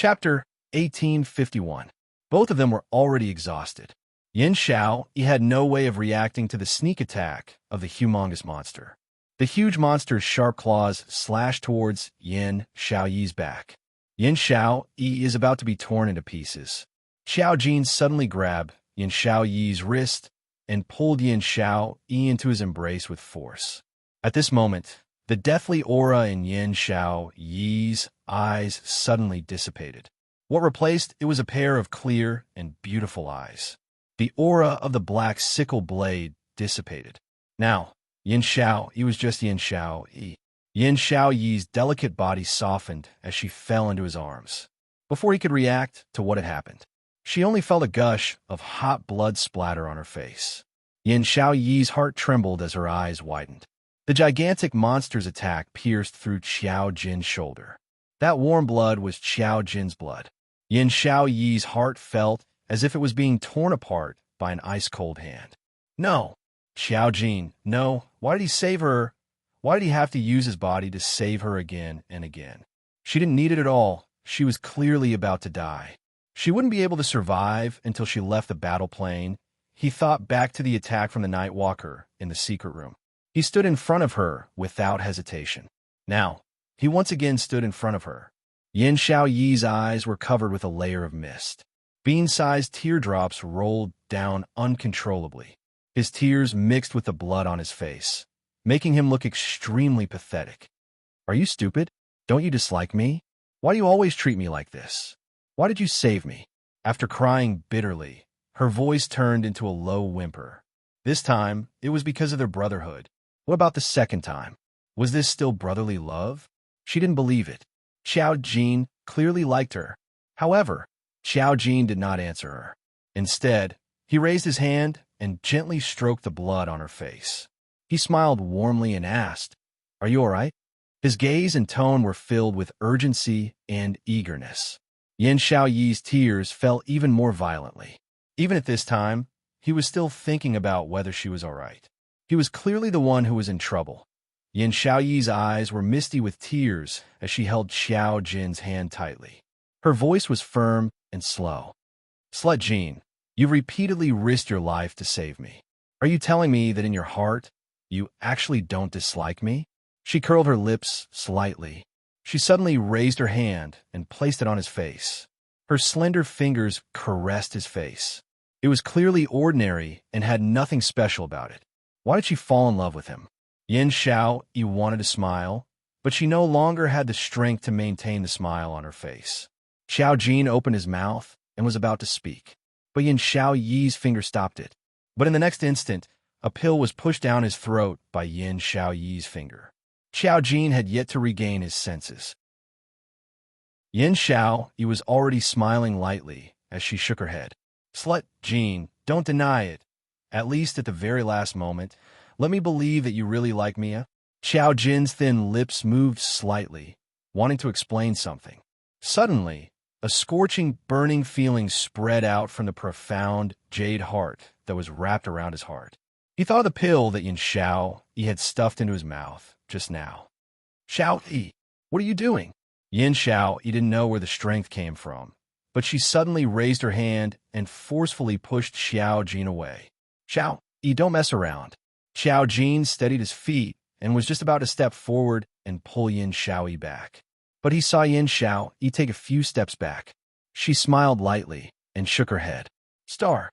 Chapter 1851. Both of them were already exhausted. Yin Xiao, he had no way of reacting to the sneak attack of the humongous monster. The huge monster's sharp claws slashed towards Yin Xiaoyi's back. Yin Xiao Yi is about to be torn into pieces. Xiao Jin suddenly grabbed Yin Xiaoyi's wrist and pulled Yin Xiao Yi into his embrace with force. At this moment, the deathly aura in Yin Xiao Yi's eyes suddenly dissipated. What replaced it was a pair of clear and beautiful eyes. The aura of the black sickle blade dissipated. Now, Yin Xiao Yi was just Yin Xiao Yi. Yin Xiao Yi's delicate body softened as she fell into his arms. Before he could react to what had happened, she only felt a gush of hot blood splatter on her face. Yin Xiao Yi's heart trembled as her eyes widened. The gigantic monster's attack pierced through Xiao Jin's shoulder. That warm blood was Xiao Jin's blood. Yin Xiao Yi's heart felt as if it was being torn apart by an ice-cold hand. No! Xiao Jin, no. Why did he save her? Why did he have to use his body to save her again and again? She didn't need it at all. She was clearly about to die. She wouldn't be able to survive until she left the battle plane. He thought back to the attack from the Night Walker in the secret room. He stood in front of her without hesitation. Now, he once again stood in front of her. Yin Xiao Yi's eyes were covered with a layer of mist. Bean-sized teardrops rolled down uncontrollably. His tears mixed with the blood on his face, making him look extremely pathetic. Are you stupid? Don't you dislike me? Why do you always treat me like this? Why did you save me? After crying bitterly, her voice turned into a low whimper. This time, it was because of their brotherhood. What about the second time? Was this still brotherly love? She didn't believe it. Xiao Jin clearly liked her. However, Xiao Jin did not answer her. Instead, he raised his hand and gently stroked the blood on her face. He smiled warmly and asked, "Are you all right?" His gaze and tone were filled with urgency and eagerness. Yin Xiao Yi's tears fell even more violently. Even at this time, he was still thinking about whether she was all right. He was clearly the one who was in trouble. Yin Xiao Yi's eyes were misty with tears as she held Xiao Jin's hand tightly. Her voice was firm and slow. "Slut Jin, you've repeatedly risked your life to save me. Are you telling me that in your heart, you actually don't dislike me?" She curled her lips slightly. She suddenly raised her hand and placed it on his face. Her slender fingers caressed his face. It was clearly ordinary and had nothing special about it. Why did she fall in love with him? Yin Xiao Yi wanted to smile, but she no longer had the strength to maintain the smile on her face. Xiao Jin opened his mouth and was about to speak, but Yin Xiao Yi's finger stopped it. But in the next instant, a pill was pushed down his throat by Yin Xiao Yi's finger. Xiao Jin had yet to regain his senses. Yin Xiao Yi was already smiling lightly as she shook her head. "Slut Jin, don't deny it. At least at the very last moment, let me believe that you really like Mia." Xiao Jin's thin lips moved slightly, wanting to explain something. Suddenly, a scorching, burning feeling spread out from the profound jade heart that was wrapped around his heart. He thought of the pill that Yin Xiao Yi had stuffed into his mouth just now. "Xiao Yi, what are you doing?" Yin Xiao Yi didn't know where the strength came from, but she suddenly raised her hand and forcefully pushed Xiao Jin away. "Xiao Yi, don't mess around." Xiao Jin steadied his feet and was just about to step forward and pull Yin Xiao Yi back. But he saw Yin Xiao Yi take a few steps back. She smiled lightly and shook her head. Star.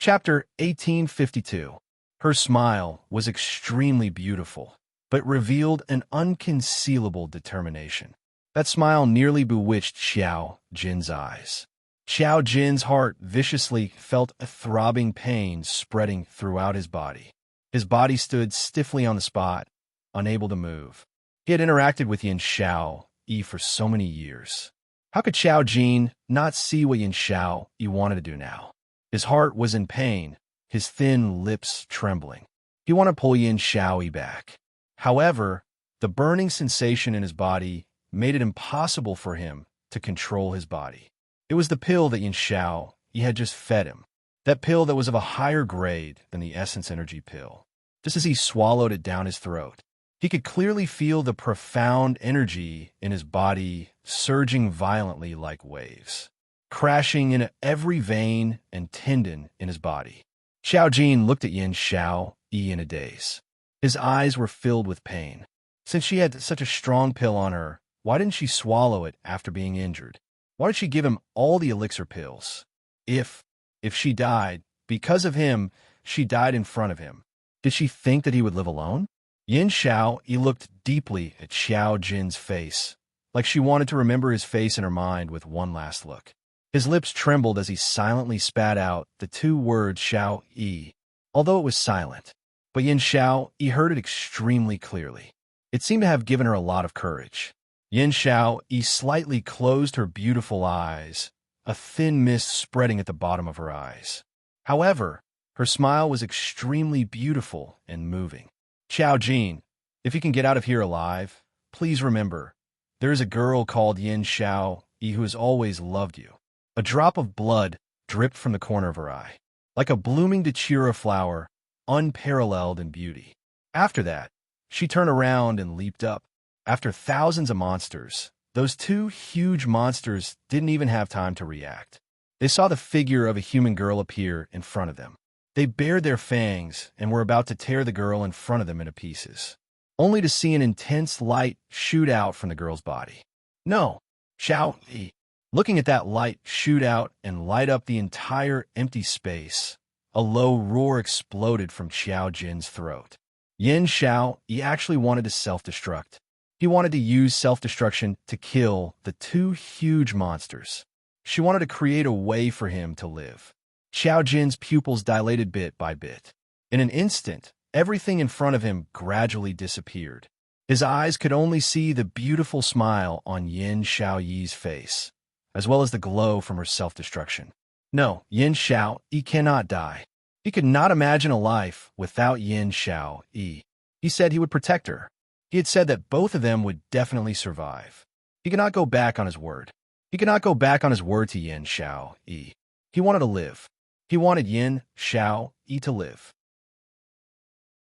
Chapter 1852. Her smile was extremely beautiful, but revealed an unconcealable determination. That smile nearly bewitched Xiao Jin's eyes. Xiao Jin's heart viciously felt a throbbing pain spreading throughout his body. His body stood stiffly on the spot, unable to move. He had interacted with Yin Xiao Yi for so many years. How could Xiao Jin not see what Yin Xiao Yi wanted to do now? His heart was in pain, his thin lips trembling. He wanted to pull Yin Xiao Yi back. However, the burning sensation in his body made it impossible for him to control his body. It was the pill that Yin Xiao Yi had just fed him, that pill that was of a higher grade than the essence energy pill. Just as he swallowed it down his throat, He could clearly feel the profound energy in his body surging violently like waves, crashing into every vein and tendon in his body. Xiao Jin looked at Yin Xiao Yi in a daze. His eyes were filled with pain. Since she had such a strong pill on her, why didn't she swallow it after being injured? Why did she give him all the elixir pills? If she died, because of him, she died in front of him. Did she think that he would live alone? Yin Xiao Yi looked deeply at Xiao Jin's face, like she wanted to remember his face in her mind with one last look. His lips trembled as he silently spat out the two words Xiao Yi, although it was silent. But Yin Xiao Yi heard it extremely clearly. It seemed to have given her a lot of courage. Yin Xiao Yi slightly closed her beautiful eyes, a thin mist spreading at the bottom of her eyes. However, her smile was extremely beautiful and moving. Xiao Jin, if you can get out of here alive, please remember, there is a girl called Yin Xiao Yi who has always loved you. A drop of blood dripped from the corner of her eye, like a blooming datura flower, unparalleled in beauty. After that, she turned around and leaped up. After thousands of monsters, those two huge monsters didn't even have time to react. They saw the figure of a human girl appear in front of them. They bared their fangs and were about to tear the girl in front of them into pieces, only to see an intense light shoot out from the girl's body. No, Xiao Yi. Looking at that light shoot out and light up the entire empty space, a low roar exploded from Xiao Jin's throat. Yin Xiao Yi actually wanted to self-destruct. He wanted to use self-destruction to kill the two huge monsters. She wanted to create a way for him to live. Xiao Jin's pupils dilated bit by bit. In an instant, everything in front of him gradually disappeared. His eyes could only see the beautiful smile on Yin Xiao Yi's face, as well as the glow from her self-destruction. No, Yin Xiao Yi cannot die. He could not imagine a life without Yin Xiao Yi. He said he would protect her. He had said that both of them would definitely survive. He could not go back on his word. He could not go back on his word to Yin Xiao Yi. He wanted to live. He wanted Yin Xiao Yi to live.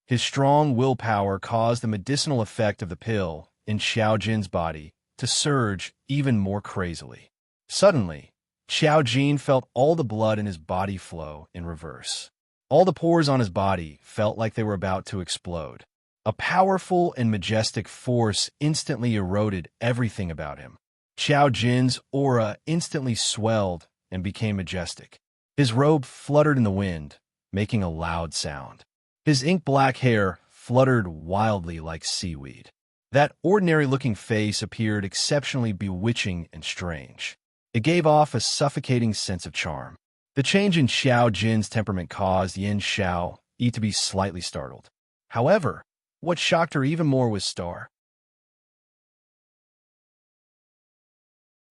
His strong willpower caused the medicinal effect of the pill in Xiao Jin's body to surge even more crazily. Suddenly, Xiao Jin felt all the blood in his body flow in reverse. All the pores on his body felt like they were about to explode. A powerful and majestic force instantly eroded everything about him. Xiao Jin's aura instantly swelled and became majestic. His robe fluttered in the wind, making a loud sound. His ink-black hair fluttered wildly like seaweed. That ordinary-looking face appeared exceptionally bewitching and strange. It gave off a suffocating sense of charm. The change in Xiao Jin's temperament caused Yin Xiao Yi to be slightly startled. However, what shocked her even more was Star.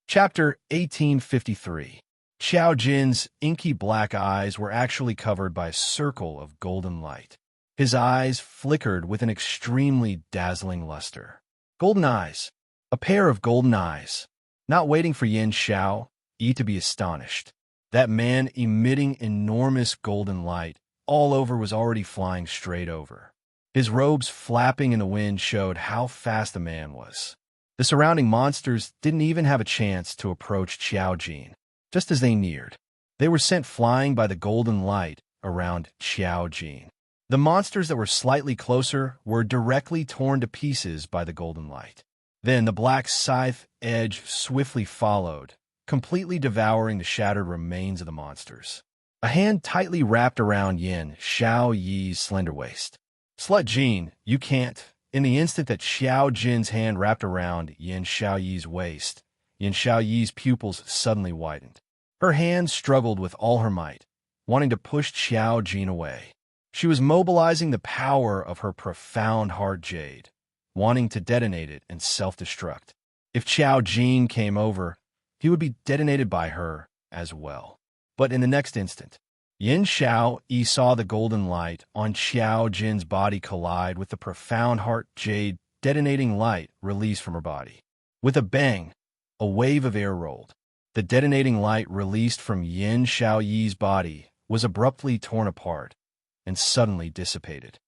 Chapter 1853. Xiao Jin's inky black eyes were actually covered by a circle of golden light. His eyes flickered with an extremely dazzling luster. Golden eyes. A pair of golden eyes. Not waiting for Yin Xiao Yi to be astonished. That man emitting enormous golden light all over was already flying straight over. His robes flapping in the wind showed how fast the man was. The surrounding monsters didn't even have a chance to approach Xiao Jin. Just as they neared, they were sent flying by the golden light around Xiao Jin. The monsters that were slightly closer were directly torn to pieces by the golden light. Then the black scythe edge swiftly followed, completely devouring the shattered remains of the monsters. A hand tightly wrapped around Yin Xiao Yi's slender waist. Slut Jin, you can't. In the instant that Xiao Jin's hand wrapped around Yin Xiao Yi's waist, Yin Xiao Yi's pupils suddenly widened. Her hand struggled with all her might, wanting to push Xiao Jin away. She was mobilizing the power of her profound heart jade, wanting to detonate it and self-destruct. If Xiao Jin came over, he would be detonated by her as well. But in the next instant, Yin Xiao Yi saw the golden light on Xiao Jin's body collide with the profound heart jade detonating light released from her body. With a bang, a wave of air rolled. The detonating light released from Yin Xiao Yi's body was abruptly torn apart and suddenly dissipated.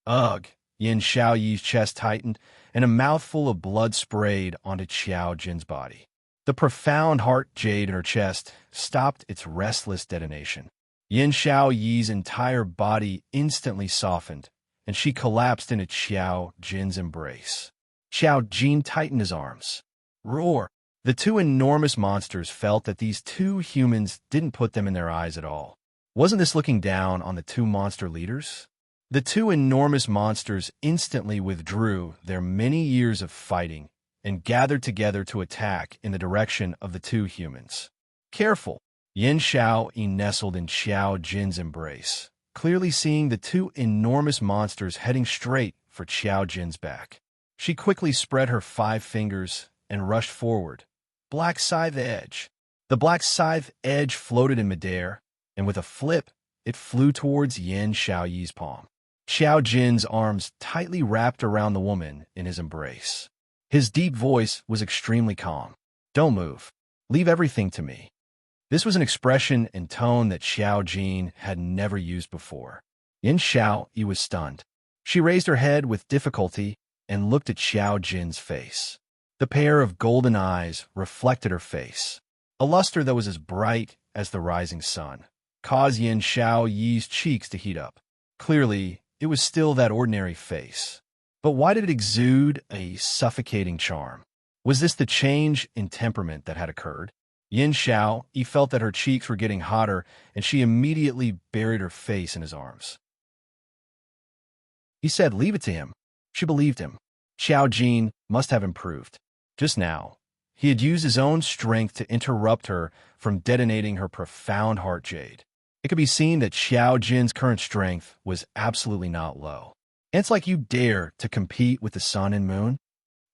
Ugh! Yin Xiaoyi's chest tightened, and a mouthful of blood sprayed onto Qiao Jin's body. The profound heart jade in her chest stopped its restless detonation. Yin Xiaoyi's entire body instantly softened, and she collapsed into Qiao Jin's embrace. Qiao Jin tightened his arms. Roar! The two enormous monsters felt that these two humans didn't put them in their eyes at all. Wasn't this looking down on the two monster leaders? The two enormous monsters instantly withdrew their many years of fighting and gathered together to attack in the direction of the two humans. Careful! Yin Xiaoyi nestled in Qiao Jin's embrace, clearly seeing the two enormous monsters heading straight for Qiao Jin's back. She quickly spread her 5 fingers and rushed forward. Black scythe edge. The black scythe edge floated in midair, and with a flip, it flew towards Yin Xiaoyi's palm. Qiao Jin's arms tightly wrapped around the woman in his embrace. His deep voice was extremely calm. Don't move. Leave everything to me. This was an expression and tone that Qiao Jin had never used before. Yin Xiaoyi was stunned. She raised her head with difficulty and looked at Qiao Jin's face. The pair of golden eyes reflected her face. A luster that was as bright as the rising sun caused Yin Xiaoyi's cheeks to heat up. Clearly, it was still that ordinary face. But why did it exude a suffocating charm? Was this the change in temperament that had occurred? Yin Xiaoyi felt that her cheeks were getting hotter, and she immediately buried her face in his arms. He said, "Leave it to him." She believed him. Qiao Jin must have improved. Just now, he had used his own strength to interrupt her from detonating her profound heart jade. It could be seen that Qiao Jin's current strength was absolutely not low. "And it's like you dare to compete with the sun and moon?"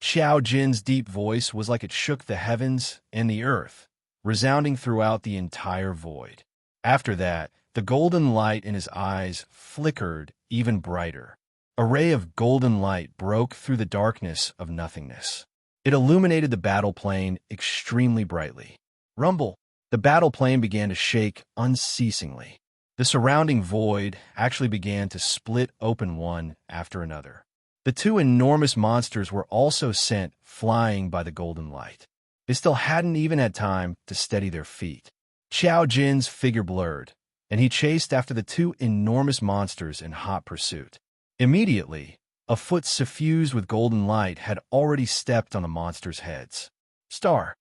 Qiao Jin's deep voice was like it shook the heavens and the earth, resounding throughout the entire void. After that, the golden light in his eyes flickered even brighter. A ray of golden light broke through the darkness of nothingness. It illuminated the battle plane extremely brightly. Rumble! The battle plane began to shake unceasingly. The surrounding void actually began to split open one after another. The two enormous monsters were also sent flying by the golden light. They still hadn't even had time to steady their feet. Qiao Jin's figure blurred, and he chased after the two enormous monsters in hot pursuit. Immediately, a foot suffused with golden light had already stepped on the monsters' heads. Star.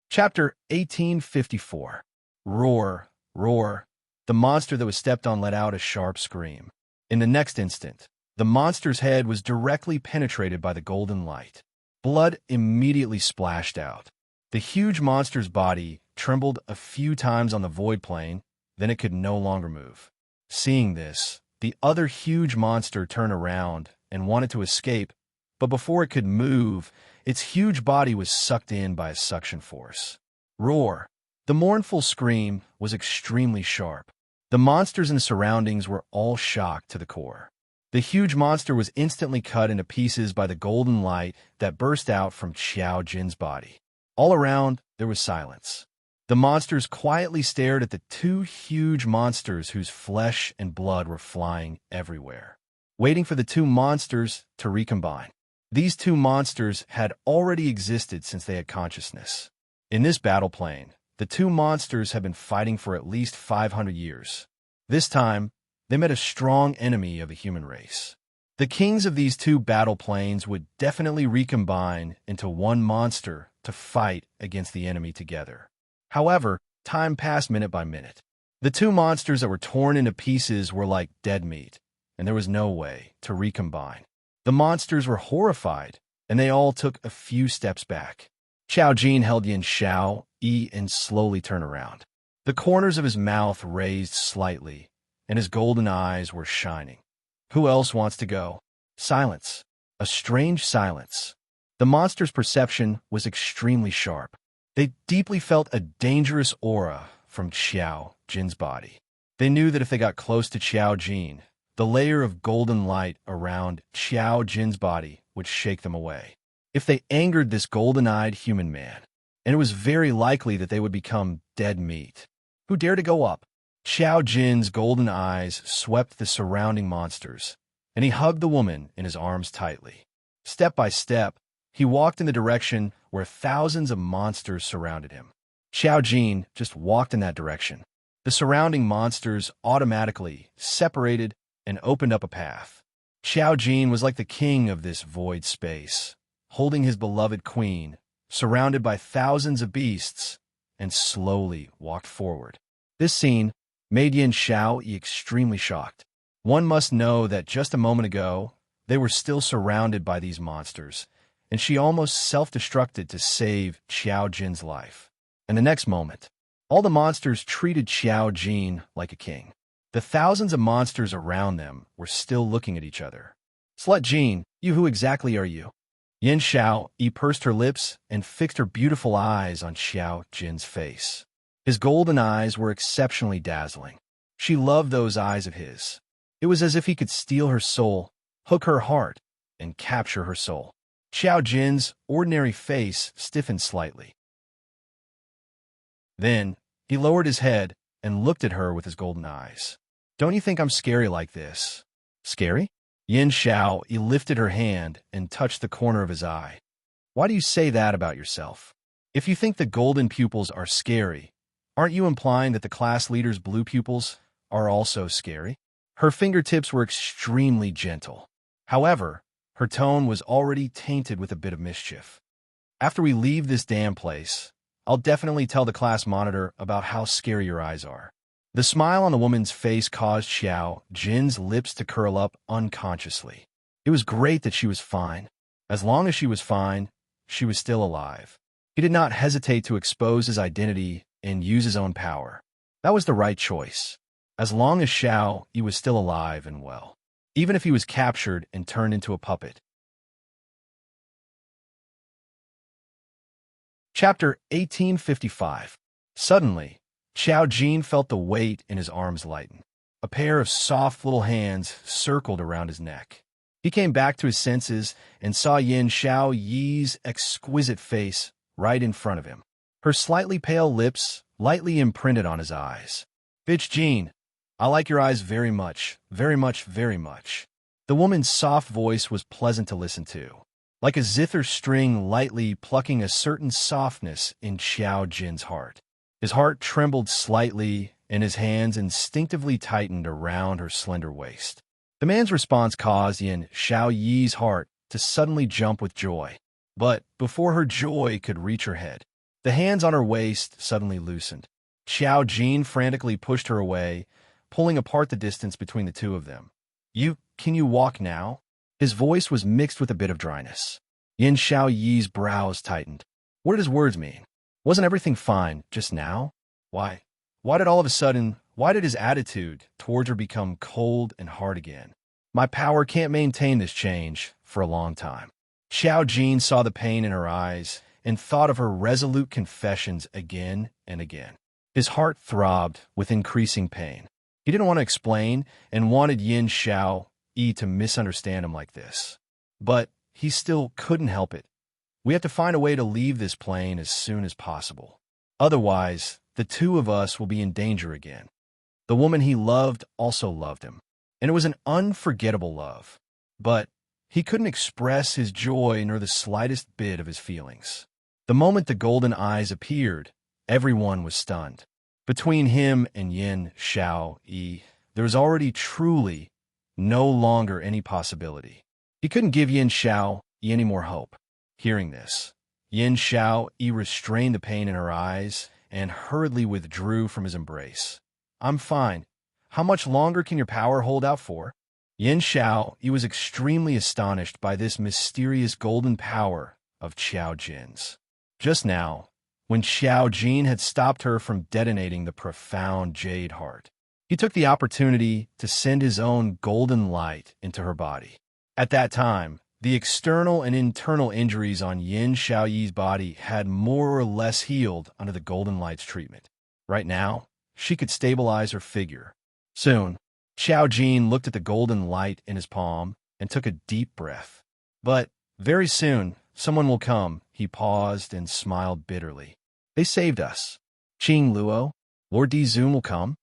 Chapter 1854. Roar, roar. The monster that was stepped on let out a sharp scream. In the next instant, the monster's head was directly penetrated by the golden light. Blood immediately splashed out. The huge monster's body trembled a few times on the void plane, then it could no longer move. Seeing this, the other huge monster turned around and wanted to escape, but before it could move, its huge body was sucked in by a suction force. Roar! The mournful scream was extremely sharp. The monsters in the surroundings were all shocked to the core. The huge monster was instantly cut into pieces by the golden light that burst out from Qiao Jin's body. All around, there was silence. The monsters quietly stared at the two huge monsters whose flesh and blood were flying everywhere, waiting for the two monsters to recombine. These two monsters had already existed since they had consciousness. In this battle plane, the two monsters had been fighting for at least 500 years. This time, they met a strong enemy of the human race. The kings of these two battle planes would definitely recombine into one monster to fight against the enemy together. However, time passed minute by minute. The two monsters that were torn into pieces were like dead meat, and there was no way to recombine. The monsters were horrified, and they all took a few steps back. Qiao Jin held Yin Xiaoyi and slowly turned around. The corners of his mouth raised slightly, and his golden eyes were shining. Who else wants to go? Silence. A strange silence. The monster's perception was extremely sharp. They deeply felt a dangerous aura from Qiao Jin's body. They knew that if they got close to Qiao Jin, the layer of golden light around Qiao Jin's body would shake them away. If they angered this golden-eyed human man, and it was very likely that they would become dead meat. Who dared to go up? Xiao Jin's golden eyes swept the surrounding monsters, and he hugged the woman in his arms tightly. Step by step, he walked in the direction where thousands of monsters surrounded him. Xiao Jin just walked in that direction. The surrounding monsters automatically separated and opened up a path. Xiao Jin was like the king of this void space, holding his beloved queen, surrounded by thousands of beasts, and slowly walked forward. This scene made Yin Xiaoyi extremely shocked. One must know that just a moment ago, they were still surrounded by these monsters, and she almost self-destructed to save Xiao Jin's life. And the next moment, all the monsters treated Xiao Jin like a king. The thousands of monsters around them were still looking at each other. Slut Jin, you who exactly are you? Yin Xiaoyi pursed her lips and fixed her beautiful eyes on Xiao Jin's face. His golden eyes were exceptionally dazzling. She loved those eyes of his. It was as if he could steal her soul, hook her heart, and capture her soul. Xiao Jin's ordinary face stiffened slightly. Then, he lowered his head and looked at her with his golden eyes. Don't you think I'm scary like this? Scary? Yin Xiaoyi lifted her hand and touched the corner of his eye. Why do you say that about yourself? If you think the golden pupils are scary, aren't you implying that the class leader's blue pupils are also scary? Her fingertips were extremely gentle. However, her tone was already tainted with a bit of mischief. After we leave this damn place, I'll definitely tell the class monitor about how scary your eyes are. The smile on the woman's face caused Xiao Jin's lips to curl up unconsciously. It was great that she was fine. As long as she was fine, she was still alive. He did not hesitate to expose his identity and use his own power. That was the right choice. As long as Xiao Yi was still alive and well, even if he was captured and turned into a puppet. Chapter 1855. Suddenly, Xiao Jin felt the weight in his arms lighten. A pair of soft little hands circled around his neck. He came back to his senses and saw Yin Xiaoyi's exquisite face right in front of him. Her slightly pale lips lightly imprinted on his eyes. Bitch Jin, I like your eyes very much, very much, very much. The woman's soft voice was pleasant to listen to, like a zither string lightly plucking a certain softness in Xiao Jin's heart. His heart trembled slightly, and his hands instinctively tightened around her slender waist. The man's response caused Yin Xiaoyi's heart to suddenly jump with joy. But before her joy could reach her head, the hands on her waist suddenly loosened. Xiao Jin frantically pushed her away, pulling apart the distance between the two of them. Can you walk now? His voice was mixed with a bit of dryness. Yin Xiaoyi's brows tightened. What did his words mean? Wasn't everything fine just now? Why did his attitude towards her become cold and hard again? My power can't maintain this change for a long time. Xiao Jin saw the pain in her eyes and thought of her resolute confessions again and again. His heart throbbed with increasing pain. He didn't want to explain and wanted Yin Xiaoyi to misunderstand him like this. But he still couldn't help it. We have to find a way to leave this plane as soon as possible. Otherwise, the two of us will be in danger again. The woman he loved also loved him, and it was an unforgettable love. But he couldn't express his joy nor the slightest bit of his feelings. The moment the golden eyes appeared, everyone was stunned. Between him and Yin Xiaoyi, there was already truly no longer any possibility. He couldn't give Yin Xiaoyi any more hope. Hearing this, Yin Xiaoyi restrained the pain in her eyes and hurriedly withdrew from his embrace. I'm fine. How much longer can your power hold out for? Yin Xiaoyi was extremely astonished by this mysterious golden power of Xiao Jin's. Just now, when Xiao Jin had stopped her from detonating the profound jade heart, he took the opportunity to send his own golden light into her body. At that time, the external and internal injuries on Yin Xiaoyi's body had more or less healed under the golden light's treatment. Right now, she could stabilize her figure. Soon, Xiao Jin looked at the golden light in his palm and took a deep breath. But very soon, someone will come. He paused and smiled bitterly. They saved us. Qing Luo, Lord Di Zoom will come.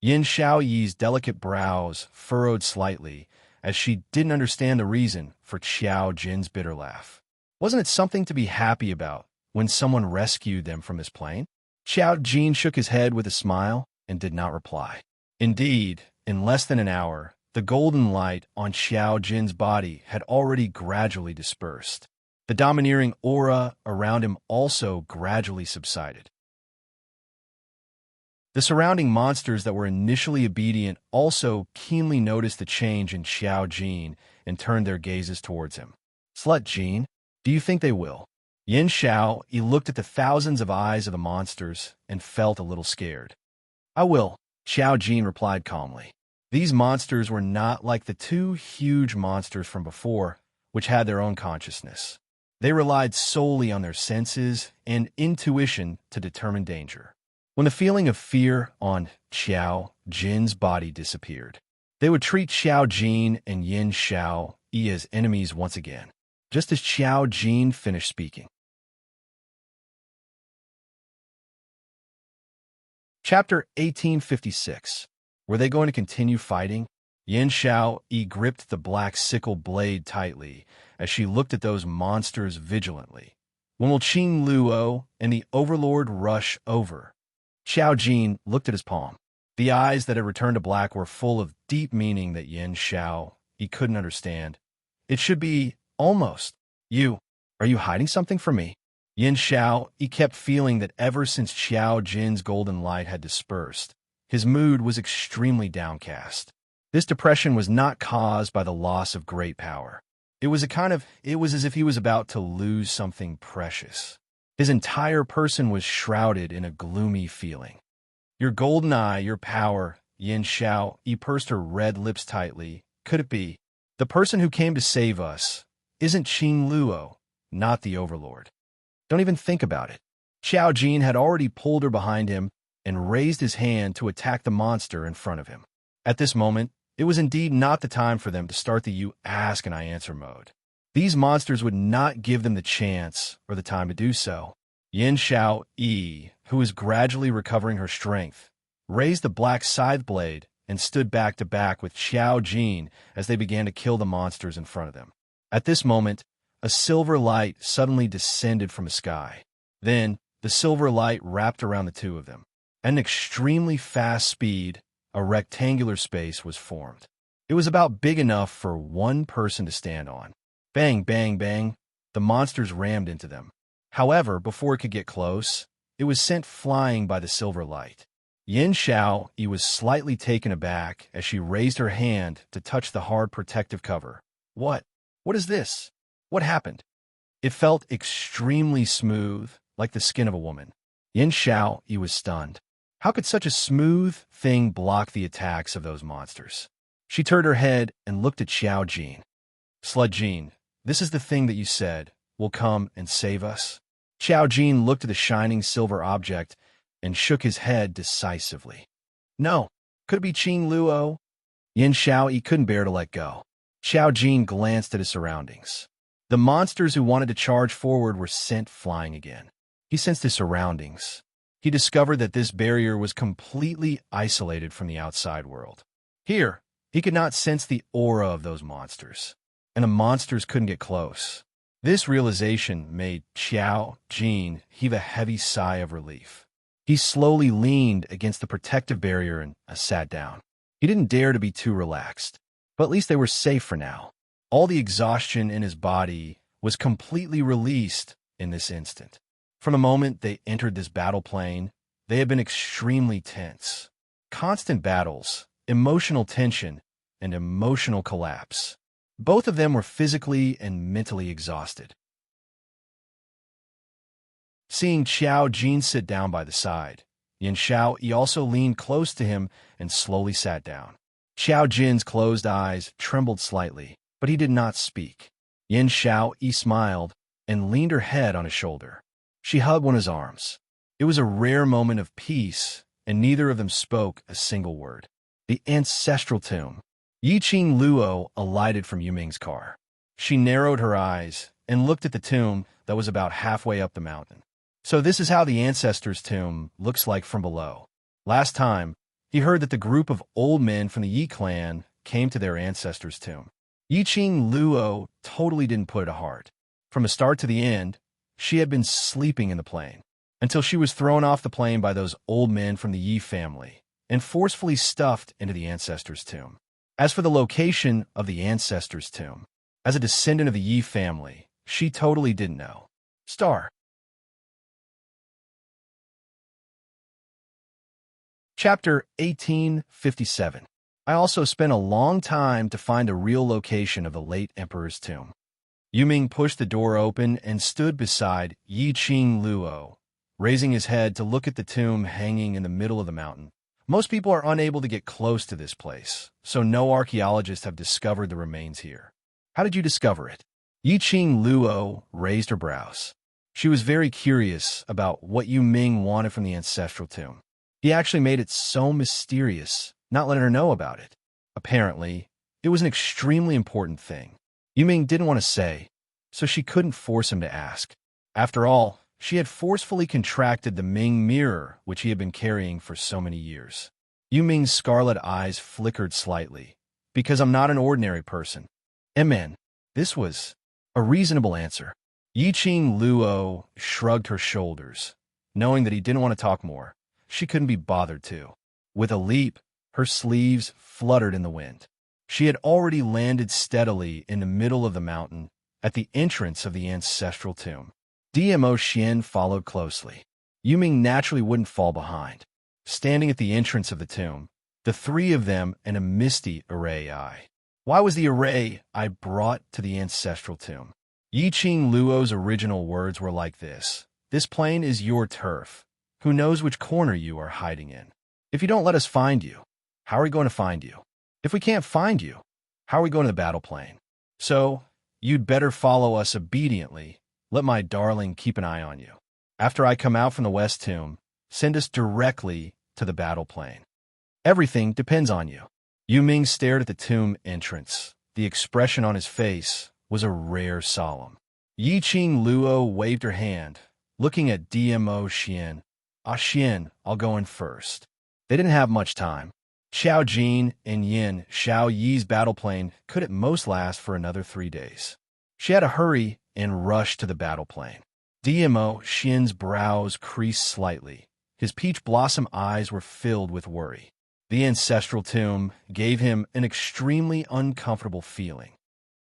Yin Xiaoyi's delicate brows furrowed slightly as she didn't understand the reason for Qiao Jin's bitter laugh. Wasn't it something to be happy about when someone rescued them from this plane? Qiao Jin shook his head with a smile and did not reply. Indeed, in less than an hour, the golden light on Qiao Jin's body had already gradually dispersed. The domineering aura around him also gradually subsided. The surrounding monsters that were initially obedient also keenly noticed the change in Qiao Jin and turned their gazes towards him. Slut Jin, do you think they will? Yin Xiao, he looked at the thousands of eyes of the monsters and felt a little scared. I will, Qiao Jin replied calmly. These monsters were not like the two huge monsters from before, which had their own consciousness. They relied solely on their senses and intuition to determine danger. When the feeling of fear on Qiao Jin's body disappeared, they would treat Qiao Jin and Yin Xiao as enemies once again, just as Qiao Jin finished speaking. Chapter 1856. Were they going to continue fighting? Yin Xiao gripped the black sickle blade tightly as she looked at those monsters vigilantly. When will Qing Luo and the Overlord rush over? Qiao Jin looked at his palm. The eyes that had returned to black were full of deep meaning that Yin Xiao couldn't understand. It should be almost. Are you hiding something from me? Yin Xiao kept feeling that ever since Qiao Jin's golden light had dispersed, his mood was extremely downcast. This depression was not caused by the loss of great power. It was as if he was about to lose something precious. His entire person was shrouded in a gloomy feeling. Your golden eye, your power, Yin Xiao pursed her red lips tightly. Could it be? The person who came to save us isn't Qing Luo, not the Overlord. Don't even think about it. Qiao Jin had already pulled her behind him and raised his hand to attack the monster in front of him. At this moment, it was indeed not the time for them to start the you ask and I answer mode. These monsters would not give them the chance or the time to do so. Yin Xiao who was gradually recovering her strength, raised the black scythe blade and stood back to back with Qiao Jin as they began to kill the monsters in front of them. At this moment, a silver light suddenly descended from the sky. Then, the silver light wrapped around the two of them. At an extremely fast speed, a rectangular space was formed. It was about big enough for one person to stand on. Bang, bang, bang, the monsters rammed into them. However, before it could get close, it was sent flying by the silver light. Yin Xiao was slightly taken aback as she raised her hand to touch the hard protective cover. What? What is this? What happened? It felt extremely smooth, like the skin of a woman. Yin Xiao was stunned. How could such a smooth thing block the attacks of those monsters? She turned her head and looked at Qiao Jin. Slut Jin, this is the thing that you said will come and save us? Qiao Jin looked at the shining silver object and shook his head decisively. No, could it be Qing Luo? Yin Xiao couldn't bear to let go. Qiao Jin glanced at his surroundings. The monsters who wanted to charge forward were sent flying again. He sensed his surroundings. He discovered that this barrier was completely isolated from the outside world. Here, he could not sense the aura of those monsters, and the monsters couldn't get close. This realization made Qiao Jin heave a heavy sigh of relief. He slowly leaned against the protective barrier and sat down. He didn't dare to be too relaxed, but at least they were safe for now. All the exhaustion in his body was completely released in this instant. From the moment they entered this battle plane, they had been extremely tense. Constant battles, emotional tension, and emotional collapse. Both of them were physically and mentally exhausted. Seeing Qiao Jin sit down by the side, Yin Xiao also leaned close to him and slowly sat down. Qiao Jin's closed eyes trembled slightly, but he did not speak. Yin Xiao smiled and leaned her head on his shoulder. She hugged one of his arms. It was a rare moment of peace, and neither of them spoke a single word. The ancestral tomb. Yi Qing Luo alighted from Yuming's car. She narrowed her eyes and looked at the tomb that was about halfway up the mountain. So this is how the ancestors' tomb looks like from below. Last time, he heard that the group of old men from the Yi clan came to their ancestors' tomb. Yiqing Luo totally didn't put it to heart. From the start to the end, she had been sleeping in the plane, until she was thrown off the plane by those old men from the Yi family and forcefully stuffed into the ancestors' tomb. As for the location of the ancestors' tomb, as a descendant of the Yi family, she totally didn't know. Star. Chapter 1857. I also spent a long time to find a real location of the late emperor's tomb. Yuming pushed the door open and stood beside Yiqing Luo, raising his head to look at the tomb hanging in the middle of the mountain. Most people are unable to get close to this place, so no archaeologists have discovered the remains here. How did you discover it? Yiqing Luo raised her brows. She was very curious about what Yu Ming wanted from the ancestral tomb. He actually made it so mysterious, not letting her know about it. Apparently, it was an extremely important thing. Yu Ming didn't want to say, so she couldn't force him to ask. After all, she had forcefully contracted the Ming mirror, which he had been carrying for so many years. Yu Ming's scarlet eyes flickered slightly. Because I'm not an ordinary person. Amen. This was a reasonable answer. Yiqing Luo shrugged her shoulders, knowing that he didn't want to talk more. She couldn't be bothered to. With a leap, her sleeves fluttered in the wind. She had already landed steadily in the middle of the mountain, at the entrance of the ancestral tomb. Dmo Xian followed closely. Yuming naturally wouldn't fall behind. Standing at the entrance of the tomb, the three of them in a misty array eye. Why was the array I brought to the ancestral tomb? Yiqing Luo's original words were like this. This plain is your turf. Who knows which corner you are hiding in? If you don't let us find you, how are we going to find you? If we can't find you, how are we going to the battle plane? So, you'd better follow us obediently. Let my darling keep an eye on you. After I come out from the west tomb, send us directly to the battle plane. Everything depends on you. Yu Ming stared at the tomb entrance. The expression on his face was a rare solemn. Yiqing Luo waved her hand, looking at Dmo Xian. Xian, I'll go in first. They didn't have much time. Xiao Jin and Yin Xiao Yi's battle plane could at most last for another 3 days. She had to hurry and rush to the battle plane. Dmo Xian's brows creased slightly. His peach blossom eyes were filled with worry. The ancestral tomb gave him an extremely uncomfortable feeling.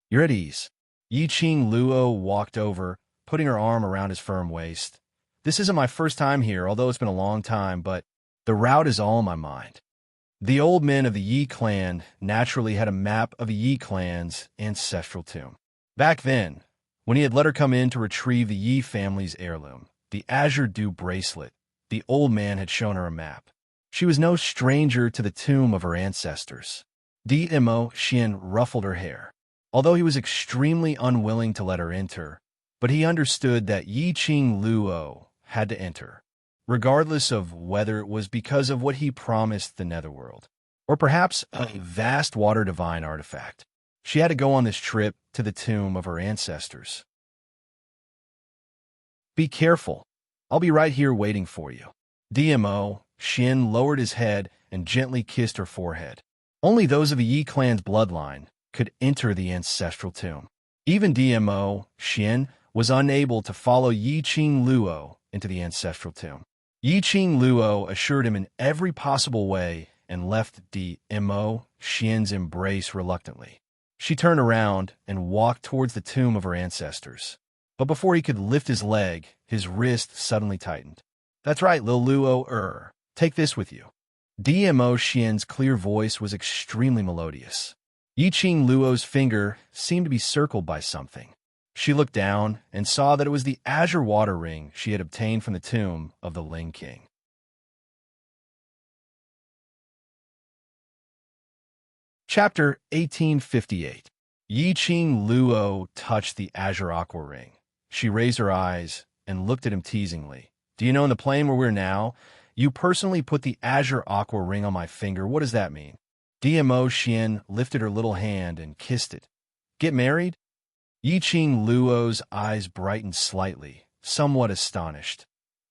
You're at ease. Yiqing Luo walked over, putting her arm around his firm waist. This isn't my first time here, although it's been a long time, but the route is all in my mind. The old men of the Yi clan naturally had a map of the Yi clan's ancestral tomb. Back then, when he had let her come in to retrieve the Yi family's heirloom, the azure dew bracelet, the old man had shown her a map. She was no stranger to the tomb of her ancestors. Dmo Xian ruffled her hair. Although he was extremely unwilling to let her enter, but he understood that Yiqing Luo had to enter, regardless of whether it was because of what he promised the netherworld, or perhaps a vast water divine artifact. She had to go on this trip to the tomb of her ancestors. Be careful. I'll be right here waiting for you. Dmo Xian lowered his head and gently kissed her forehead. Only those of the Yi clan's bloodline could enter the ancestral tomb. Even Dmo Xian was unable to follow Yiqing Luo into the ancestral tomb. Yiqing Luo assured him in every possible way and left Dmo Xian's embrace reluctantly. She turned around and walked towards the tomb of her ancestors. But before he could lift his leg, his wrist suddenly tightened. That's right, Lil Luo, take this with you. Dmo Xian's clear voice was extremely melodious. Yiqing Luo's finger seemed to be circled by something. She looked down and saw that it was the azure water ring she had obtained from the tomb of the Ling King. Chapter 1858. Yiqing Luo touched the azure aqua ring. She raised her eyes and looked at him teasingly. Do you know in the plane where we're now, you personally put the azure aqua ring on my finger. What does that mean? Dmo Xian lifted her little hand and kissed it. Get married? Yiqing Luo's eyes brightened slightly, somewhat astonished.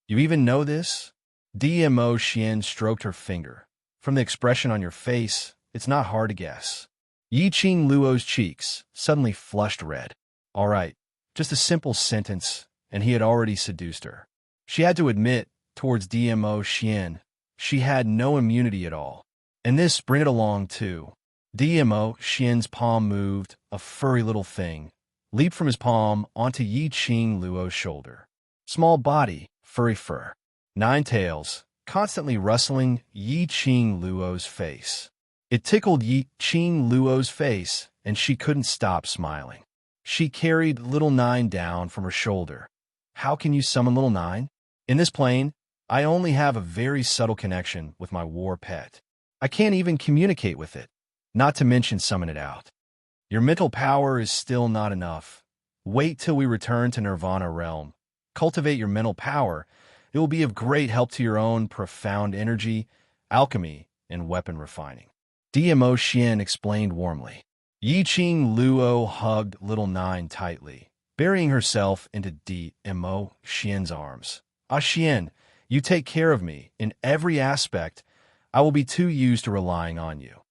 You even know this? Dmo Xian stroked her finger. From the expression on your face, it's not hard to guess. Yi Qing Luo's cheeks suddenly flushed red. All right, just a simple sentence, and he had already seduced her. She had to admit, towards DMO Xian, she had no immunity at all. And this bring it along, too. DMO Xian's palm moved, a furry little thing, leaped from his palm onto Yi Qing Luo's shoulder. Small body, furry fur. 9 tails, constantly rustling Yi Qing Luo's face. It tickled Yi Qing Luo's face, and she couldn't stop smiling. She carried little 9 down from her shoulder. How can you summon little 9? In this plane, I only have a very subtle connection with my war pet. I can't even communicate with it, not to mention summon it out. Your mental power is still not enough. Wait till we return to Nirvana realm. Cultivate your mental power. It will be of great help to your own profound energy, alchemy, and weapon refining. DMO Xian explained warmly. Yi Qing Luo hugged little 9 tightly, burying herself into DMO Xian's arms. Ah Xian, you take care of me. In every aspect, I will be too used to relying on you.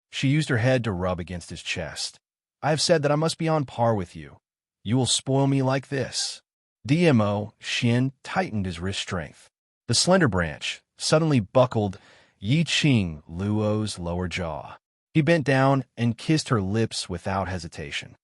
She used her head to rub against his chest. I have said that I must be on par with you. You will spoil me like this. DMO Xian tightened his wrist strength. The slender branch suddenly buckled Yi Qing Luo's lower jaw. He bent down and kissed her lips without hesitation.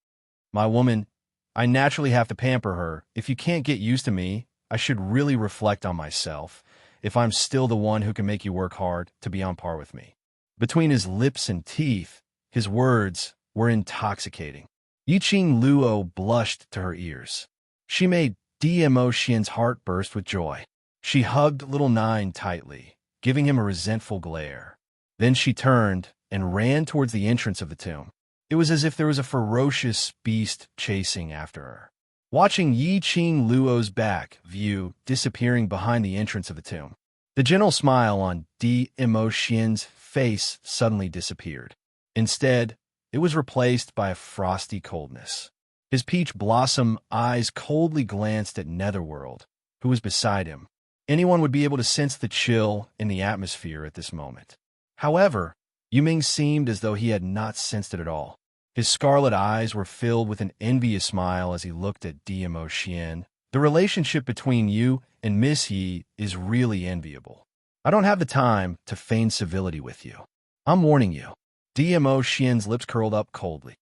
My woman, I naturally have to pamper her. If you can't get used to me, I should really reflect on myself, if I'm still the one who can make you work hard to be on par with me. Between his lips and teeth, his words were intoxicating. Yi Qing Luo blushed to her ears. She made DMO Xian's heart burst with joy. She hugged little 9 tightly, giving him a resentful glare. Then she turned and ran towards the entrance of the tomb. It was as if there was a ferocious beast chasing after her. Watching Yi Qing Luo's back view disappearing behind the entrance of the tomb, the gentle smile on DMO Xian's face suddenly disappeared. Instead, it was replaced by a frosty coldness. His peach blossom eyes coldly glanced at Netherworld, who was beside him. Anyone would be able to sense the chill in the atmosphere at this moment. However, Yuming seemed as though he had not sensed it at all. His scarlet eyes were filled with an envious smile as he looked at DMO Xian. The relationship between you and Miss Yi is really enviable. I don't have the time to feign civility with you. I'm warning you. DMO Xian's lips curled up coldly.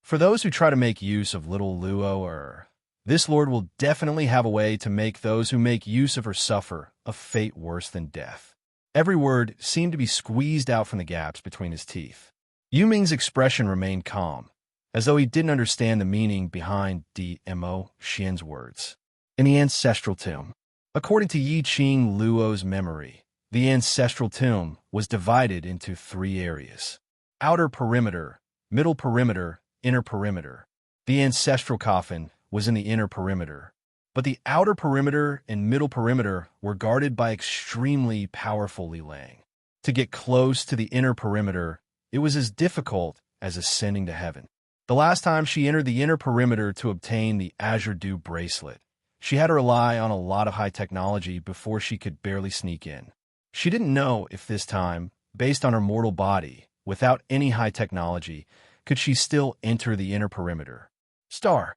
For those who try to make use of little Luo, this lord will definitely have a way to make those who make use of her suffer a fate worse than death. Every word seemed to be squeezed out from the gaps between his teeth. Yuming's expression remained calm, as though he didn't understand the meaning behind DMO Xian's words. In the ancestral tomb, according to Yi Qing Luo's memory, the ancestral tomb was divided into 3 areas: outer perimeter, middle perimeter, inner perimeter. The ancestral coffin was in the inner perimeter, but the outer perimeter and middle perimeter were guarded by extremely powerful Li Lang. To get close to the inner perimeter, it was as difficult as ascending to heaven. The last time she entered the inner perimeter to obtain the Azure Dew bracelet, she had to rely on a lot of high technology before she could barely sneak in. She didn't know if this time, based on her mortal body, without any high technology, could she still enter the inner perimeter. Star.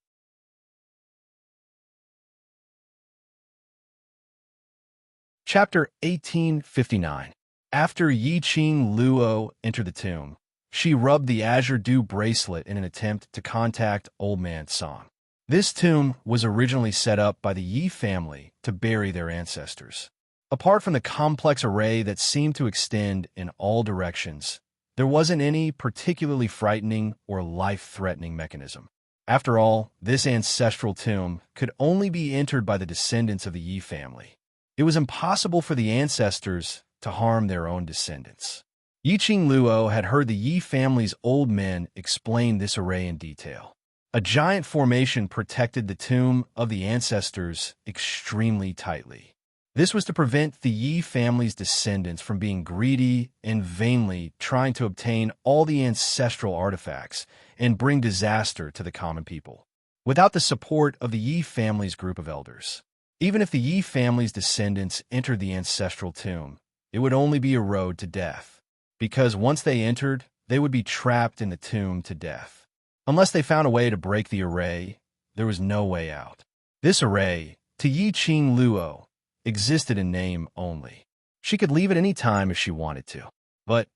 Chapter 1859. After Yi Qing Luo entered the tomb, she rubbed the Azure Dew bracelet in an attempt to contact Old Man Song. This tomb was originally set up by the Yi family to bury their ancestors. Apart from the complex array that seemed to extend in all directions, there wasn't any particularly frightening or life-threatening mechanism. After all, this ancestral tomb could only be entered by the descendants of the Yi family. It was impossible for the ancestors to harm their own descendants. Yi Qing Luo had heard the Yi family's old men explain this array in detail. A giant formation protected the tomb of the ancestors extremely tightly. This was to prevent the Yi family's descendants from being greedy and vainly trying to obtain all the ancestral artifacts and bring disaster to the common people. Without the support of the Yi family's group of elders, even if the Yi family's descendants entered the ancestral tomb, it would only be a road to death. Because once they entered, they would be trapped in the tomb to death. Unless they found a way to break the array, there was no way out. This array, to Yi Qing Luo, existed in name only. She could leave at any time if she wanted to. But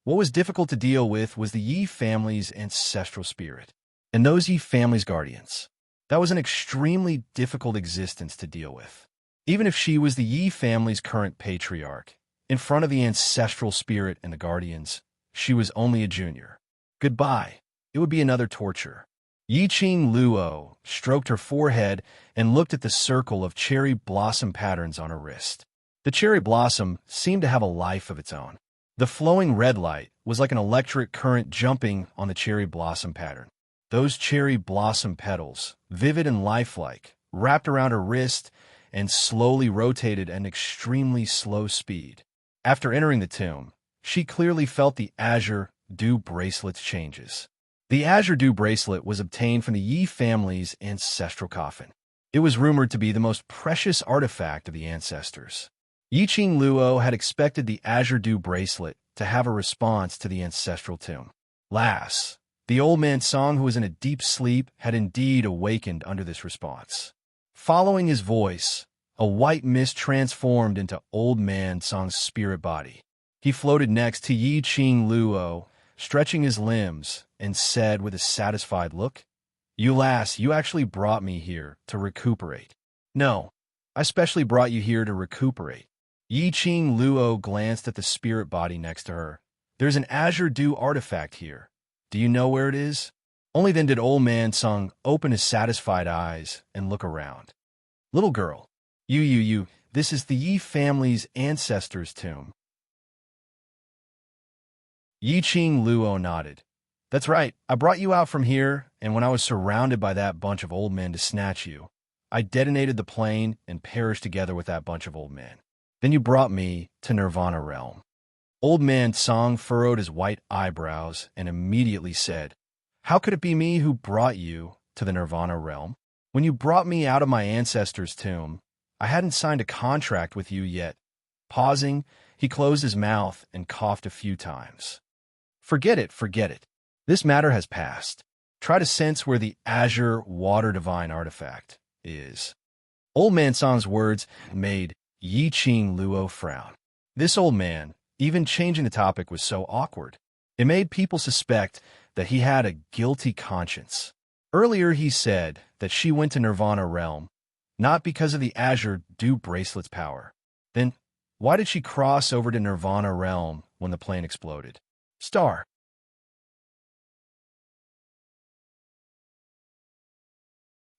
what was difficult to deal with was the Yi family's ancestral spirit, and those Yi family's guardians. That was an extremely difficult existence to deal with. Even if she was the Yi family's current patriarch, in front of the ancestral spirit and the guardians, she was only a junior. Goodbye. It would be another torture. Yi Qing Luo stroked her forehead and looked at the circle of cherry blossom patterns on her wrist. The cherry blossom seemed to have a life of its own. The flowing red light was like an electric current jumping on the cherry blossom pattern. Those cherry blossom petals, vivid and lifelike, wrapped around her wrist and slowly rotated at an extremely slow speed. After entering the tomb, she clearly felt the azure dew bracelet's changes. The azure dew bracelet was obtained from the Yi family's ancestral coffin. It was rumored to be the most precious artifact of the ancestors. Yi Qing Luo had expected the azure dew bracelet to have a response to the ancestral tomb. Alas, the old man Song, who was in a deep sleep, had indeed awakened under this response. Following his voice, a white mist transformed into old man Song's spirit body. He floated next to Yi Qing Luo, stretching his limbs, and said with a satisfied look, "You actually brought me here to recuperate." "No, I specially brought you here to recuperate." Yi Qing Luo glanced at the spirit body next to her. "There's an azure dew artifact here. Do you know where it is?" Only then did old man Sung open his satisfied eyes and look around. "Little girl, you, this is the Yi family's ancestors' tomb." Yi Qing Luo nodded. "That's right, I brought you out from here, and when I was surrounded by that bunch of old men to snatch you, I detonated the plane and perished together with that bunch of old men. Then you brought me to Nirvana Realm." Old man Song furrowed his white eyebrows and immediately said, "How could it be me who brought you to the Nirvana Realm? When you brought me out of my ancestor's tomb, I hadn't signed a contract with you yet." Pausing, he closed his mouth and coughed a few times. Forget it. This matter has passed. Try to sense where the azure water divine artifact is." Old man Song's words made Yi Qing Luo frown. This old man, even changing the topic, was so awkward. It made people suspect that he had a guilty conscience. Earlier he said that she went to Nirvana Realm, not because of the azure dew bracelet's power. Then, why did she cross over to Nirvana Realm when the plane exploded? Star.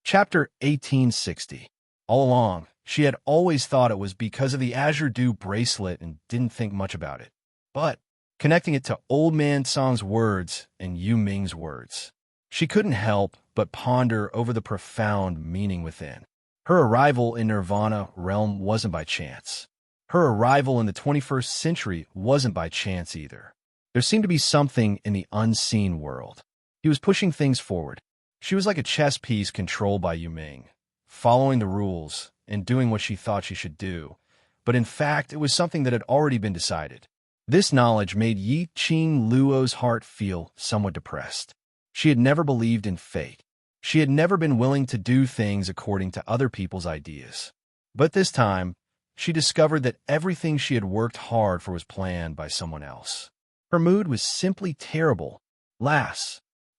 Chapter 1860. All along, she had always thought it was because of the azure dew bracelet and didn't think much about it. But, connecting it to Old Man Song's words and Yu Ming's words, she couldn't help but ponder over the profound meaning within. Her arrival in Nirvana Realm wasn't by chance. Her arrival in the 21st century wasn't by chance either. There seemed to be something in the unseen world. He was pushing things forward. She was like a chess piece controlled by Yu Ming, following the rules and doing what she thought she should do. But in fact, it was something that had already been decided. This knowledge made Yi Qing Luo's heart feel somewhat depressed. She had never believed in fate. She had never been willing to do things according to other people's ideas. But this time, she discovered that everything she had worked hard for was planned by someone else. Her mood was simply terrible.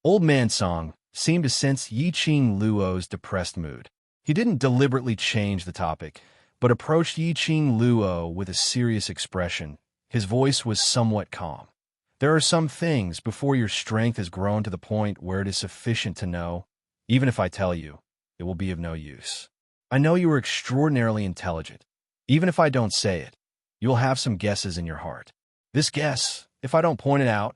Old Man Song seemed to sense Yi Qing Luo's depressed mood. He didn't deliberately change the topic, but approached Yi Qing Luo with a serious expression. His voice was somewhat calm. "There are some things before your strength has grown to the point where it is sufficient to know. Even if I tell you, it will be of no use. I know you are extraordinarily intelligent. Even if I don't say it, you will have some guesses in your heart. This guess, if I don't point it out,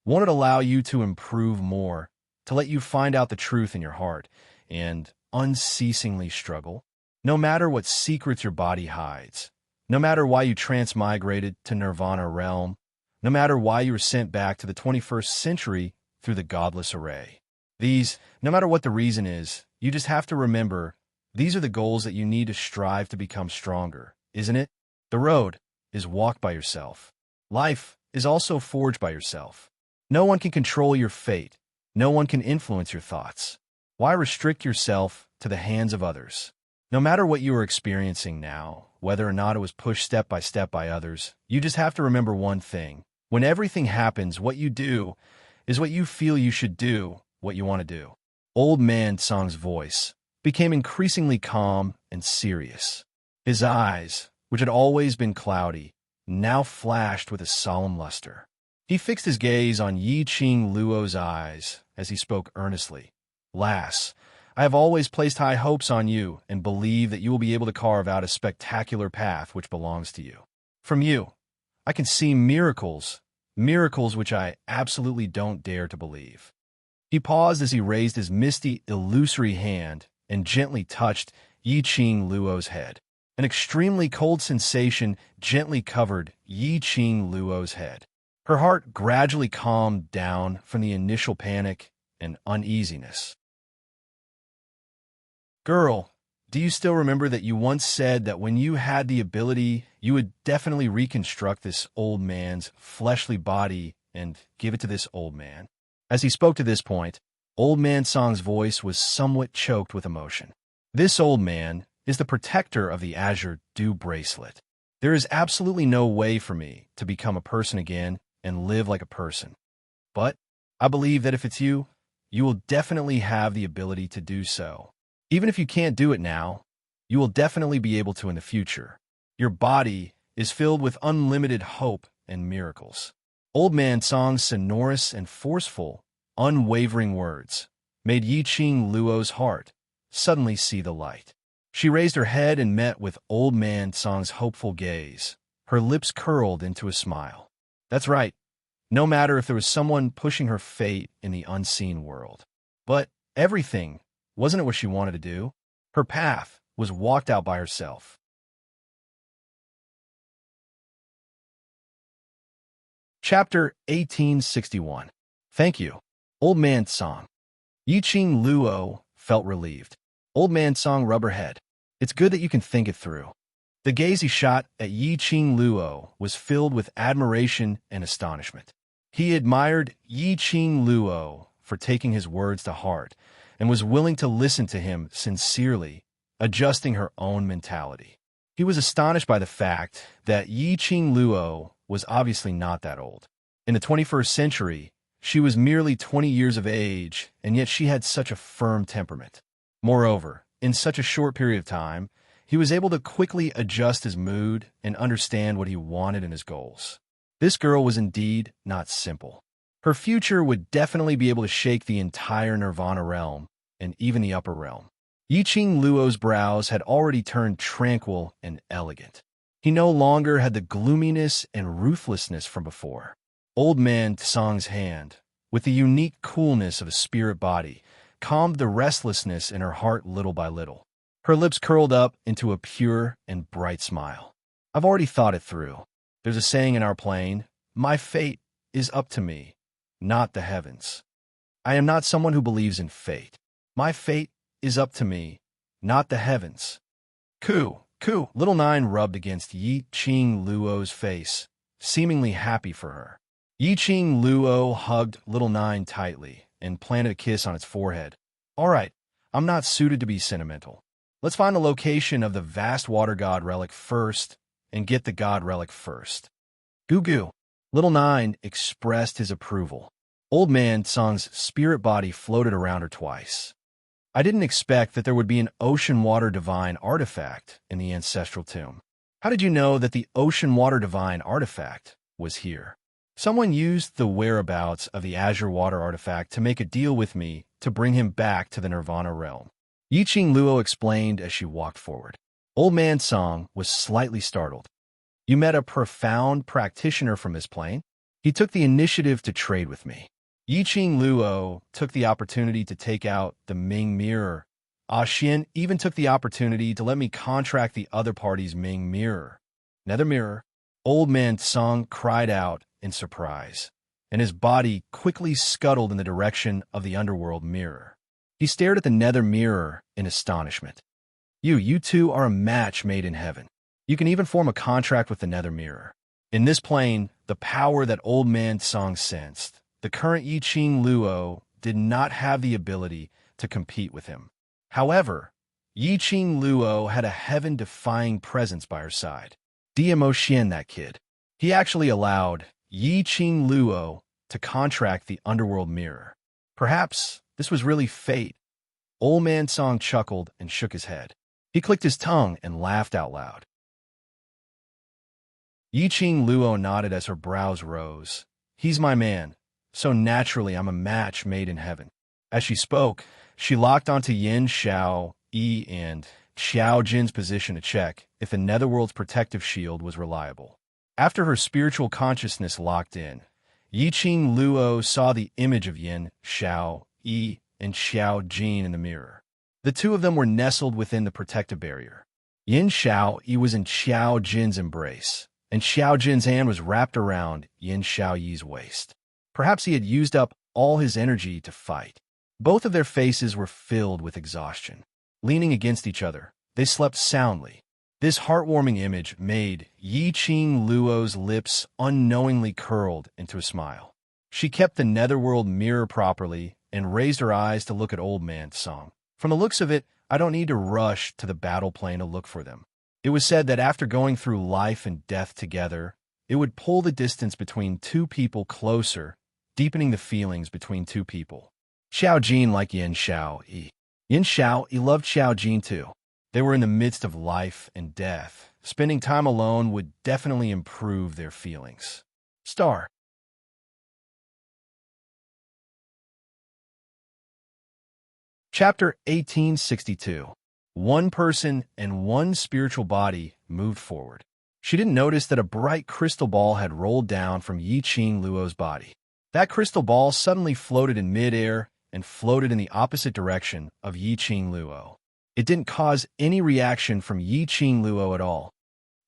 won't it allow you to improve more, to let you find out the truth in your heart, and unceasingly struggle? No matter what secrets your body hides, no matter why you transmigrated to Nirvana Realm, no matter why you were sent back to the 21st century through the godless array. No matter what the reason is, you just have to remember, these are the goals that you need to strive to become stronger, isn't it? The road, is walked by yourself. Life is also forged by yourself. No one can control your fate. No one can influence your thoughts. Why restrict yourself to the hands of others? No matter what you are experiencing now, whether or not it was pushed step by others, you just have to remember one thing. When everything happens, what you do is what you feel you should do, what you want to do. Old Man Song's voice became increasingly calm and serious. His eyes, which had always been cloudy, now flashed with a solemn luster. He fixed his gaze on Yi Qing Luo's eyes as he spoke earnestly. Lass, I have always placed high hopes on you and believe that you will be able to carve out a spectacular path which belongs to you. From you, I can see miracles which I absolutely don't dare to believe. He paused as he raised his misty, illusory hand and gently touched Yi Qing Luo's head. An extremely cold sensation gently covered Yi Qing Luo's head. Her heart gradually calmed down from the initial panic and uneasiness. Girl, do you still remember that you once said that when you had the ability, you would definitely reconstruct this old man's fleshly body and give it to this old man? As he spoke to this point, Old Man Song's voice was somewhat choked with emotion. This old man is the protector of the Azure Dew Bracelet. There is absolutely no way for me to become a person again and live like a person. But I believe that if it's you, you will definitely have the ability to do so. Even if you can't do it now, you will definitely be able to in the future. Your body is filled with unlimited hope and miracles. Old Man Song's sonorous and forceful, unwavering words made Yi Qing Luo's heart suddenly see the light. She raised her head and met with Old Man Song's hopeful gaze. Her lips curled into a smile. That's right. No matter if there was someone pushing her fate in the unseen world. But everything wasn't what she wanted to do. Her path was walked out by herself. Chapter 1861. Thank you, Old Man Song. Yi Qing Luo felt relieved. Old Man Song rubbed her head. It's good that you can think it through. The gaze he shot at Yi Qing Luo was filled with admiration and astonishment. He admired Yi Qing Luo for taking his words to heart and was willing to listen to him sincerely, adjusting her own mentality. He was astonished by the fact that Yi Qing Luo was obviously not that old. In the 21st century, she was merely 20 years of age, and yet she had such a firm temperament. Moreover, in such a short period of time, he was able to quickly adjust his mood and understand what he wanted and his goals. This girl was indeed not simple. Her future would definitely be able to shake the entire Nirvana realm, and even the upper realm. Yi Qing Luo's brows had already turned tranquil and elegant. He no longer had the gloominess and ruthlessness from before. Old Man Song's hand, with the unique coolness of a spirit body, calmed the restlessness in her heart little by little. Her lips curled up into a pure and bright smile. I've already thought it through. There's a saying in our plane, my fate is up to me, not the heavens. I am not someone who believes in fate. My fate is up to me, not the heavens. Coo, coo, Little Nine rubbed against Yi Qing Luo's face, seemingly happy for her. Yi Qing Luo hugged Little Nine tightly and planted a kiss on its forehead. All right, I'm not suited to be sentimental. Let's find the location of the vast water god relic first and get the god relic first. Goo goo. Little Nine expressed his approval. Old Man Song's spirit body floated around her twice. I didn't expect that there would be an ocean water divine artifact in the ancestral tomb. How did you know that the ocean water divine artifact was here? Someone used the whereabouts of the Azure water artifact to make a deal with me to bring him back to the Nirvana realm. Yi Qing Luo explained as she walked forward. Old Man Song was slightly startled. You met a profound practitioner from this plane? He took the initiative to trade with me. Yi Qing Luo took the opportunity to take out the Ming Mirror. Xian even took the opportunity to let me contract the other party's Ming Mirror. Nether Mirror. Old Man Song cried out in surprise, and his body quickly scuttled in the direction of the underworld mirror. He stared at the nether mirror in astonishment. You two are a match made in heaven. You can even form a contract with the Nether Mirror. In this plane, the power that Old Man Song sensed, the current Yi Ching Luo did not have the ability to compete with him. However, Yi Ching Luo had a heaven-defying presence by her side. Diamo Xian, that kid. He actually allowed Yi Ching Luo to contract the underworld mirror. Perhaps this was really fate. Old Man Song chuckled and shook his head. He clicked his tongue and laughed out loud. Yi Ching Luo nodded as her brows rose. He's my man, so naturally I'm a match made in heaven. As she spoke, she locked onto Yin Xiao Yi and Xiao Jin's position to check if the Netherworld's protective shield was reliable. After her spiritual consciousness locked in, Yi Ching Luo saw the image of Yin Xiao Yi and Xiao Jin in the mirror. The two of them were nestled within the protective barrier. Yin Xiao Yi was in Xiao Jin's embrace, and Xiao Jin's hand was wrapped around Yin Xiao Yi's waist. Perhaps he had used up all his energy to fight. Both of their faces were filled with exhaustion. Leaning against each other, they slept soundly. This heartwarming image made Yi Ching Luo's lips unknowingly curled into a smile. She kept the Netherworld mirror properly and raised her eyes to look at Old Man Song. From the looks of it, I don't need to rush to the battle plane to look for them. It was said that after going through life and death together, it would pull the distance between two people closer, deepening the feelings between two people. Xiao Jin liked Yin Xiao Yi. Yin Xiao Yi loved Xiao Jin too. They were in the midst of life and death. Spending time alone would definitely improve their feelings. Star. Chapter 1862. One person and one spiritual body moved forward. She didn't notice that a bright crystal ball had rolled down from Yi Ching Luo's body. That crystal ball suddenly floated in midair and floated in the opposite direction of Yi Ching Luo. It didn't cause any reaction from Yi Ching Luo at all.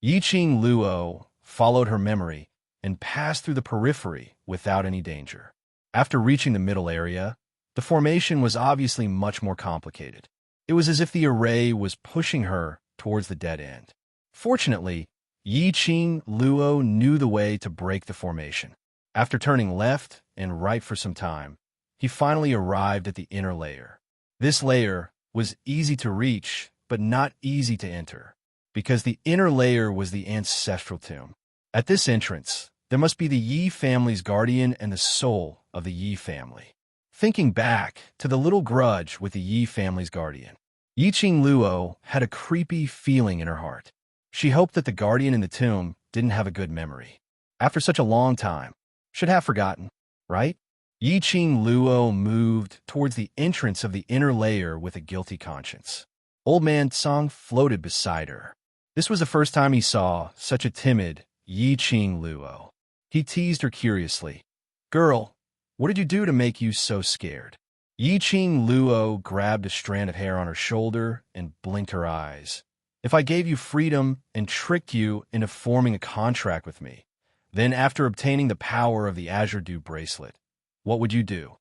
Yi Ching Luo followed her memory and passed through the periphery without any danger. After reaching the middle area, the formation was obviously much more complicated. It was as if the array was pushing her towards the dead end. Fortunately, Yi Ching Luo knew the way to break the formation. After turning left and right for some time, he finally arrived at the inner layer. This layer was easy to reach, but not easy to enter, because the inner layer was the ancestral tomb. At this entrance, there must be the Yi family's guardian and the soul of the Yi family. Thinking back to the little grudge with the Yi family's guardian, Yi Ching Luo had a creepy feeling in her heart. She hoped that the guardian in the tomb didn't have a good memory. After such a long time, should have forgotten, right? Yi Ching Luo moved towards the entrance of the inner layer with a guilty conscience. Old Man Song floated beside her. This was the first time he saw such a timid Yi Ching Luo. He teased her curiously. "Girl, what did you do to make you so scared?" Yi Ching Luo grabbed a strand of hair on her shoulder and blinked her eyes. "If I gave you freedom and tricked you into forming a contract with me, then after obtaining the power of the Azure Dew bracelet, what would you do?"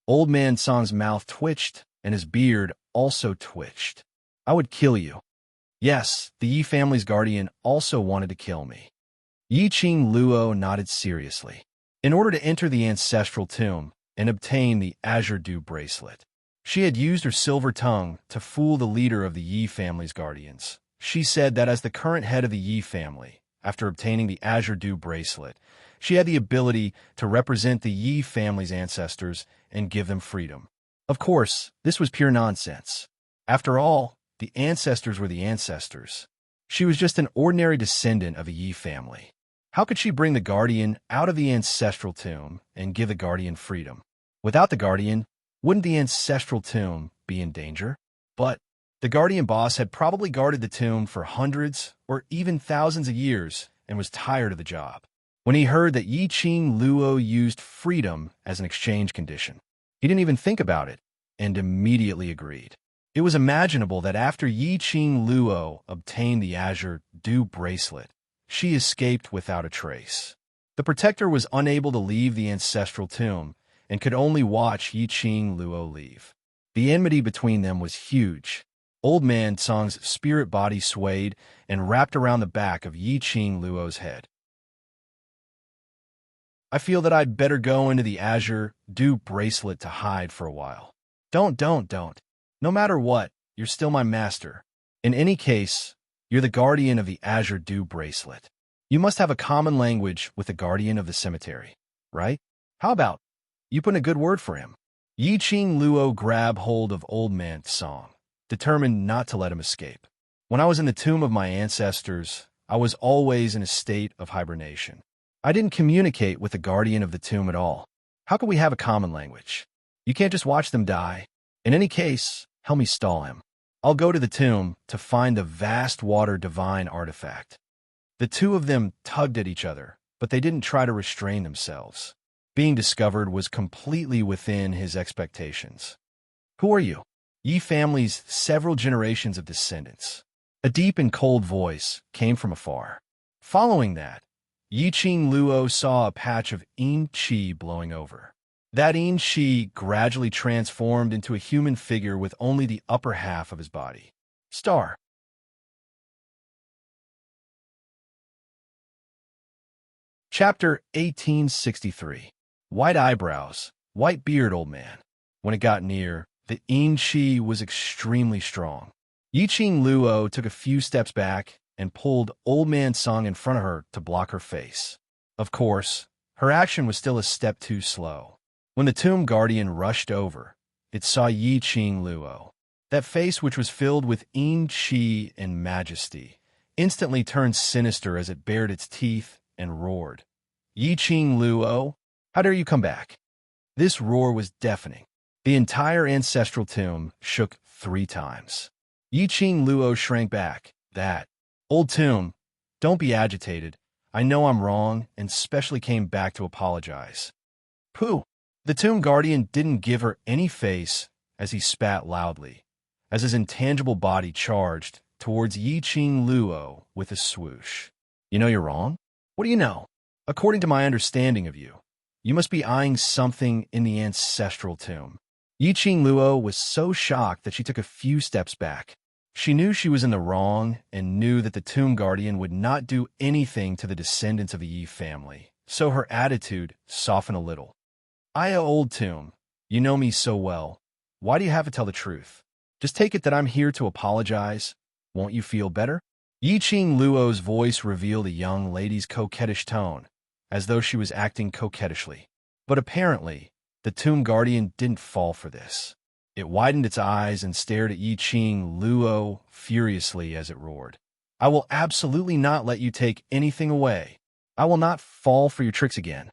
Old Man Song's mouth twitched and his beard also twitched. "I would kill you. Yes, the Yi family's guardian also wanted to kill me." Yi Ching Luo nodded seriously. In order to enter the ancestral tomb and obtain the Azure Dew bracelet, she had used her silver tongue to fool the leader of the Yi family's guardians. She said that as the current head of the Yi family, after obtaining the Azure Dew bracelet, she had the ability to represent the Yi family's ancestors and give them freedom. Of course, this was pure nonsense. After all, the ancestors were the ancestors. She was just an ordinary descendant of a Yi family. How could she bring the guardian out of the ancestral tomb and give the guardian freedom? Without the guardian, wouldn't the ancestral tomb be in danger? But the guardian boss had probably guarded the tomb for hundreds or even thousands of years and was tired of the job. When he heard that Yi Ching Luo used freedom as an exchange condition, he didn't even think about it and immediately agreed. It was imaginable that after Yi Ching Luo obtained the Azure Dew bracelet, she escaped without a trace. The protector was unable to leave the ancestral tomb and could only watch Yi Ching Luo leave. The enmity between them was huge. Old Man Song's spirit body swayed and wrapped around the back of Yi Qing Luo's head. I feel that I'd better go into the azure dew bracelet to hide for a while. Don't. No matter what, you're still my master. In any case, you're the guardian of the azure dew bracelet. You must have a common language with the guardian of the cemetery, right? How about you put in a good word for him? Yi Qing Luo grabbed hold of Old Man Song, determined not to let him escape. When I was in the tomb of my ancestors, I was always in a state of hibernation. I didn't communicate with the guardian of the tomb at all. How could we have a common language? You can't just watch them die. In any case, help me stall him. I'll go to the tomb to find the vast water divine artifact. The two of them tugged at each other, but they didn't try to restrain themselves. Being discovered was completely within his expectations. Who are you? Yi family's several generations of descendants. A deep and cold voice came from afar. Following that, Yi Qing Luo saw a patch of yin qi blowing over. That yin qi gradually transformed into a human figure with only the upper half of his body. Star. Chapter 1863. White eyebrows, white beard, old man. When it got near, the yin qi was extremely strong. Yi Qing Luo took a few steps back and pulled Old Man Song in front of her to block her face. Of course, her action was still a step too slow. When the tomb guardian rushed over, it saw Yi Qing Luo. That face, which was filled with yin qi and majesty, instantly turned sinister as it bared its teeth and roared. Yi Qing Luo, how dare you come back? This roar was deafening. The entire ancestral tomb shook 3 times. Yi Qing Luo shrank back. That old tomb, don't be agitated. I know I'm wrong, and specially came back to apologize. Pooh! The tomb guardian didn't give her any face as he spat loudly, as his intangible body charged towards Yi Qing Luo with a swoosh. You know you're wrong? What do you know? According to my understanding of you, you must be eyeing something in the ancestral tomb. Yi Qing Luo was so shocked that she took a few steps back. She knew she was in the wrong and knew that the tomb guardian would not do anything to the descendants of the Yi family, so her attitude softened a little. Old tomb, you know me so well. Why do you have to tell the truth? Just take it that I'm here to apologize. Won't you feel better? Yi Qing Luo's voice revealed a young lady's coquettish tone, as though she was acting coquettishly. But apparently, the tomb guardian didn't fall for this. It widened its eyes and stared at Yi Qing Luo furiously as it roared. I will absolutely not let you take anything away. I will not fall for your tricks again.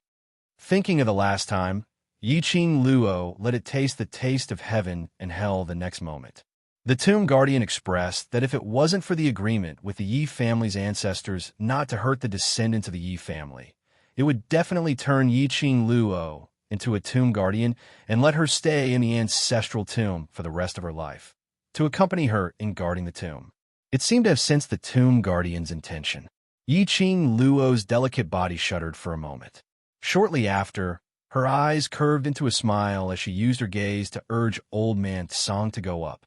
Thinking of the last time, Yi Qing Luo let it taste the taste of heaven and hell the next moment. The tomb guardian expressed that if it wasn't for the agreement with the Yi family's ancestors not to hurt the descendants of the Yi family, it would definitely turn Yi Qing Luo into a tomb guardian and let her stay in the ancestral tomb for the rest of her life, to accompany her in guarding the tomb. It seemed to have sensed the tomb guardian's intention. Yi Qing Luo's delicate body shuddered for a moment. Shortly after, her eyes curved into a smile as she used her gaze to urge Old Man Song to go up.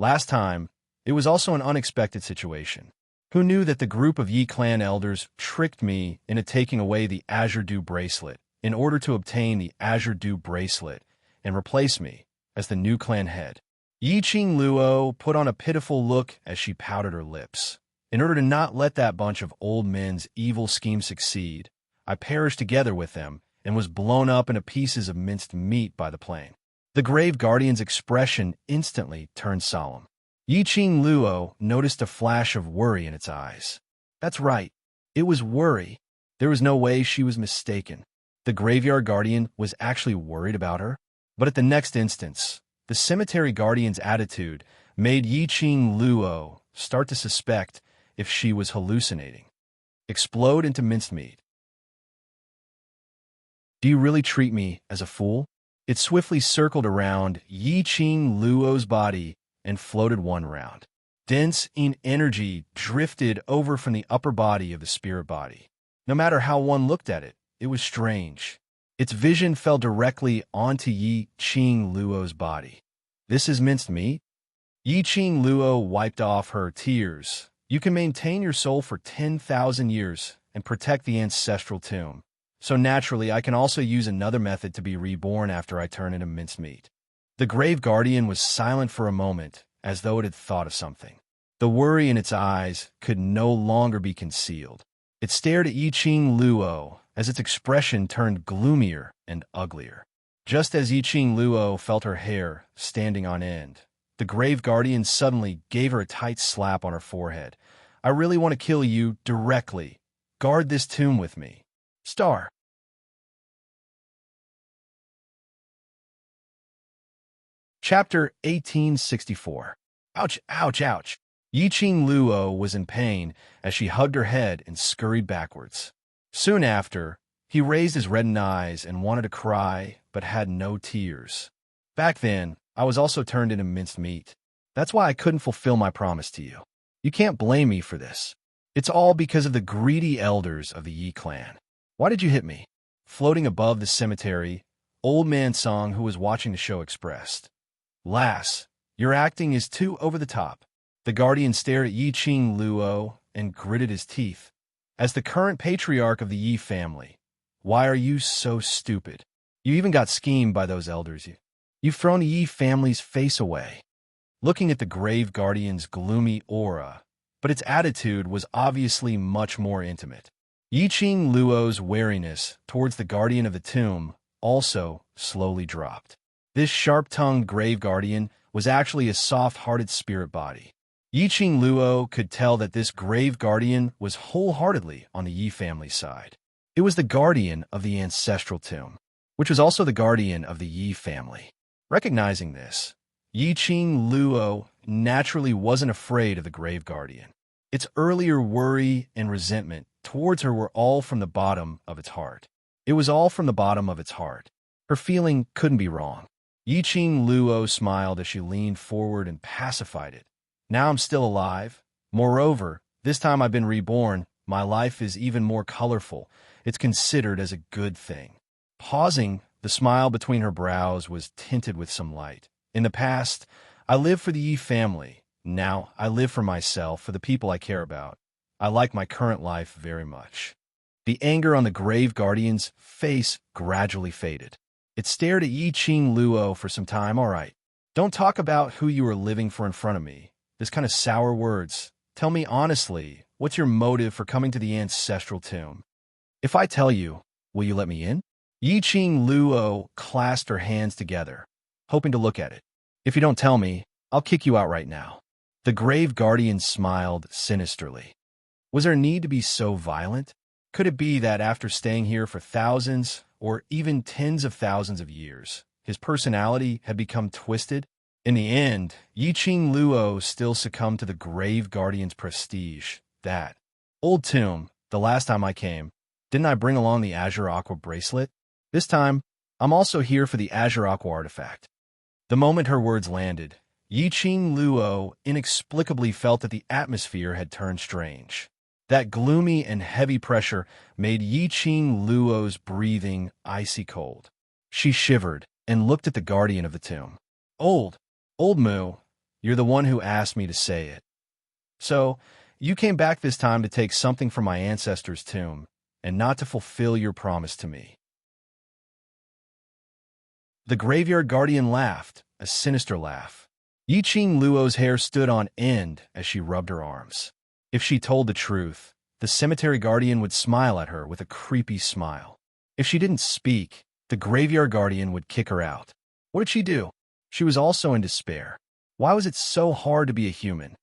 Last time, it was also an unexpected situation. Who knew that the group of Yi clan elders tricked me into taking away the Azure Dew bracelet in order to obtain the Azure Dew bracelet and replace me as the new clan head? Yi Qing Luo put on a pitiful look as she pouted her lips. In order to not let that bunch of old men's evil scheme succeed, I perished together with them and was blown up into pieces of minced meat by the plane. The grave guardian's expression instantly turned solemn. Yi Qing Luo noticed a flash of worry in its eyes. That's right, it was worry. There was no way she was mistaken. The graveyard guardian was actually worried about her. But at the next instance, the cemetery guardian's attitude made Yi Qing Luo start to suspect if she was hallucinating. Explode into minced meat. Do you really treat me as a fool? It swiftly circled around Yi Qing Luo's body and floated one round. Dense energy drifted over from the upper body of the spirit body. No matter how one looked at it, it was strange. Its vision fell directly onto Yi Qing Luo's body. This is minced meat? Yi Qing Luo wiped off her tears. You can maintain your soul for 10,000 years and protect the ancestral tomb. So naturally, I can also use another method to be reborn after I turn into mincemeat. The grave guardian was silent for a moment, as though it had thought of something. The worry in its eyes could no longer be concealed. It stared at Yi Qing Luo as its expression turned gloomier and uglier. Just as Yi Qing Luo felt her hair standing on end, the grave guardian suddenly gave her a tight slap on her forehead. I really want to kill you directly. Guard this tomb with me. Star. Chapter 1864. Ouch, ouch, ouch. Yi Qing Luo was in pain as she hugged her head and scurried backwards. Soon after, he raised his reddened eyes and wanted to cry, but had no tears. Back then, I was also turned into minced meat. That's why I couldn't fulfill my promise to you. You can't blame me for this. It's all because of the greedy elders of the Yi clan. Why did you hit me? Floating above the cemetery, Old Man Song, who was watching the show, expressed. Lass, your acting is too over the top. The guardian stared at Yi Qing Luo and gritted his teeth. As the current patriarch of the Yi family, why are you so stupid? You even got schemed by those elders. You've thrown the Yi family's face away. Looking at the grave guardian's gloomy aura, but its attitude was obviously much more intimate. Yi Qing Luo's wariness towards the guardian of the tomb also slowly dropped. This sharp-tongued grave guardian was actually a soft-hearted spirit body. Yi Qing Luo could tell that this grave guardian was wholeheartedly on the Yi family side. It was the guardian of the ancestral tomb, which was also the guardian of the Yi family. Recognizing this, Yi Qing Luo naturally wasn't afraid of the grave guardian. Its earlier worry and resentment towards her were all from the bottom of its heart. It was all from the bottom of its heart. Her feeling couldn't be wrong. Yi Qing Luo smiled as she leaned forward and pacified it. Now I'm still alive. Moreover, this time I've been reborn. My life is even more colorful. It's considered as a good thing. Pausing, the smile between her brows was tinted with some light. In the past, I lived for the Yi family. Now, I live for myself, for the people I care about. I like my current life very much. The anger on the grave guardian's face gradually faded. It stared at Yi Qing Luo for some time. All right, don't talk about who you are living for in front of me. This kind of sour words. Tell me honestly, what's your motive for coming to the ancestral tomb? If I tell you, will you let me in? Yi Qing Luo clasped her hands together, hoping to look at it. If you don't tell me, I'll kick you out right now. The grave guardian smiled sinisterly. Was there a need to be so violent? Could it be that after staying here for thousands, or even tens of thousands of years, his personality had become twisted? In the end, Yi Qing Luo still succumbed to the grave guardian's prestige. That old tomb, the last time I came, didn't I bring along the Azure Aqua bracelet? This time, I'm also here for the Azure Aqua artifact. The moment her words landed, Yi Qing Luo inexplicably felt that the atmosphere had turned strange. That gloomy and heavy pressure made Yi Qing Luo's breathing icy cold. She shivered and looked at the guardian of the tomb. Old Moo, you're the one who asked me to say it. So, you came back this time to take something from my ancestor's tomb, and not to fulfill your promise to me. The graveyard guardian laughed, a sinister laugh. Yi Qing Luo's hair stood on end as she rubbed her arms. If she told the truth, the cemetery guardian would smile at her with a creepy smile. If she didn't speak, the graveyard guardian would kick her out. What did she do? She was also in despair. Why was it so hard to be a human?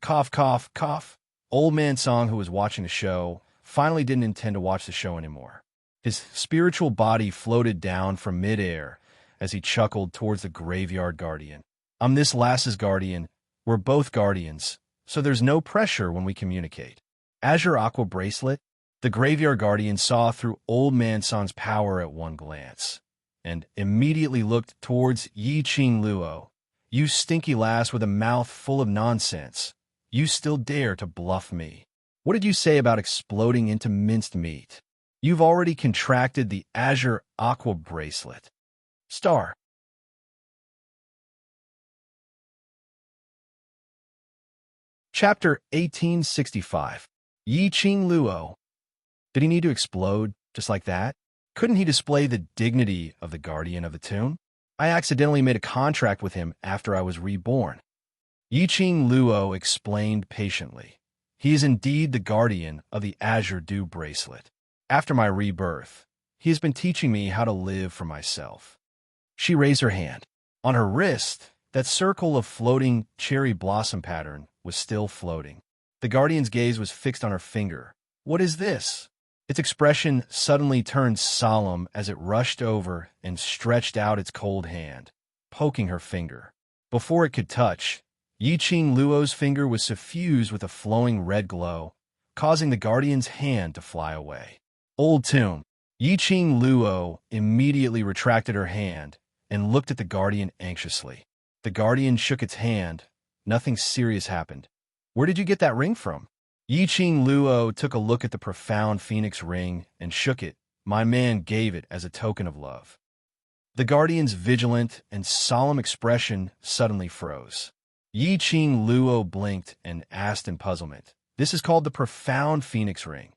Cough, cough, cough. Old Man Song, who was watching the show, finally didn't intend to watch the show anymore. His spiritual body floated down from midair as he chuckled towards the graveyard guardian. I'm this lass's guardian. We're both guardians, so there's no pressure when we communicate. Azure Aqua bracelet? The graveyard guardian saw through Old Man Song's power at one glance, and immediately looked towards Yi Qing Luo. You stinky lass with a mouth full of nonsense. You still dare to bluff me. What did you say about exploding into minced meat? You've already contracted the Azure Aqua bracelet. Star. Chapter 1865. Yi Qing Luo. Did he need to explode just like that? Couldn't he display the dignity of the guardian of the tomb? I accidentally made a contract with him after I was reborn. Yi Qing Luo explained patiently. He is indeed the guardian of the Azure Dew bracelet. After my rebirth, he has been teaching me how to live for myself. She raised her hand. On her wrist, that circle of floating cherry blossom pattern was still floating. The guardian's gaze was fixed on her finger. What is this? Its expression suddenly turned solemn as it rushed over and stretched out its cold hand, poking her finger. Before it could touch, Yi Qing Luo's finger was suffused with a flowing red glow, causing the guardian's hand to fly away. Old tomb. Yi Qing Luo immediately retracted her hand and looked at the guardian anxiously. The guardian shook its hand. Nothing serious happened. Where did you get that ring from? Yi Qing Luo took a look at the profound phoenix ring and shook it. My man gave it as a token of love. The guardian's vigilant and solemn expression suddenly froze. Yi Qing Luo blinked and asked in puzzlement, "This is called the profound phoenix ring.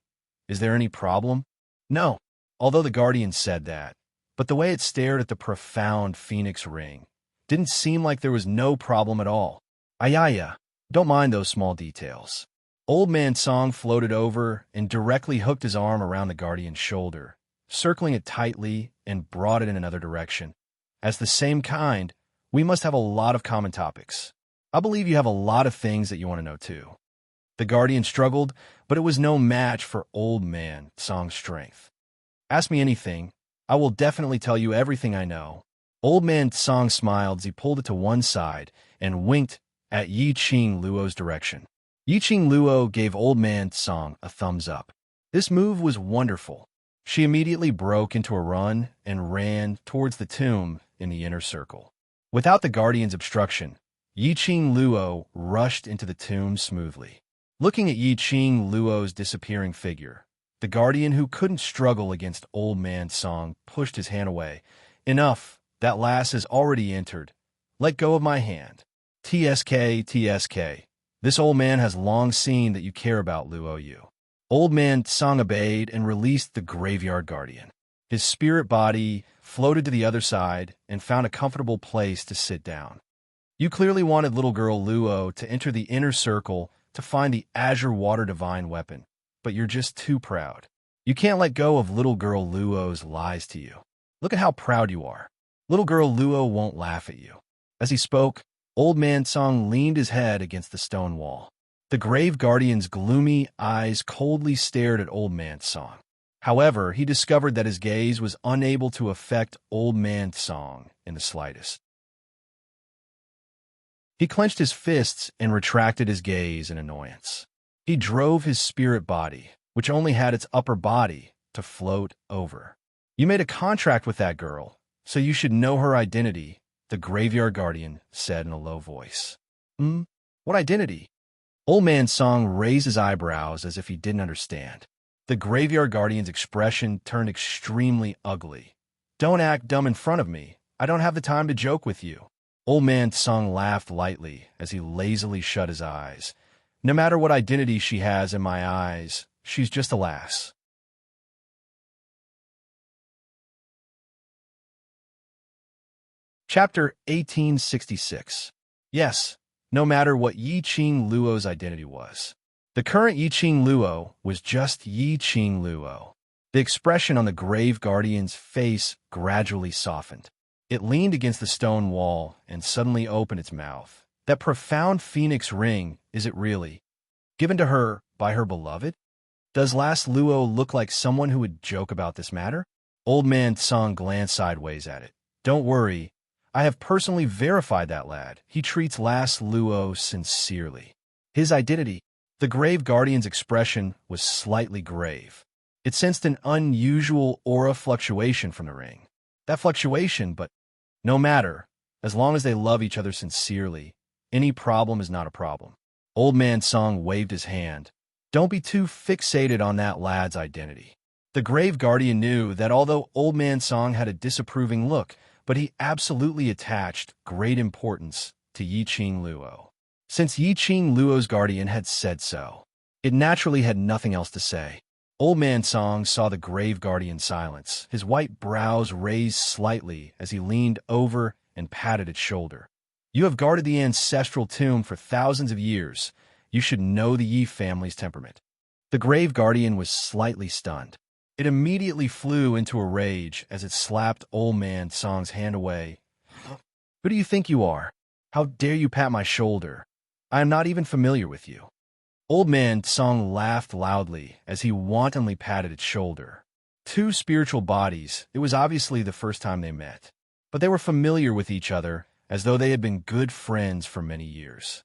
Is there any problem?" No, although the guardian said that, but the way it stared at the profound phoenix ring didn't seem like there was no problem at all. Ayaya, don't mind those small details. Old Man Song floated over and directly hooked his arm around the guardian's shoulder, circling it tightly and brought it in another direction. As the same kind, we must have a lot of common topics. I believe you have a lot of things that you want to know too. The guardian struggled, but it was no match for Old Man Song's strength. Ask me anything. I will definitely tell you everything I know. Old Man Song smiled as he pulled it to one side and winked at Yi Qing Luo's direction. Yi Qing Luo gave Old Man Song a thumbs up. This move was wonderful. She immediately broke into a run and ran towards the tomb in the inner circle. Without the guardian's obstruction, Yi Qing Luo rushed into the tomb smoothly. Looking at Yi Qing Luo's disappearing figure, the guardian who couldn't struggle against Old Man Song pushed his hand away. Enough, that lass has already entered. Let go of my hand. TSK, TSK. This old man has long seen that you care about Luo Yu. Old Man Song obeyed and released the graveyard guardian. His spirit body floated to the other side and found a comfortable place to sit down. You clearly wanted little girl Luo to enter the inner circle to find the Azure Water Divine weapon, but you're just too proud. You can't let go of little girl Luo's lies to you. Look at how proud you are. Little girl Luo won't laugh at you. As he spoke, Old Man Song leaned his head against the stone wall. The grave guardian's gloomy eyes coldly stared at Old Man Song. However, he discovered that his gaze was unable to affect Old Man Song in the slightest. He clenched his fists and retracted his gaze in annoyance. He drove his spirit body, which only had its upper body, to float over. You made a contract with that girl, so you should know her identity, the graveyard guardian said in a low voice. What identity? Old Man Song raised his eyebrows as if he didn't understand. The graveyard guardian's expression turned extremely ugly. Don't act dumb in front of me. I don't have the time to joke with you. Old Man Song laughed lightly as he lazily shut his eyes. No matter what identity she has in my eyes, she's just a lass. Chapter 1866. Yes, no matter what Yi Qing Luo's identity was. The current Yi Qing Luo was just Yi Qing Luo. The expression on the grave guardian's face gradually softened. It leaned against the stone wall and suddenly opened its mouth. That profound phoenix ring, is it really? Given to her by her beloved? Does Lass Luo look like someone who would joke about this matter? Old Man Song glanced sideways at it. Don't worry. I have personally verified that lad. He treats Lass Luo sincerely. His identity. The grave guardian's expression was slightly grave. It sensed an unusual aura fluctuation from the ring. That fluctuation, but no matter, as long as they love each other sincerely, any problem is not a problem. Old Man Song waved his hand. Don't be too fixated on that lad's identity. The grave guardian knew that although Old Man Song had a disapproving look, but he absolutely attached great importance to Yi Qing Luo. since Yi Qing Luo's guardian had said so. It naturally had nothing else to say. Old Man Song saw the grave guardian's silence, his white brows raised slightly as he leaned over and patted its shoulder. You have guarded the ancestral tomb for thousands of years. You should know the Yi family's temperament. The grave guardian was slightly stunned. It immediately flew into a rage as it slapped Old Man Song's hand away. Who do you think you are? How dare you pat my shoulder? I am not even familiar with you. Old Man Song laughed loudly as he wantonly patted its shoulder. Two spiritual bodies, it was obviously the first time they met. But they were familiar with each other as though they had been good friends for many years.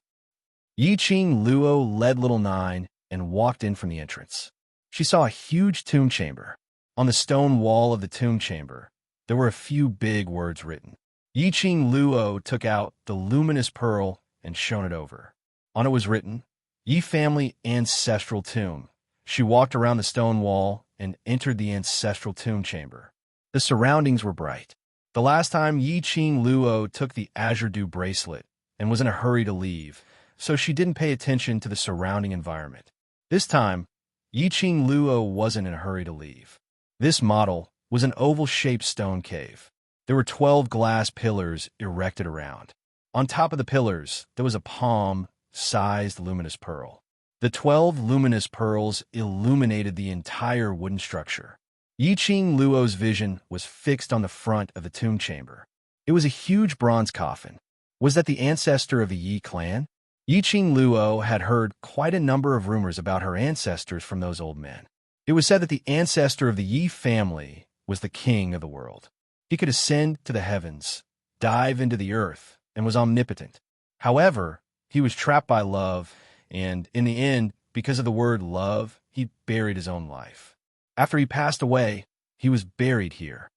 Yi Qing Luo led Little Nine and walked in from the entrance. She saw a huge tomb chamber. On the stone wall of the tomb chamber, there were a few big words written. Yi Qing Luo took out the luminous pearl and shone it over. On it was written, Yi Family Ancestral Tomb. She walked around the stone wall and entered the ancestral tomb chamber. The surroundings were bright. The last time Yi Qing Luo took the Azure Dew bracelet and was in a hurry to leave, so she didn't pay attention to the surrounding environment. This time, Yi Qing Luo wasn't in a hurry to leave. This model was an oval-shaped stone cave. There were 12 glass pillars erected around. On top of the pillars, there was a palm-sized luminous pearl. The 12 luminous pearls illuminated the entire wooden structure. Yi Qing Luo's vision was fixed on the front of the tomb chamber. It was a huge bronze coffin. Was that the ancestor of the Yi clan? Yi Qing Luo had heard quite a number of rumors about her ancestors from those old men. It was said that the ancestor of the Yi family was the king of the world. He could ascend to the heavens, dive into the earth, and was omnipotent. However, he was trapped by love, and in the end, because of the word love, he buried his own life. After he passed away, he was buried here.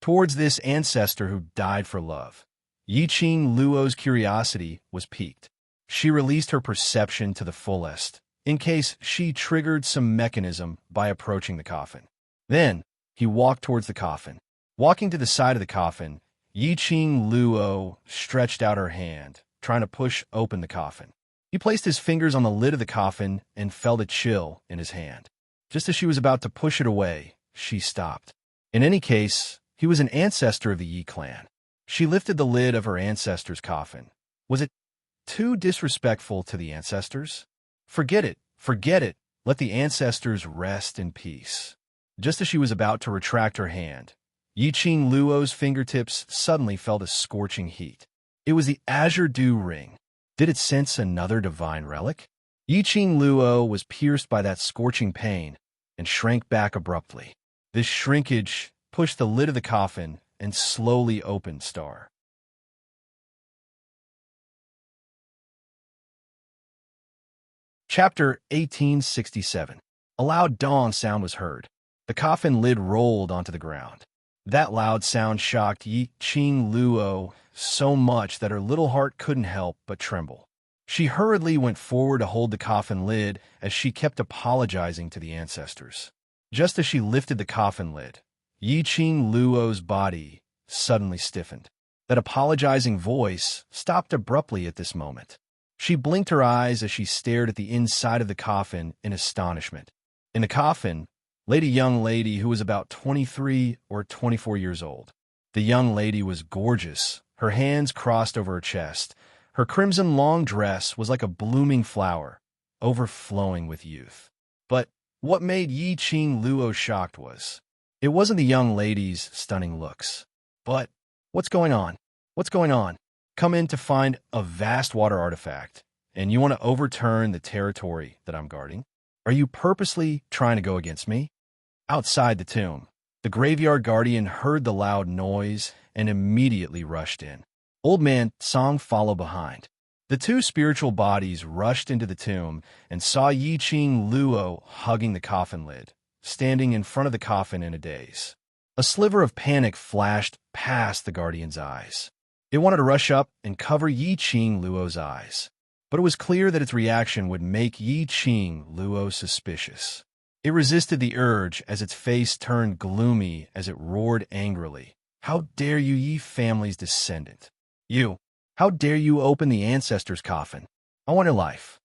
Towards this ancestor who died for love, Yi Qing Luo's curiosity was piqued. She released her perception to the fullest, in case she triggered some mechanism by approaching the coffin. Then, he walked towards the coffin. Walking to the side of the coffin, Yi Qing Luo stretched out her hand, trying to push open the coffin. He placed his fingers on the lid of the coffin and felt a chill in his hand. Just as she was about to push it away, she stopped. In any case, he was an ancestor of the Yi clan. She lifted the lid of her ancestor's coffin. Was it too disrespectful to the ancestors? Forget it, forget it. Let the ancestors rest in peace. Just as she was about to retract her hand, Yi Qing Luo's fingertips suddenly felt a scorching heat. It was the Azure Dew ring. Did it sense another divine relic? Yi Qing Luo was pierced by that scorching pain and shrank back abruptly. This shrinkage pushed the lid of the coffin and slowly opened star. Chapter 1867. A loud dong sound was heard. The coffin lid rolled onto the ground. That loud sound shocked Yi Qing Luo so much that her little heart couldn't help but tremble. She hurriedly went forward to hold the coffin lid as she kept apologizing to the ancestors. Just as she lifted the coffin lid, Yi Qing Luo's body suddenly stiffened. That apologizing voice stopped abruptly at this moment. She blinked her eyes as she stared at the inside of the coffin in astonishment. In the coffin lay a young lady who was about 23 or 24 years old. The young lady was gorgeous, her hands crossed over her chest. Her crimson long dress was like a blooming flower, overflowing with youth. But what made Yi Qing Luo shocked was, it wasn't the young lady's stunning looks. But what's going on? What's going on? Come in to find a vast water artifact, and you want to overturn the territory that I'm guarding? Are you purposely trying to go against me? Outside the tomb, the graveyard guardian heard the loud noise and immediately rushed in. Old Man Song followed behind. The two spiritual bodies rushed into the tomb and saw Yi Qing Luo hugging the coffin lid, standing in front of the coffin in a daze. A sliver of panic flashed past the guardian's eyes. It wanted to rush up and cover Yi Qing Luo's eyes, but it was clear that its reaction would make Yi Qing Luo suspicious. It resisted the urge as its face turned gloomy as it roared angrily. How dare you, Yi family's descendant? You How dare you open the ancestors' coffin? I want your life.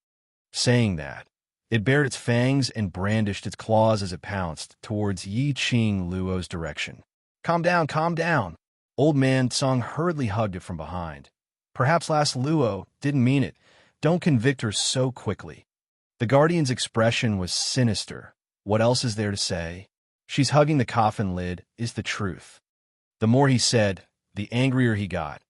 Saying that, it bared its fangs and brandished its claws as it pounced towards Yi Qing Luo's direction. Calm down, calm down. Old Man Song hurriedly hugged it from behind. Perhaps last Luo didn't mean it. Don't convict her so quickly. The guardian's expression was sinister. What else is there to say? She's hugging the coffin lid is the truth. The more he said, the angrier he got.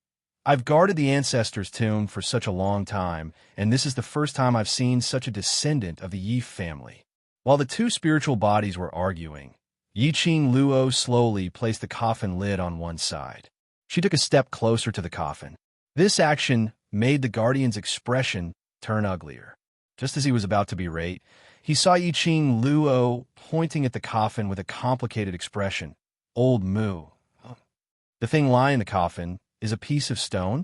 I've guarded the ancestors' tomb for such a long time, and this is the first time I've seen such a descendant of the Yi family. While the two spiritual bodies were arguing, Yi Qing Luo slowly placed the coffin lid on one side. She took a step closer to the coffin. This action made the guardian's expression turn uglier. Just as he was about to berate, he saw Yi Qing Luo pointing at the coffin with a complicated expression. Old Mu. The thing lying in the coffin is a piece of stone?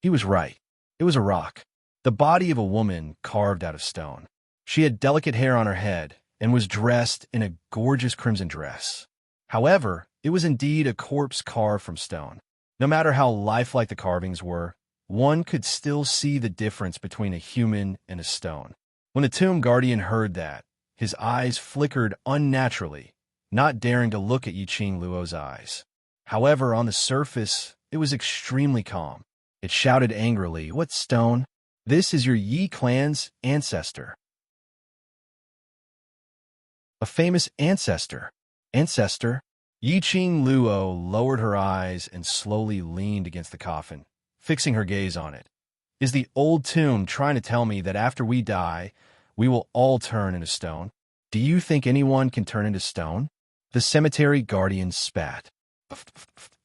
He was right. It was a rock. The body of a woman carved out of stone. She had delicate hair on her head and was dressed in a gorgeous crimson dress. However, it was indeed a corpse carved from stone. No matter how lifelike the carvings were, one could still see the difference between a human and a stone. When the tomb guardian heard that, his eyes flickered unnaturally, not daring to look at Yi Qing Luo's eyes. However, on the surface, it was extremely calm. It shouted angrily, "What stone? This is your Yi clan's ancestor." A famous ancestor. Ancestor? Yi Qing Luo lowered her eyes and slowly leaned against the coffin, fixing her gaze on it. Is the old tomb trying to tell me that after we die, we will all turn into stone? Do you think anyone can turn into stone? The cemetery guardian spat.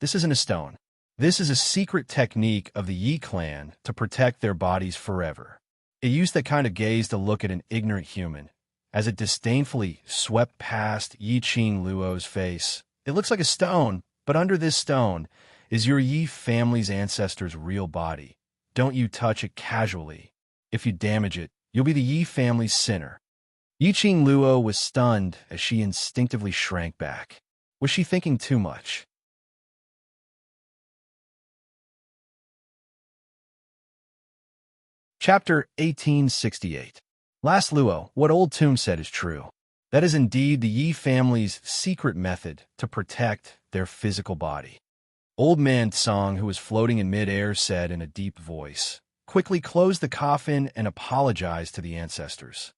This isn't a stone. This is a secret technique of the Yi clan to protect their bodies forever. It used that kind of gaze to look at an ignorant human. As it disdainfully swept past Yi Qing Luo's face, it looks like a stone, but under this stone is your Yi family's ancestor's real body. Don't you touch it casually. If you damage it, you'll be the Yi family's sinner. Yi Qing Luo was stunned as she instinctively shrank back. Was she thinking too much? Chapter 1868. Last Luo, what old tomb said is true. That is indeed the Yi family's secret method to protect their physical body. Old Man Song, who was floating in mid-air, said in a deep voice, quickly closed the coffin and apologized to the ancestors.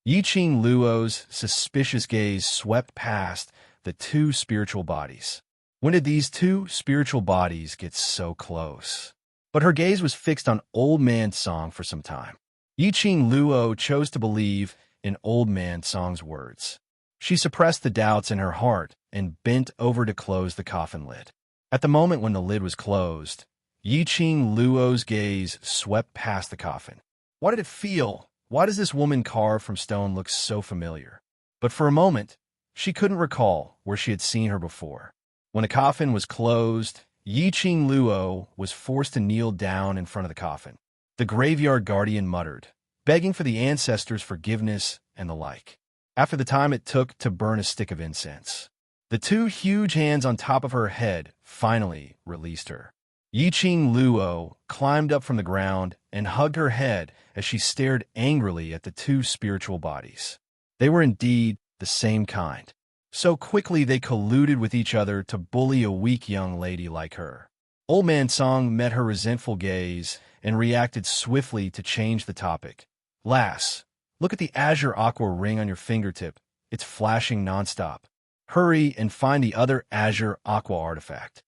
Yi Qing Luo's suspicious gaze swept past the two spiritual bodies. When did these two spiritual bodies get so close? But her gaze was fixed on Old Man Song for some time. Yi Qing Luo chose to believe in Old Man Song's words. She suppressed the doubts in her heart and bent over to close the coffin lid. At the moment when the lid was closed, Yi Qing Luo's gaze swept past the coffin. Why did it feel? Why does this woman carved from stone look so familiar? But for a moment, she couldn't recall where she had seen her before. When the coffin was closed, Yi Qing Luo was forced to kneel down in front of the coffin. The graveyard guardian muttered, begging for the ancestors' forgiveness and the like. After the time it took to burn a stick of incense, the two huge hands on top of her head finally released her. Yi Qing Luo climbed up from the ground and hugged her head as she stared angrily at the two spiritual bodies. They were indeed the same kind. So quickly they colluded with each other to bully a weak young lady like her. Old Man Song met her resentful gaze and reacted swiftly to change the topic. Lass, look at the azure aqua ring on your fingertip. It's flashing nonstop. Hurry and find the other azure aqua artifact.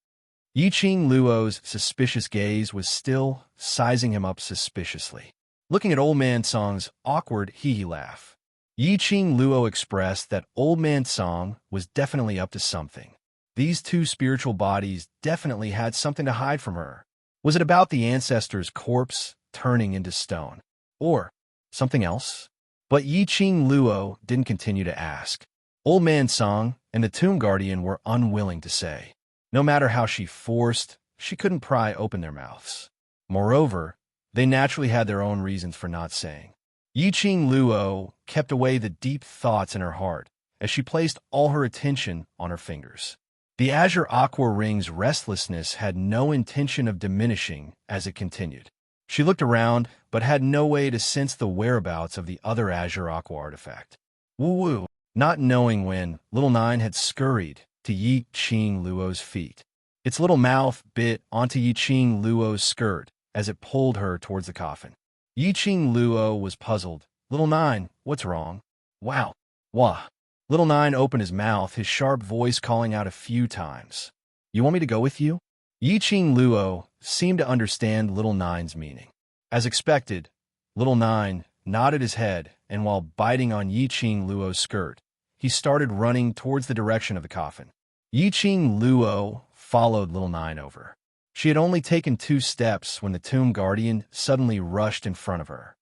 Yi Qing Luo's suspicious gaze was still sizing him up suspiciously. Looking at Old Man Song's awkward hee-hee laugh, Yi Qing Luo expressed that Old Man Song was definitely up to something. These two spiritual bodies definitely had something to hide from her. Was it about the ancestor's corpse turning into stone? Or something else? But Yi Qing Luo didn't continue to ask. Old Man Song and the tomb guardian were unwilling to say. No matter how she forced, she couldn't pry open their mouths. Moreover, they naturally had their own reasons for not saying. Yi Qing Luo kept away the deep thoughts in her heart as she placed all her attention on her fingers. The azure aqua ring's restlessness had no intention of diminishing as it continued. She looked around, but had no way to sense the whereabouts of the other azure aqua artifact. Woo-woo, not knowing when, Little Nine had scurried to Yi Qing Luo's feet. Its little mouth bit onto Yi Qing Luo's skirt as it pulled her towards the coffin. Yi Qing Luo was puzzled. Little Nine, what's wrong? Wow. Wah. Little Nine opened his mouth, his sharp voice calling out a few times. You want me to go with you? Yi Qing Luo seemed to understand Little Nine's meaning. As expected, Little Nine nodded his head, and while biting on Yi Qing Luo's skirt, he started running towards the direction of the coffin. Yi Qing Luo followed Little Nine over. She had only taken 2 steps when the tomb guardian suddenly rushed in front of her.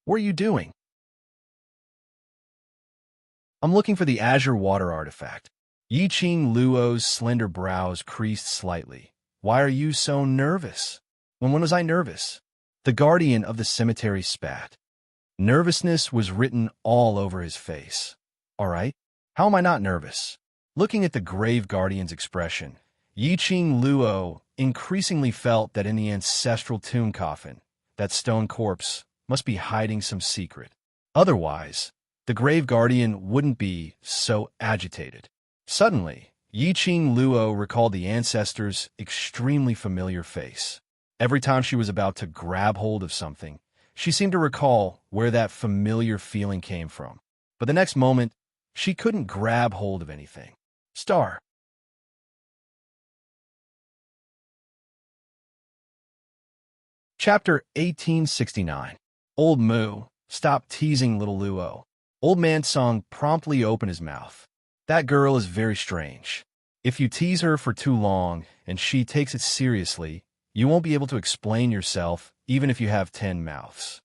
What are you doing? I'm looking for the azure water artifact. Yi Qing Luo's slender brows creased slightly. Why are you so nervous? When was I nervous? The guardian of the cemetery spat. Nervousness was written all over his face. All right, how am I not nervous? Looking at the grave guardian's expression, Yi Qing Luo increasingly felt that in the ancestral tomb coffin, that stone corpse must be hiding some secret. Otherwise, the grave guardian wouldn't be so agitated. Suddenly, Yi Qing Luo recalled the ancestor's extremely familiar face. Every time she was about to grab hold of something, she seemed to recall where that familiar feeling came from. But the next moment, she couldn't grab hold of anything. Star. Chapter 1869. Old Moo, stop teasing little Luo. Old Man Song promptly opened his mouth. That girl is very strange. If you tease her for too long and she takes it seriously, you won't be able to explain yourself even if you have 10 mouths.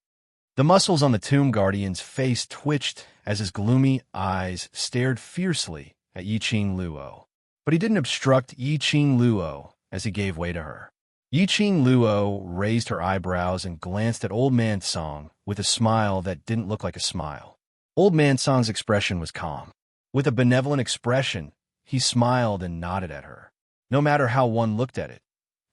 The muscles on the tomb guardian's face twitched as his gloomy eyes stared fiercely at Yi Qing Luo. But he didn't obstruct Yi Qing Luo as he gave way to her. Yi Qing Luo raised her eyebrows and glanced at Old Man Song with a smile that didn't look like a smile. Old Man Song's expression was calm. With a benevolent expression, he smiled and nodded at her. No matter how one looked at it,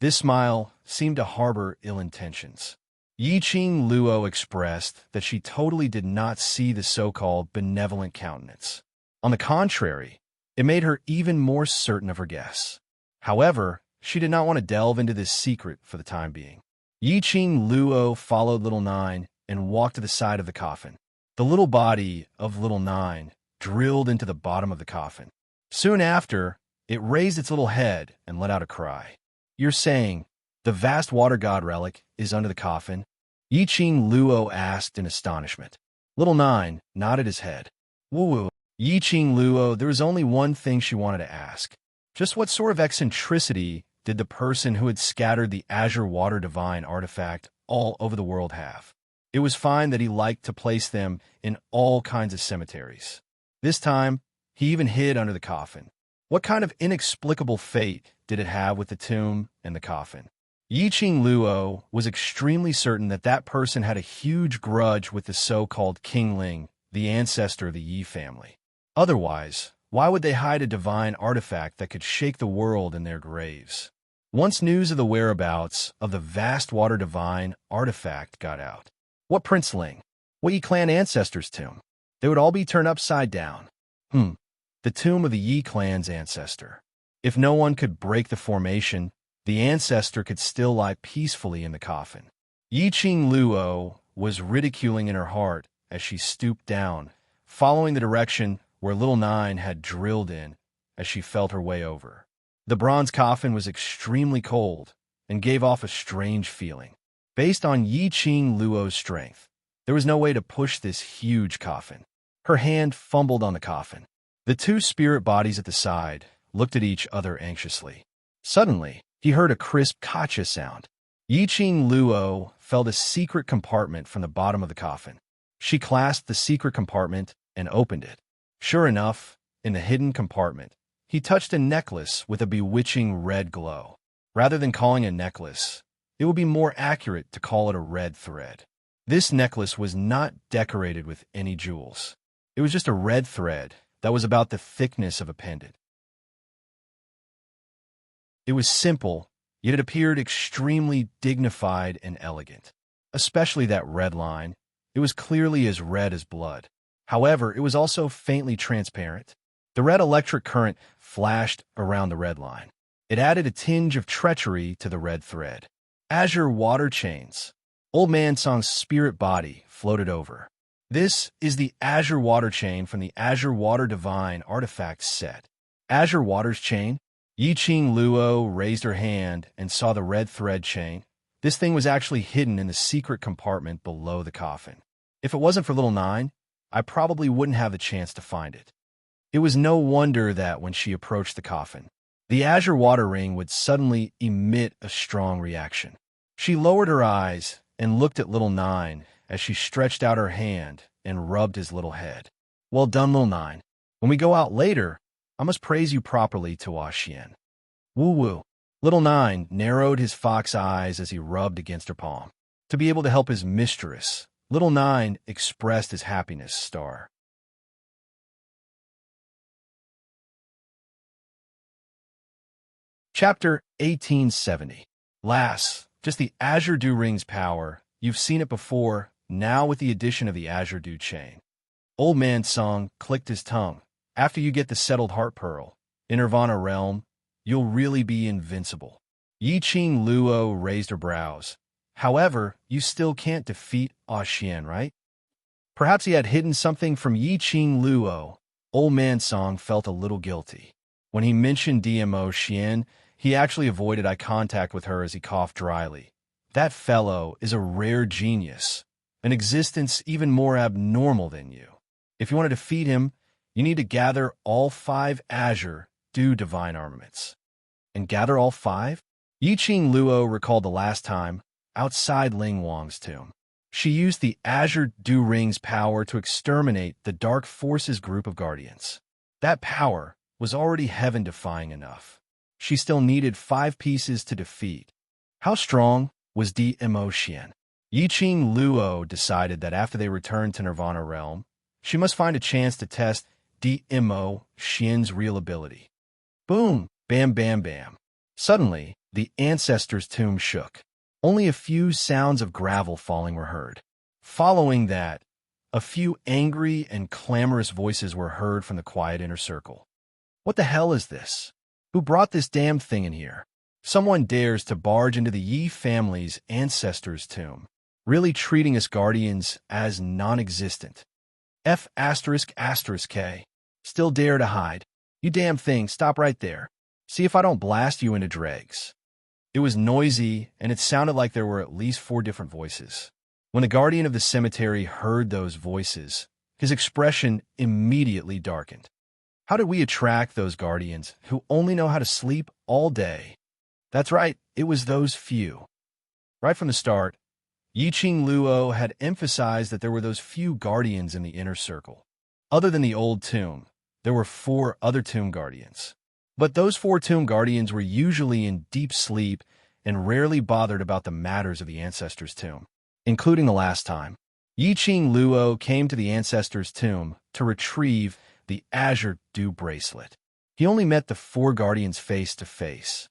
this smile seemed to harbor ill intentions. Yi Qing Luo expressed that she totally did not see the so-called benevolent countenance. On the contrary, it made her even more certain of her guess. However, she did not want to delve into this secret for the time being. Yi Qing Luo followed Little Nine and walked to the side of the coffin. The little body of Little Nine drilled into the bottom of the coffin. Soon after, it raised its little head and let out a cry. You're saying, the vast water god relic is under the coffin? Yi Qing Luo asked in astonishment. Little Nine nodded his head. Woo-woo. Yi Qing Luo, there was only one thing she wanted to ask. Just what sort of eccentricity did the person who had scattered the azure water divine artifact all over the world have? It was fine that he liked to place them in all kinds of cemeteries. This time, he even hid under the coffin. What kind of inexplicable fate did it have with the tomb and the coffin? Yi Qing Luo was extremely certain that that person had a huge grudge with the so-called King Ling, the ancestor of the Yi family. Otherwise, why would they hide a divine artifact that could shake the world in their graves? Once news of the whereabouts of the vast water divine artifact got out, what Prince Ling? What Yi clan ancestors' tomb? They would all be turned upside down. The tomb of the Yi clan's ancestor. If no one could break the formation, the ancestor could still lie peacefully in the coffin. Yi Qing Luo was ridiculing in her heart as she stooped down, following the direction where Little Nine had drilled in as she felt her way over. The bronze coffin was extremely cold and gave off a strange feeling. Based on Yi Qing Luo's strength, there was no way to push this huge coffin. Her hand fumbled on the coffin. The 2 spirit bodies at the side looked at each other anxiously. Suddenly, he heard a crisp "Kacha" sound. Yi Qing Luo felt a secret compartment from the bottom of the coffin. She clasped the secret compartment and opened it. Sure enough, in the hidden compartment, he touched a necklace with a bewitching red glow. Rather than calling a necklace, it would be more accurate to call it a red thread. This necklace was not decorated with any jewels. It was just a red thread that was about the thickness of a pendant. It was simple, yet it appeared extremely dignified and elegant. Especially that red line. It was clearly as red as blood. However, it was also faintly transparent. The red electric current flashed around the red line. It added a tinge of treachery to the red thread. Azure water chains. Old Man Song's spirit body floated over. This is the Azure water chain from the Azure Water Divine artifact set. Azure Water's chain? Yi Qing Luo raised her hand and saw the red thread chain. This thing was actually hidden in the secret compartment below the coffin. If it wasn't for Little Nine, I probably wouldn't have the chance to find it. It was no wonder that when she approached the coffin, the Azure water ring would suddenly emit a strong reaction. She lowered her eyes and looked at Little Nine as she stretched out her hand and rubbed his little head. Well done, Little Nine. When we go out later, I must praise you properly to Xian. Woo-woo. Little Nine narrowed his fox eyes as he rubbed against her palm. To be able to help his mistress, Little Nine expressed his happiness star. Chapter 1870. Lass, just the Azure Dew Ring's power. You've seen it before, now with the addition of the Azure Dew chain. Old Man Song clicked his tongue. After you get the settled heart pearl, in Nirvana realm, you'll really be invincible. Yi Qing Luo raised her brows. However, you still can't defeat Xian, right? Perhaps he had hidden something from Yi Qing Luo. Old Man Song felt a little guilty. When he mentioned DMO Xian, he actually avoided eye contact with her as he coughed dryly. That fellow is a rare genius, an existence even more abnormal than you. If you want to defeat him, you need to gather all 5 Azure Dew Divine Armaments. And gather all 5? Yi Qing Luo recalled the last time, outside Ling Wang's tomb. She used the Azure Dew Ring's power to exterminate the Dark Forces group of guardians. That power was already heaven-defying enough. She still needed 5 pieces to defeat. How strong was DMO Xian? Yi Qing Luo decided that after they returned to Nirvana Realm, she must find a chance to test DMO Xian's real ability. Boom! Bam, bam, bam. Suddenly, the ancestor's tomb shook. Only a few sounds of gravel falling were heard. Following that, a few angry and clamorous voices were heard from the quiet inner circle. What the hell is this? Who brought this damn thing in here? Someone dares to barge into the Yi family's ancestor's tomb, really treating us guardians as non-existent. F***K. Still dare to hide. You damn thing, stop right there. See if I don't blast you into dregs. It was noisy, and it sounded like there were at least 4 different voices. When the guardian of the cemetery heard those voices, his expression immediately darkened. How did we attract those guardians who only know how to sleep all day? That's right, it was those few. Right from the start, Yi Qing Luo had emphasized that there were those few guardians in the inner circle. Other than the old tomb, there were 4 other tomb guardians. But those 4 tomb guardians were usually in deep sleep and rarely bothered about the matters of the ancestor's tomb, including the last time. Yi Qing Luo came to the ancestor's tomb to retrieve the Azure Dew bracelet. He only met the 4 guardians face to face.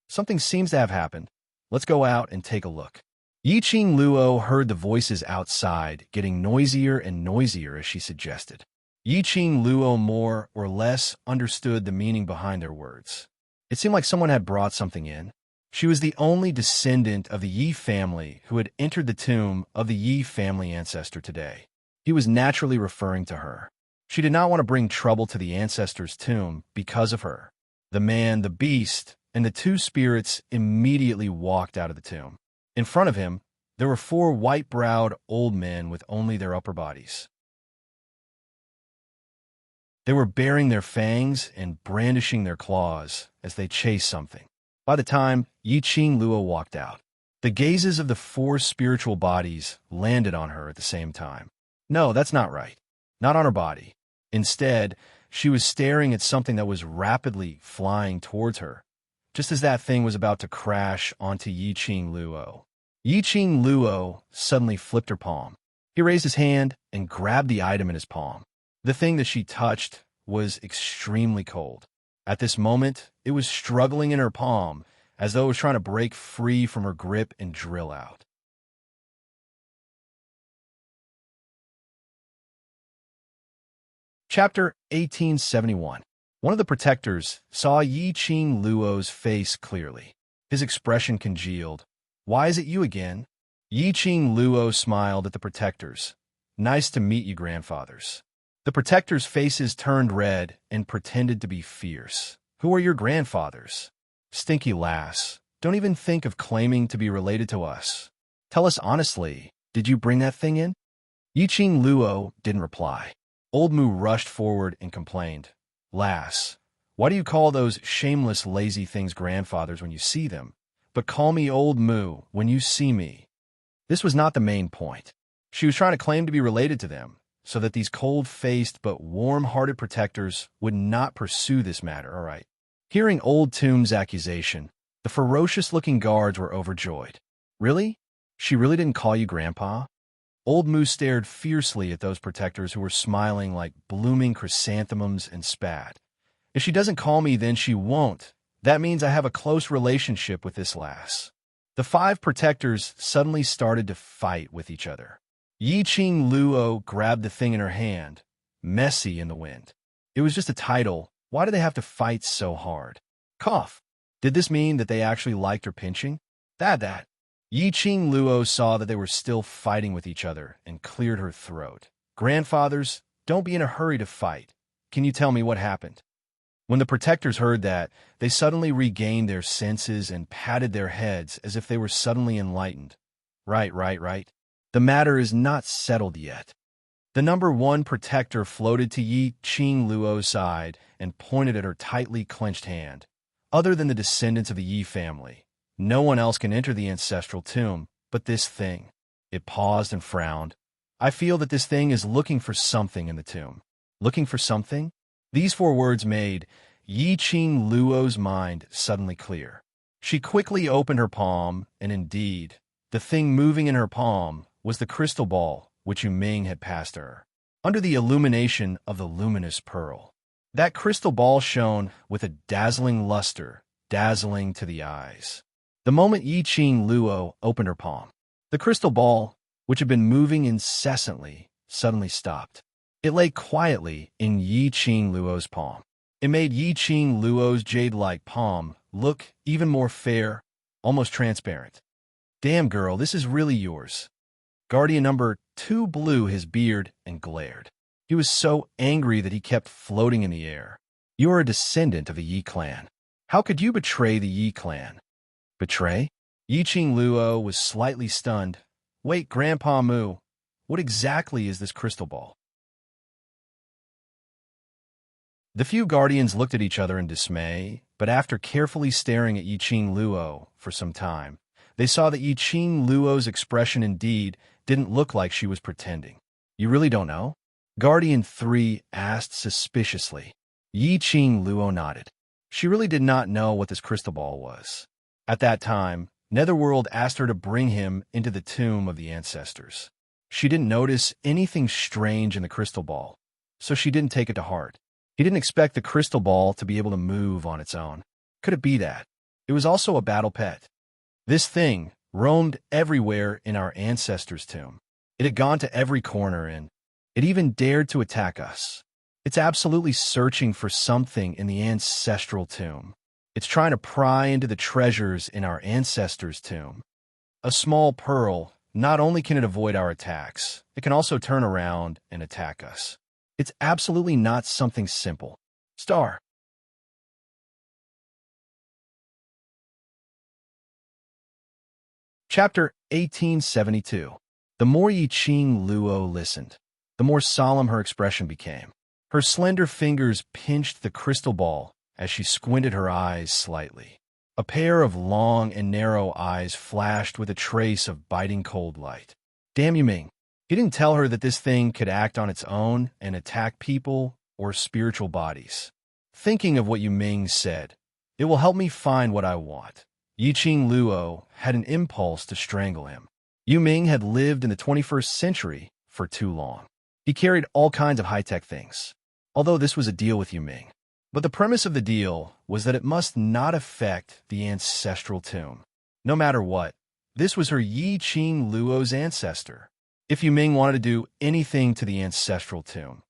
Something seems to have happened. Let's go out and take a look. Yi Qing Luo heard the voices outside getting noisier and noisier as she suggested. Yi Qing Luo more or less understood the meaning behind their words. It seemed like someone had brought something in. She was the only descendant of the Yi family who had entered the tomb of the Yi family ancestor today. He was naturally referring to her. She did not want to bring trouble to the ancestor's tomb because of her. The man, the beast, and the 2 spirits immediately walked out of the tomb. In front of him, there were 4 white-browed old men with only their upper bodies. They were baring their fangs and brandishing their claws as they chased something. By the time Yi Qing Luo walked out, the gazes of the 4 spiritual bodies landed on her at the same time. No, that's not right. Not on her body. Instead, she was staring at something that was rapidly flying towards her, just as that thing was about to crash onto Yi Qing Luo. Yi Qing Luo suddenly flipped her palm. He raised his hand and grabbed the item in his palm. The thing that she touched was extremely cold. At this moment, it was struggling in her palm, as though it was trying to break free from her grip and drill out. Chapter 1871. One of the protectors saw Yi Qing Luo's face clearly. His expression congealed. "Why is it you again?" Yi Qing Luo smiled at the protectors. "Nice to meet you, grandfathers." The protectors' faces turned red and pretended to be fierce. "Who are your grandfathers?" "Stinky lass, don't even think of claiming to be related to us. Tell us honestly, did you bring that thing in?" Yi Qing Luo didn't reply. Old Mu rushed forward and complained. "Lass, why do you call those shameless, lazy things grandfathers when you see them, but call me Old Mu when you see me?" This was not the main point. She was trying to claim to be related to them, so that these cold-faced but warm-hearted protectors would not pursue this matter, all right? Hearing Old Tomb's accusation, the ferocious-looking guards were overjoyed. "Really? She really didn't call you Grandpa?" Old Mu stared fiercely at those protectors who were smiling like blooming chrysanthemums and spat. "If she doesn't call me, then she won't. That means I have a close relationship with this lass." The 5 protectors suddenly started to fight with each other. Yi Qing Luo grabbed the thing in her hand, messy in the wind. It was just a title. Why did they have to fight so hard? Cough. Did this mean that they actually liked her pinching? That. Yi Qing Luo saw that they were still fighting with each other and cleared her throat. "Grandfathers, don't be in a hurry to fight. Can you tell me what happened?" When the protectors heard that, they suddenly regained their senses and patted their heads as if they were suddenly enlightened. Right. The matter is not settled yet." The number 1 protector floated to Yi Qing Luo's side and pointed at her tightly clenched hand. "Other than the descendants of the Yi family, no one else can enter the ancestral tomb, but this thing." It paused and frowned. "I feel that this thing is looking for something in the tomb." Looking for something? These 4 words made Yi Qing Luo's mind suddenly clear. She quickly opened her palm, and indeed, the thing moving in her palm was the crystal ball which Yu Ming had passed her, under the illumination of the luminous pearl. That crystal ball shone with a dazzling luster, dazzling to the eyes. The moment Yi Qing Luo opened her palm, the crystal ball, which had been moving incessantly, suddenly stopped. It lay quietly in Yi Qing Luo's palm. It made Yi Qing Luo's jade-like palm look even more fair, almost transparent. "Damn, girl, this is really yours." Guardian number 2 blew his beard and glared. He was so angry that he kept floating in the air. "You are a descendant of the Yi clan. How could you betray the Yi clan?" "Betray?" Yi Qing Luo was slightly stunned. "Wait, Grandpa Mu, what exactly is this crystal ball?" The few guardians looked at each other in dismay, but after carefully staring at Yi Qing Luo for some time, they saw that Yi Qing Luo's expression indeed didn't look like she was pretending. "You really don't know?" Guardian 3 asked suspiciously. Yi Qing Luo nodded. She really did not know what this crystal ball was. At that time, Netherworld asked her to bring him into the tomb of the ancestors. She didn't notice anything strange in the crystal ball, so she didn't take it to heart. He didn't expect the crystal ball to be able to move on its own. Could it be that? It was also a battle pet. This thing roamed everywhere in our ancestors' tomb. It had gone to every corner, and it even dared to attack us. It's absolutely searching for something in the ancestral tomb. It's trying to pry into the treasures in our ancestors' tomb. A small pearl, not only can it avoid our attacks, it can also turn around and attack us. It's absolutely not something simple. Star. Chapter 1872. The more Yi Qing Luo listened, the more solemn her expression became. Her slender fingers pinched the crystal ball as she squinted her eyes slightly. A pair of long and narrow eyes flashed with a trace of biting cold light. "Damn you, Ming." He didn't tell her that this thing could act on its own and attack people or spiritual bodies. Thinking of what Yu Ming said, "It will help me find what I want." Yi Qing Luo had an impulse to strangle him. Yu Ming had lived in the 21st century for too long. He carried all kinds of high-tech things. Although this was a deal with Yu Ming, But the premise of the deal was that it must not affect the ancestral tomb. No matter what, this was her Yi Qing Luo's ancestor. If Yu Ming wanted to do anything to the ancestral tomb,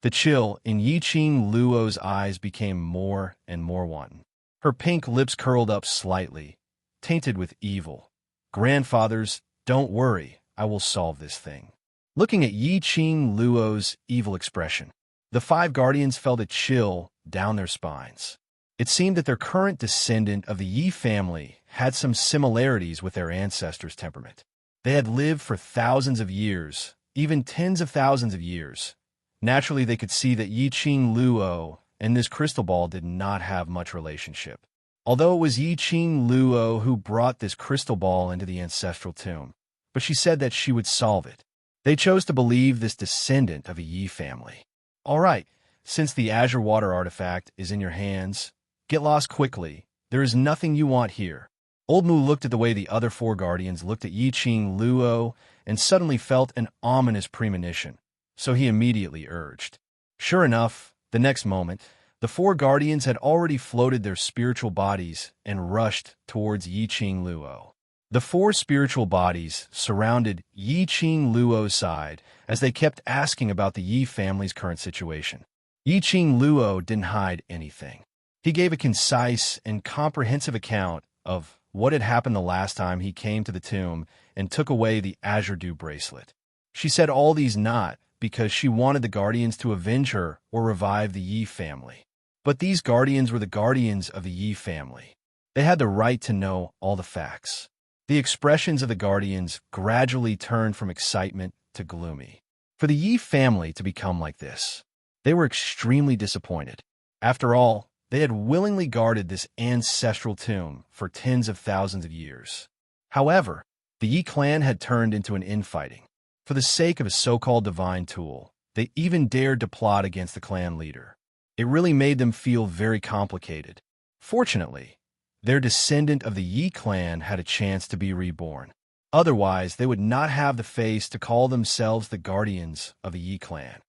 the chill in Yi Qing Luo's eyes became more and more wanton. Her pink lips curled up slightly, tainted with evil. Grandfathers, don't worry, I will solve this thing. Looking at Yi Qing Luo's evil expression, the five guardians felt a chill down their spines. It seemed that their current descendant of the Yi family had some similarities with their ancestors' temperament. They had lived for thousands of years, even tens of thousands of years. Naturally, they could see that Yi Qing Luo and this crystal ball did not have much relationship. Although it was Yi Qing Luo who brought this crystal ball into the ancestral tomb, but she said that she would solve it. They chose to believe this descendant of a Yi family. All right, since the azure water artifact is in your hands, get lost quickly. There is nothing you want here. Old Mu looked at the way the other four guardians looked at Yi Qing Luo and suddenly felt an ominous premonition, so he immediately urged. Sure enough, the next moment, the four guardians had already floated their spiritual bodies and rushed towards Yi Qing Luo. The four spiritual bodies surrounded Yi Qing Luo's side as they kept asking about the Yi family's current situation. Yi Qing Luo didn't hide anything. He gave a concise and comprehensive account of what had happened the last time he came to the tomb and took away the Azure Dew bracelet. She said all these not because she wanted the guardians to avenge her or revive the Yi family. But these guardians were the guardians of the Yi family. They had the right to know all the facts. The expressions of the guardians gradually turned from excitement to gloomy. For the Yi family to become like this, they were extremely disappointed. After all, they had willingly guarded this ancestral tomb for tens of thousands of years. However, the Yi clan had turned into an infighting. For the sake of a so-called divine tool, they even dared to plot against the clan leader. It really made them feel very complicated. Fortunately, their descendant of the Yi clan had a chance to be reborn. Otherwise, they would not have the face to call themselves the guardians of the Yi clan.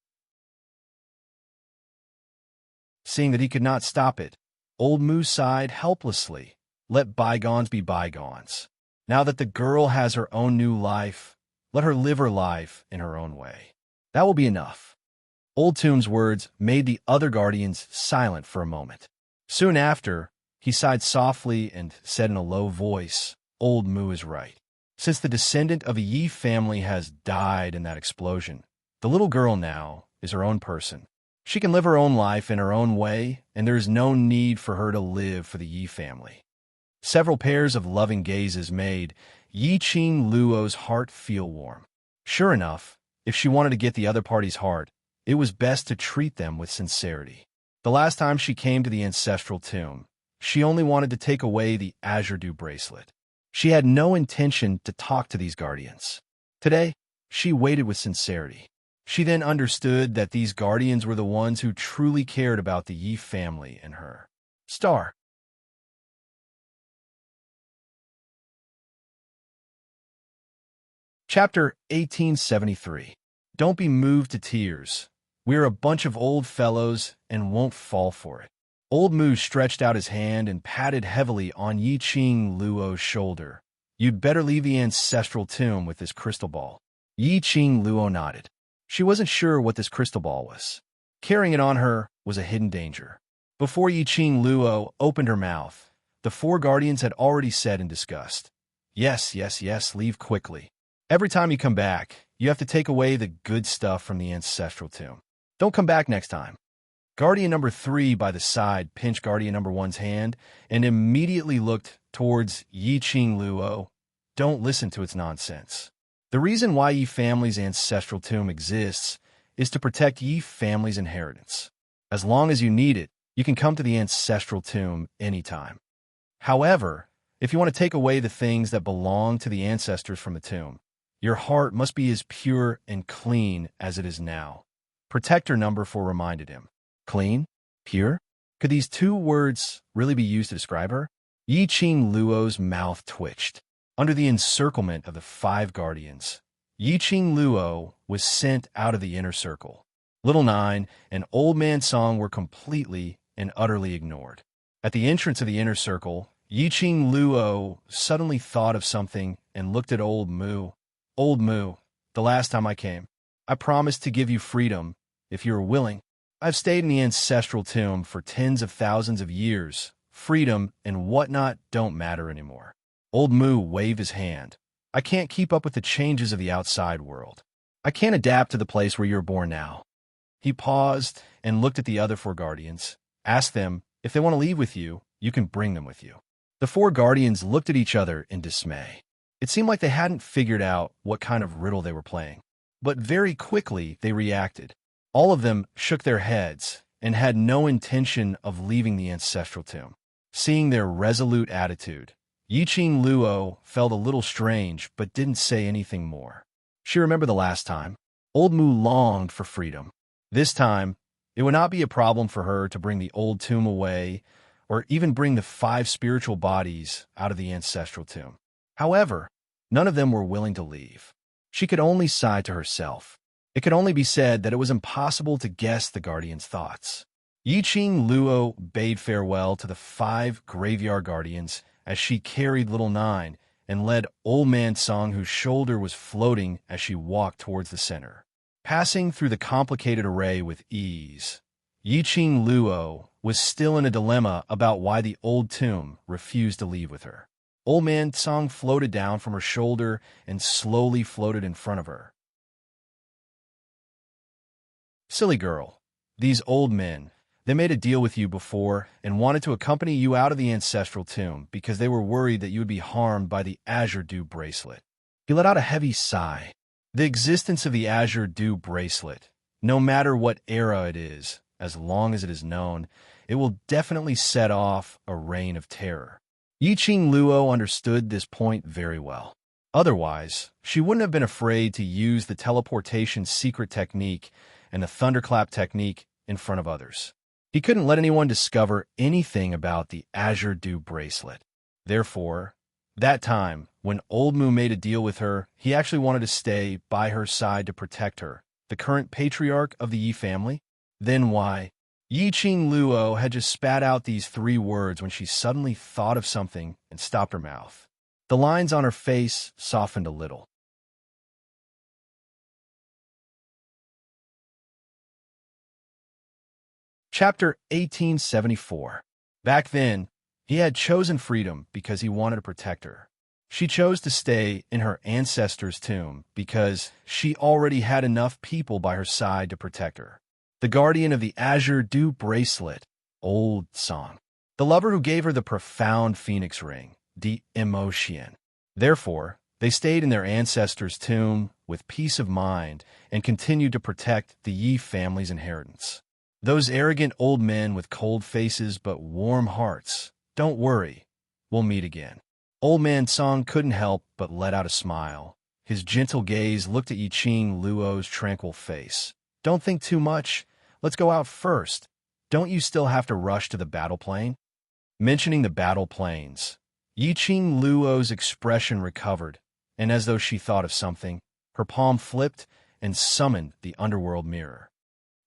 Seeing that he could not stop it, Old Mu sighed helplessly. Let bygones be bygones. Now that the girl has her own new life, let her live her life in her own way. That will be enough. Old Tomb's words made the other guardians silent for a moment. Soon after, he sighed softly and said in a low voice, Old Mu is right. Since the descendant of a Yi family has died in that explosion, the little girl now is her own person. She can live her own life in her own way, and there is no need for her to live for the Yi family. Several pairs of loving gazes made Yi Qing Luo's heart feel warm. Sure enough, if she wanted to get the other party's heart, it was best to treat them with sincerity. The last time she came to the ancestral tomb, she only wanted to take away the Azure Dew bracelet. She had no intention to talk to these guardians. Today, she waited with sincerity. She then understood that these guardians were the ones who truly cared about the Yi family and her. Star. Chapter 1873. Don't be moved to tears. We're a bunch of old fellows and won't fall for it. Old Mu stretched out his hand and patted heavily on Yi Qing Luo's shoulder. You'd better leave the ancestral tomb with this crystal ball. Yi Qing Luo nodded. She wasn't sure what this crystal ball was. Carrying it on her was a hidden danger. Before Yi Qing Luo opened her mouth, the four guardians had already said in disgust, Yes, yes, yes, leave quickly. Every time you come back, you have to take away the good stuff from the ancestral tomb. Don't come back next time. Guardian number 3 by the side pinched Guardian number 1's hand and immediately looked towards Yi Qing Luo. Don't listen to its nonsense. The reason why Yi family's ancestral tomb exists is to protect Yi family's inheritance. As long as you need it, you can come to the ancestral tomb anytime. However, if you want to take away the things that belong to the ancestors from the tomb, your heart must be as pure and clean as it is now. Protector number 4 reminded him. Clean? Pure? Could these two words really be used to describe her? Yi Qing Luo's mouth twitched. Under the encirclement of the 5 guardians, Yi Qing Luo was sent out of the inner circle. Little Nine and Old Man Song were completely and utterly ignored. At the entrance of the inner circle, Yiqing Luo suddenly thought of something and looked at Old Mu. Old Mu, the last time I came, I promised to give you freedom if you were willing. I've stayed in the ancestral tomb for tens of thousands of years. Freedom and whatnot don't matter anymore. Old Mu waved his hand. I can't keep up with the changes of the outside world. I can't adapt to the place where you're born now. He paused and looked at the other four guardians. Ask them if they want to leave with you, you can bring them with you. The four guardians looked at each other in dismay. It seemed like they hadn't figured out what kind of riddle they were playing. But very quickly they reacted. All of them shook their heads and had no intention of leaving the ancestral tomb. Seeing their resolute attitude, Yiqing Luo felt a little strange but didn't say anything more. She remembered the last time. Old Mu longed for freedom. This time, it would not be a problem for her to bring the old tomb away or even bring the 5 spiritual bodies out of the ancestral tomb. However, none of them were willing to leave. She could only sigh to herself. It could only be said that it was impossible to guess the guardian's thoughts. Yiqing Luo bade farewell to the 5 graveyard guardians as she carried Little Nine and led Old Man Song, whose shoulder was floating as she walked towards the center. Passing through the complicated array with ease, Yiqing Luo was still in a dilemma about why the old tomb refused to leave with her. Old Man Song floated down from her shoulder and slowly floated in front of her. Silly girl, these old men, they made a deal with you before and wanted to accompany you out of the ancestral tomb because they were worried that you would be harmed by the Azure Dew bracelet. He let out a heavy sigh. The existence of the Azure Dew bracelet, no matter what era it is, as long as it is known, it will definitely set off a reign of terror. Yiqing Luo understood this point very well. Otherwise, she wouldn't have been afraid to use the teleportation secret technique and the thunderclap technique in front of others. He couldn't let anyone discover anything about the Azure Dew bracelet. Therefore, that time, when Old Mu made a deal with her, he actually wanted to stay by her side to protect her, the current patriarch of the Yi family. Then why? Yiqing Luo had just spat out these 3 words when she suddenly thought of something and stopped her mouth. The lines on her face softened a little. Chapter 1874. Back then, he had chosen freedom because he wanted to protect her. She chose to stay in her ancestor's tomb because she already had enough people by her side to protect her. The guardian of the Azure Dew bracelet, Old Song. The lover who gave her the profound phoenix ring, the emotion. Therefore, they stayed in their ancestor's tomb with peace of mind and continued to protect the Yi family's inheritance. Those arrogant old men with cold faces but warm hearts, don't worry, we'll meet again. Old Man Song couldn't help but let out a smile. His gentle gaze looked at Yiqing Luo's tranquil face. Don't think too much. Let's go out first. Don't you still have to rush to the battle plane? Mentioning the battle planes, Yiqing Luo's expression recovered, and as though she thought of something, her palm flipped and summoned the underworld mirror.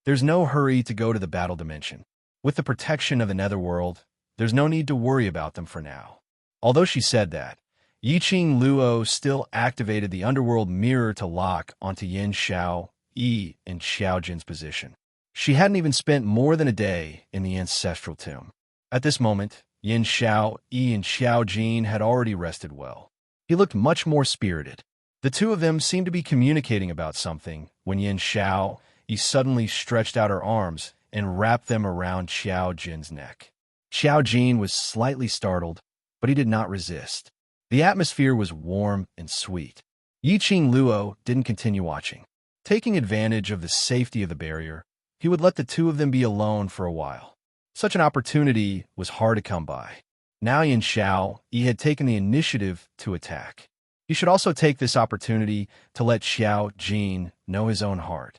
There's no hurry to go to the battle dimension. With the protection of the netherworld, there's no need to worry about them for now. Although she said that, Yiqing Luo still activated the underworld mirror to lock onto Yin Xiao Yi in Xiao Jin's position. She hadn't even spent more than a day in the ancestral tomb. At this moment, Yin Xiao Yi and Xiao Jin had already rested well. He looked much more spirited. The two of them seemed to be communicating about something when Yin Xiao Yi suddenly stretched out her arms and wrapped them around Xiao Jin's neck. Xiao Jin was slightly startled, but he did not resist. The atmosphere was warm and sweet. Yiqing Luo didn't continue watching. Taking advantage of the safety of the barrier, he would let the two of them be alone for a while. Such an opportunity was hard to come by. Now Yin Xiao Yi had taken the initiative to attack. He should also take this opportunity to let Xiao Jin know his own heart.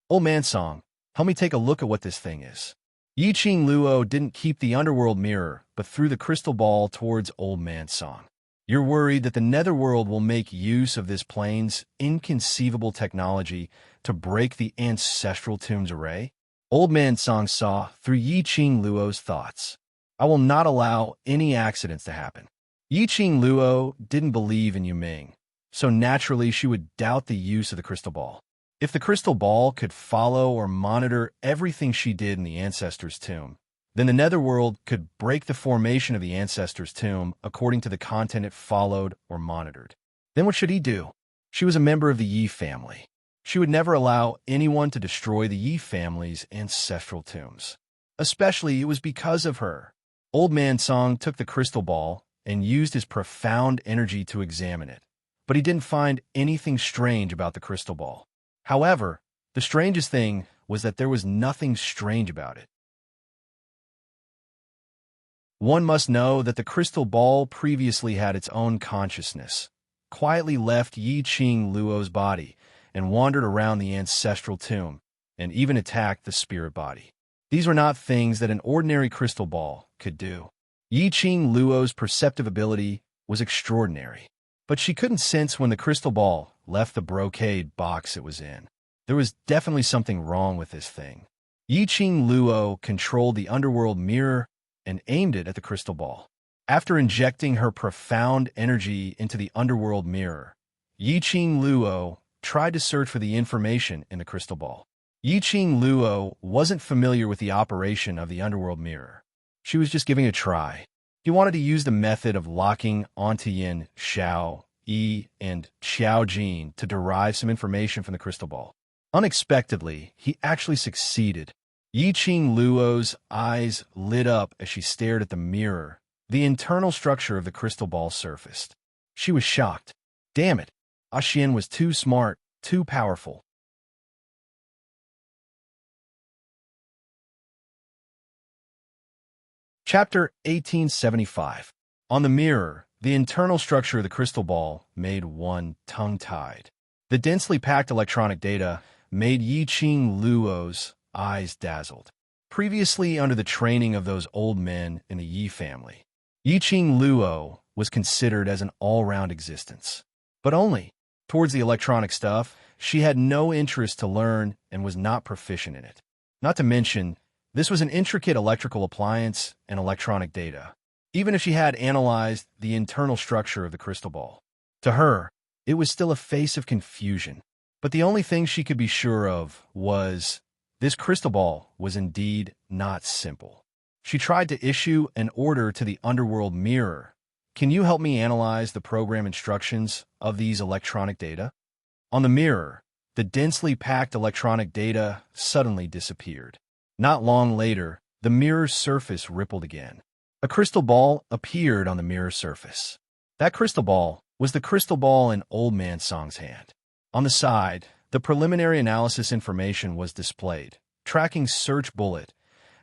Old Man Song, help me take a look at what this thing is. Yiqing Luo didn't keep the underworld mirror, but threw the crystal ball towards Old Man Song. You're worried that the netherworld will make use of this plane's inconceivable technology to break the ancestral tomb's array? Old Man Song saw through Yi Qing Luo's thoughts. I will not allow any accidents to happen. Yi Qing Luo didn't believe in Yu Ming, so naturally she would doubt the use of the crystal ball. If the crystal ball could follow or monitor everything she did in the ancestor's tomb, then the netherworld could break the formation of the ancestor's tomb according to the content it followed or monitored. Then what should he do? She was a member of the Yi family. She would never allow anyone to destroy the Yi family's ancestral tombs. Especially it was because of her. Old Man Song took the crystal ball and used his profound energy to examine it, but he didn't find anything strange about the crystal ball. However, the strangest thing was that there was nothing strange about it. One must know that the crystal ball previously had its own consciousness, quietly left Yi Qing Luo's body, and wandered around the ancestral tomb, and even attacked the spirit body. These were not things that an ordinary crystal ball could do. Yi Qing Luo's perceptive ability was extraordinary, but she couldn't sense when the crystal ball left the brocade box it was in. There was definitely something wrong with this thing. Yi Qing Luo controlled the underworld mirror and aimed it at the crystal ball. After injecting her profound energy into the underworld mirror, Yi Qing Luo tried to search for the information in the crystal ball. Yi Qing Luo wasn't familiar with the operation of the underworld mirror. She was just giving it a try. He wanted to use the method of locking onto Yin, Xiao, Yi, and Xiao Jin to derive some information from the crystal ball. Unexpectedly, he actually succeeded. Yi Qing Luo's eyes lit up as she stared at the mirror. The internal structure of the crystal ball surfaced. She was shocked. Damn it! Xian was too smart, too powerful. Chapter 1875. On the mirror, the internal structure of the crystal ball made one tongue-tied. The densely packed electronic data made Yi Qing Luo's eyes dazzled. Previously under the training of those old men in the Yi family, Yi Qing Luo was considered as an all-round existence. But only towards the electronic stuff, she had no interest to learn and was not proficient in it. Not to mention, this was an intricate electrical appliance and electronic data, even if she had analyzed the internal structure of the crystal ball. To her, it was still a face of confusion. But the only thing she could be sure of was this crystal ball was indeed not simple. She tried to issue an order to the underworld mirror. Can you help me analyze the program instructions of these electronic data? On the mirror, the densely packed electronic data suddenly disappeared. Not long later, the mirror's surface rippled again. A crystal ball appeared on the mirror's surface. That crystal ball was the crystal ball in Old Man Song's hand. On the side, the preliminary analysis information was displayed. Tracking search bullet.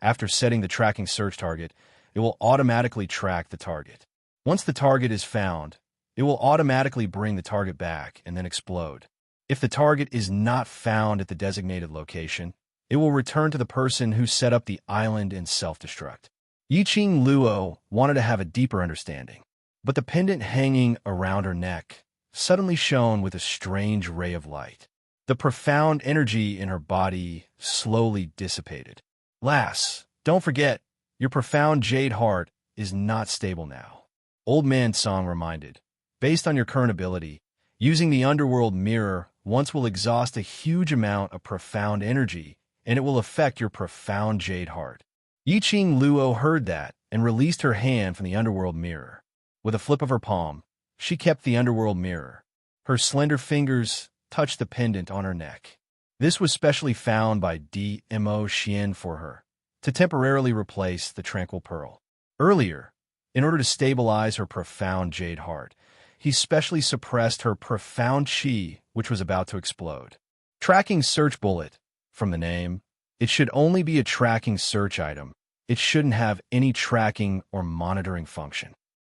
After setting the tracking search target, it will automatically track the target. Once the target is found, it will automatically bring the target back and then explode. If the target is not found at the designated location, it will return to the person who set up the island and self-destruct. Yi Qing Luo wanted to have a deeper understanding, but the pendant hanging around her neck suddenly shone with a strange ray of light. The profound energy in her body slowly dissipated. Lass, don't forget, your profound jade heart is not stable now. Old Man Song reminded. Based on your current ability, using the underworld mirror once will exhaust a huge amount of profound energy, and it will affect your profound jade heart. Yi Qing Luo heard that and released her hand from the underworld mirror. With a flip of her palm, she kept the underworld mirror. Her slender fingers touched the pendant on her neck. This was specially found by D.M.O. Xian for her, to temporarily replace the tranquil pearl. Earlier, in order to stabilize her profound jade heart, he specially suppressed her profound qi, which was about to explode. Tracking search bullet. From the name, it should only be a tracking search item. It shouldn't have any tracking or monitoring function.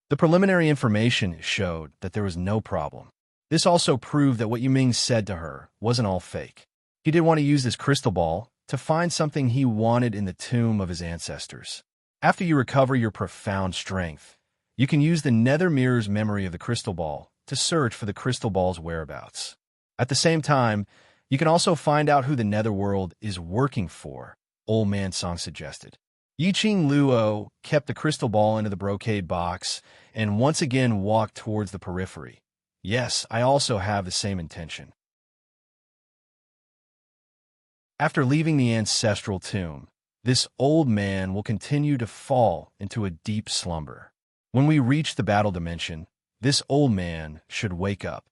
The preliminary information showed that there was no problem. This also proved that what Yu Ming said to her wasn't all fake. He did want to use this crystal ball to find something he wanted in the tomb of his ancestors. After you recover your profound strength, you can use the nether mirror's memory of the crystal ball to search for the crystal ball's whereabouts. At the same time, you can also find out who the netherworld is working for Old Man Song suggested. Yiqing Luo kept the crystal ball into the brocade box and once again walked towards the periphery. Yes, I also have the same intention. After leaving the ancestral tomb, this old man will continue to fall into a deep slumber. When we reach the battle dimension, this old man should wake up.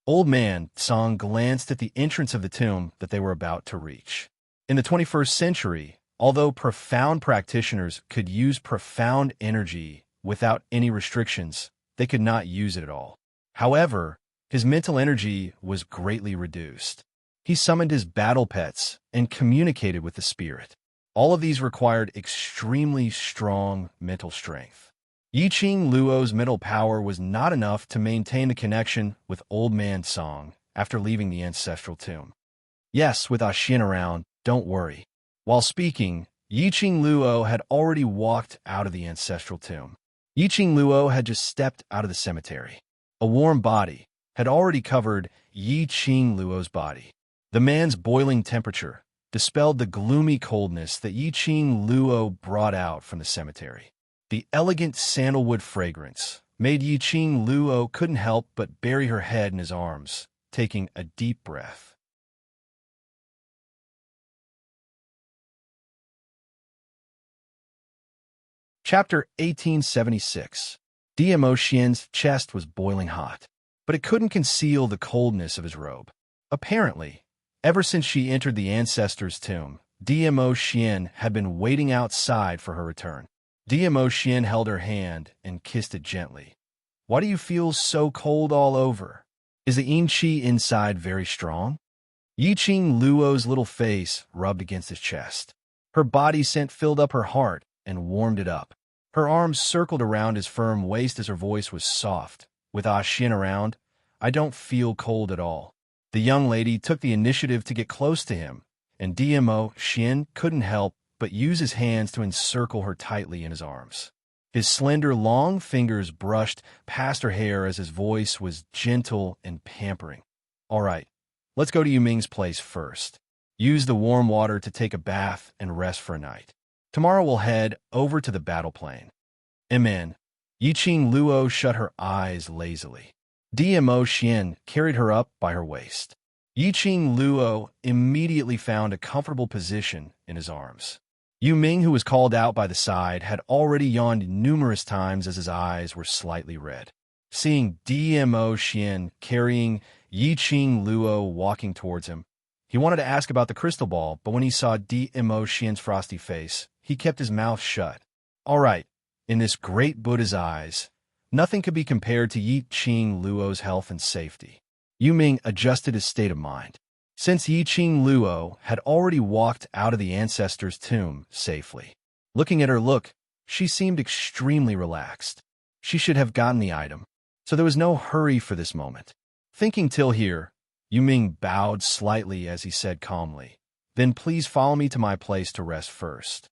Old Man Song glanced at the entrance of the tomb that they were about to reach. In the 21st century, although profound practitioners could use profound energy without any restrictions, they could not use it at all. However, his mental energy was greatly reduced. He summoned his battle pets and communicated with the spirit. All of these required extremely strong mental strength. Yiqing Luo's mental power was not enough to maintain the connection with Old Man Song after leaving the ancestral tomb. Yes, with Xian around, don't worry. While speaking, Yiqing Luo had already walked out of the ancestral tomb. Yiqing Luo had just stepped out of the cemetery. A warm body had already covered Yiqing Luo's body. The man's boiling temperature dispelled the gloomy coldness that Yiqing Luo brought out from the cemetery. The elegant sandalwood fragrance made Yiqing Luo couldn't help but bury her head in his arms, taking a deep breath. Chapter 1876. Dmo Xian's chest was boiling hot, but it couldn't conceal the coldness of his robe. Apparently, ever since she entered the ancestor's tomb, Dmo Xian had been waiting outside for her return. Dmo Xian held her hand and kissed it gently. Why do you feel so cold all over? Is the yin qi inside very strong? Yiqing Luo's little face rubbed against his chest. Her body scent filled up her heart and warmed it up. Her arms circled around his firm waist as her voice was soft. With Xian around, I don't feel cold at all. The young lady took the initiative to get close to him, and Dmo Xian couldn't help but use his hands to encircle her tightly in his arms. His slender, long fingers brushed past her hair as his voice was gentle and pampering. All right, let's go to Yuming's place first. Use the warm water to take a bath and rest for a night. Tomorrow we'll head over to the battle plane. Amen. Yiqing Luo shut her eyes lazily. Dmo Xian carried her up by her waist. Yiqing Luo immediately found a comfortable position in his arms. Yu Ming, who was called out by the side, had already yawned numerous times as his eyes were slightly red. Seeing Dmo Xian carrying Yiqing Luo walking towards him, he wanted to ask about the crystal ball, but when he saw Dmo Xian's frosty face, he kept his mouth shut. All right, in this great Buddha's eyes, nothing could be compared to Yiqing Luo's health and safety. Yu Ming adjusted his state of mind. Since Yiqing Luo had already walked out of the ancestor's tomb safely. Looking at her look, she seemed extremely relaxed. She should have gotten the item, so there was no hurry for this moment. Thinking till here, Yu Ming bowed slightly as he said calmly, "Then please follow me to my place to rest first."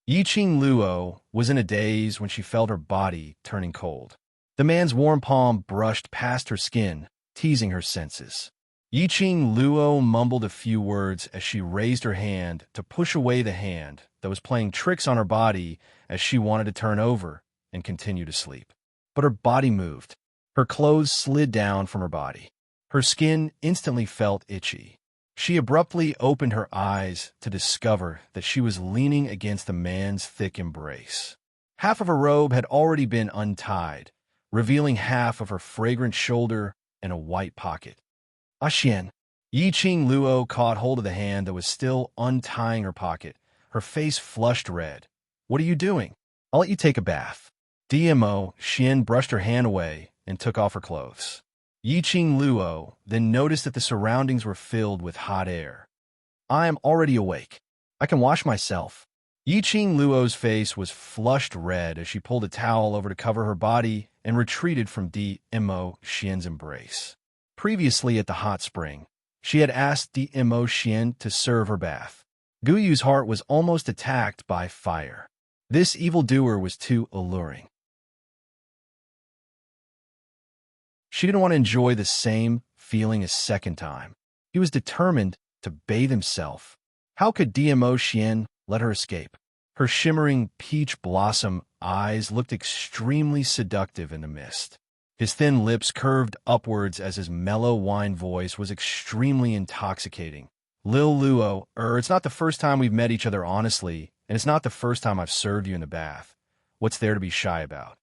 Yiqing Luo was in a daze when she felt her body turning cold. The man's warm palm brushed past her skin, teasing her senses. Yiqing Luo mumbled a few words as she raised her hand to push away the hand that was playing tricks on her body as she wanted to turn over and continue to sleep. But her body moved. Her clothes slid down from her body. Her skin instantly felt itchy. She abruptly opened her eyes to discover that she was leaning against the man's thick embrace. Half of her robe had already been untied, revealing half of her fragrant shoulder and a white pocket. Xian. Yiqing Luo caught hold of the hand that was still untying her pocket. Her face flushed red. What are you doing? I'll let you take a bath. Dmo Xian brushed her hand away and took off her clothes. Yiqing Luo then noticed that the surroundings were filled with hot air. I am already awake. I can wash myself. Yiqing Luo's face was flushed red as she pulled a towel over to cover her body and retreated from Dmo Xian's embrace. Previously at the hot spring, she had asked Dmo Xian to serve her bath. Guyu's heart was almost attacked by fire. This evildoer was too alluring. She didn't want to enjoy the same feeling a second time. He was determined to bathe himself How could DMO Xian let her escape? Her shimmering peach blossom eyes looked extremely seductive in the mist. His thin lips curved upwards as his mellow wine voice was extremely intoxicating. Lil Luo, it's not the first time we've met each other honestly, and it's not the first time I've served you in the bath. What's there to be shy about?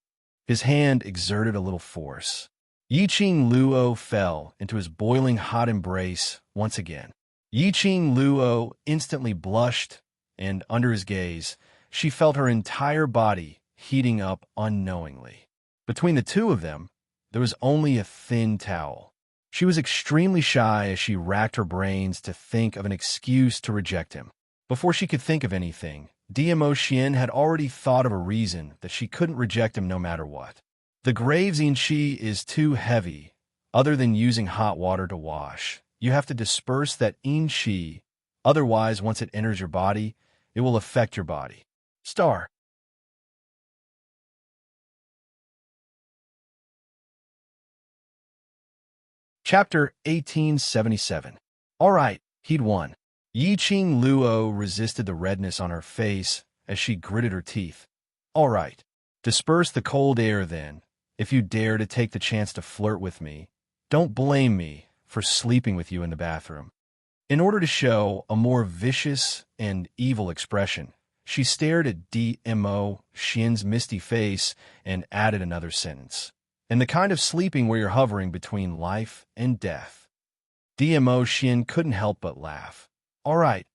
His hand exerted a little force. Yiqing Luo fell into his boiling hot embrace once again. Yiqing Luo instantly blushed, and under his gaze, she felt her entire body heating up unknowingly. Between the two of them, there was only a thin towel. She was extremely shy as she racked her brains to think of an excuse to reject him. Before she could think of anything, DMO Xian had already thought of a reason that she couldn't reject him no matter what. The Graves Inchi is too heavy. Other than using hot water to wash, you have to disperse that Inchi. Otherwise, once it enters your body, it will affect your body. Star. Chapter 1877. All right, he'd won. Yiqing Luo resisted the redness on her face as she gritted her teeth. All right, disperse the cold air then. If you dare to take the chance to flirt with me, don't blame me for sleeping with you in the bathroom. In order to show a more vicious and evil expression, she stared at DMO Xian's misty face and added another sentence. And the kind of sleeping where you're hovering between life and death. DMO Xian couldn't help but laugh. All right,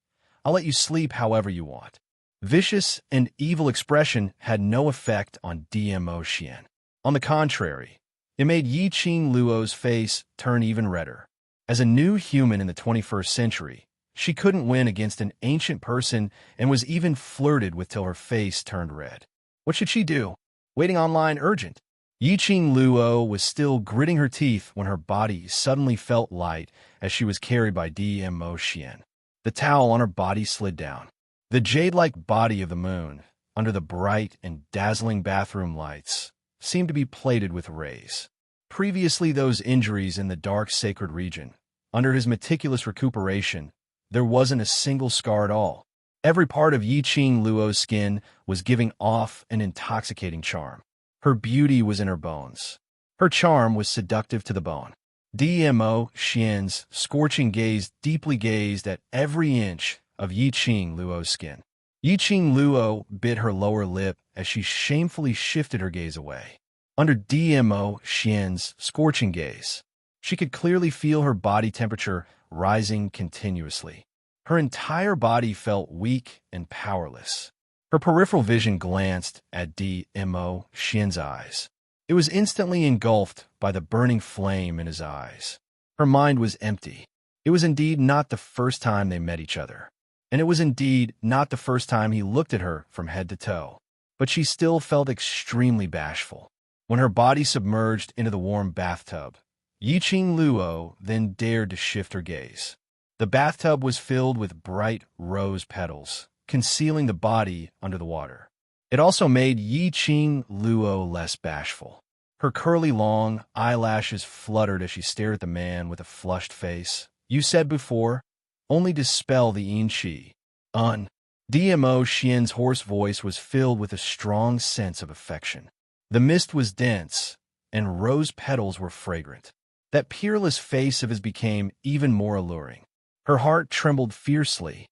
I'll let you sleep however you want. Vicious and evil expression had no effect on DMO Xian. On the contrary, it made Yiqing Luo's face turn even redder. As a new human in the 21st century, she couldn't win against an ancient person and was even flirted with till her face turned red. What should she do? Waiting online urgent. Yiqing Luo was still gritting her teeth when her body suddenly felt light as she was carried by DMO Xian. The towel on her body slid down. The jade-like body of the moon, under the bright and dazzling bathroom lights, seemed to be plated with rays. Previously those injuries in the dark sacred region, under his meticulous recuperation, there wasn't a single scar at all. Every part of Yiqing Luo's skin was giving off an intoxicating charm. Her beauty was in her bones. Her charm was seductive to the bone. DMO Xian's scorching gaze deeply gazed at every inch of Yiqing Luo's skin. Yiqing Luo bit her lower lip as she shamefully shifted her gaze away. Under DMO Xian's scorching gaze, she could clearly feel her body temperature rising continuously. Her entire body felt weak and powerless. Her peripheral vision glanced at DMO Xian's eyes. It was instantly engulfed by the burning flame in his eyes. Her mind was empty. It was indeed not the first time they met each other. And it was indeed not the first time he looked at her from head to toe. But she still felt extremely bashful. When her body submerged into the warm bathtub, Yiqing Luo then dared to shift her gaze. The bathtub was filled with bright rose petals, concealing the body under the water. It also made Yiqing Luo less bashful. Her curly long eyelashes fluttered as she stared at the man with a flushed face. You said before, only dispel the Inchi. DMO Xian's hoarse voice was filled with a strong sense of affection. The mist was dense, and rose petals were fragrant. That peerless face of his became even more alluring. Her heart trembled fiercely.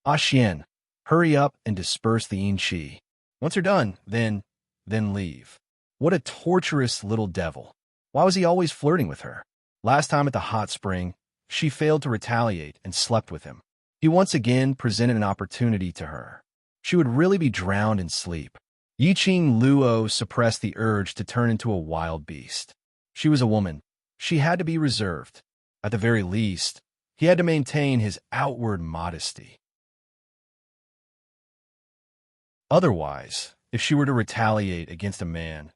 Xian, hurry up and disperse the Inchi. Once you're done, then leave. What a torturous little devil. Why was he always flirting with her? Last time at the hot spring, she failed to retaliate and slept with him. He once again presented an opportunity to her. She would really be drowned in sleep. Yiqing Luo suppressed the urge to turn into a wild beast. She was a woman. She had to be reserved. At the very least, he had to maintain his outward modesty. Otherwise, if she were to retaliate against a man,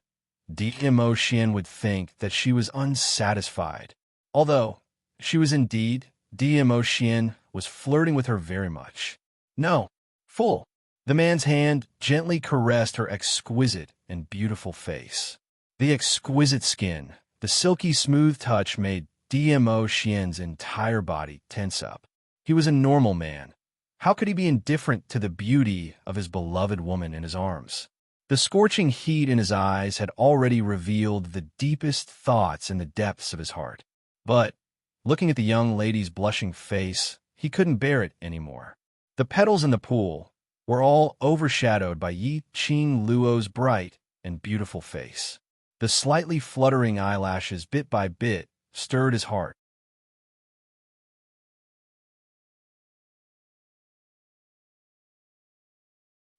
DMO Xian would think that she was unsatisfied. Although she was indeed, DMO Xian was flirting with her very much. No, fool. The man's hand gently caressed her exquisite and beautiful face. The exquisite skin, the silky smooth touch made DMO Xian's entire body tense up. He was a normal man, How could he be indifferent to the beauty of his beloved woman in his arms? The scorching heat in his eyes had already revealed the deepest thoughts in the depths of his heart. But, looking at the young lady's blushing face, he couldn't bear it anymore. The petals in the pool were all overshadowed by Yi Qing Luo's bright and beautiful face. The slightly fluttering eyelashes, bit by bit, stirred his heart.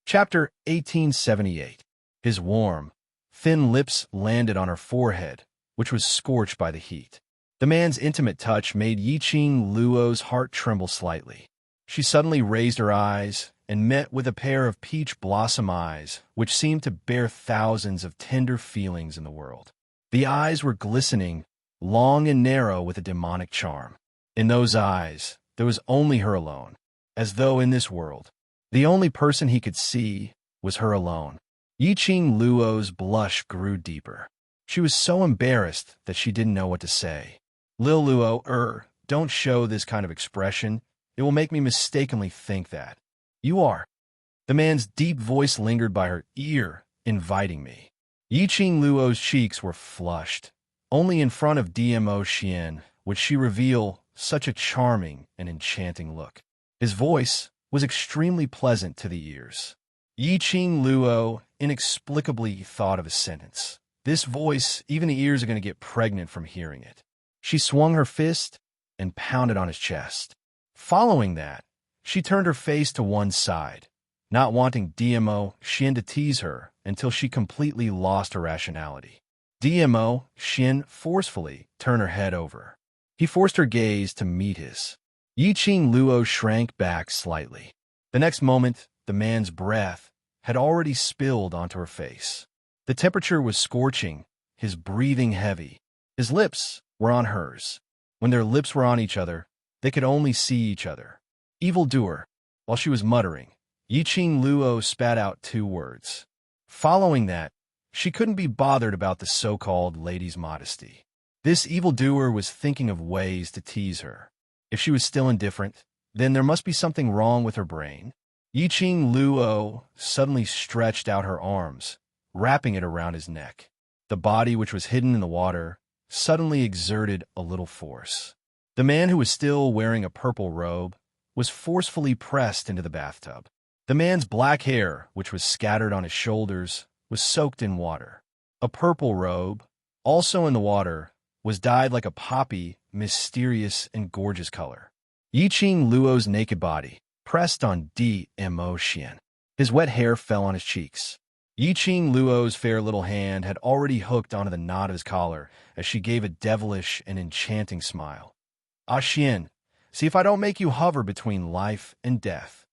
Chapter 1878. His warm, thin lips landed on her forehead, which was scorched by the heat. The man's intimate touch made Yiqing Luo's heart tremble slightly. She suddenly raised her eyes and met with a pair of peach blossom eyes, which seemed to bear thousands of tender feelings in the world. The eyes were glistening, long and narrow with a demonic charm. In those eyes, there was only her alone, as though in this world, the only person he could see was her alone. Yiqing Luo's blush grew deeper. She was so embarrassed that she didn't know what to say. Lil Luo, don't show this kind of expression. It will make me mistakenly think that. You are. The man's deep voice lingered by her ear, inviting me. Yiqing Luo's cheeks were flushed. Only in front of Dmo Xian would she reveal such a charming and enchanting look. His voice was extremely pleasant to the ears. Yiqing Luo inexplicably thought of a sentence. This voice, even the ears are going to get pregnant from hearing it. She swung her fist and pounded on his chest. Following that, she turned her face to one side, not wanting Dmo Xian to tease her until she completely lost her rationality. Dmo Xian forcefully turned her head over. He forced her gaze to meet his. Yiqing Luo shrank back slightly. The next moment, the man's breath had already spilled onto her face. The temperature was scorching, his breathing heavy. His lips were on hers. When their lips were on each other, they could only see each other. Evildoer. While she was muttering, Yiqing Luo spat out 2 words. Following that, she couldn't be bothered about the so-called lady's modesty. This evildoer was thinking of ways to tease her. If she was still indifferent, then there must be something wrong with her brain. Yiqing Luo suddenly stretched out her arms, wrapping it around his neck. The body, which was hidden in the water, suddenly exerted a little force. The man, who was still wearing a purple robe, was forcefully pressed into the bathtub. The man's black hair, which was scattered on his shoulders, was soaked in water. A purple robe, also in the water, was dyed like a poppy, mysterious and gorgeous color. Yiqing Luo's naked body pressed on Dmo Xian. His wet hair fell on his cheeks. Yiqing Luo's fair little hand had already hooked onto the knot of his collar as she gave a devilish and enchanting smile. Ah Xian, see if I don't make you hover between life and death.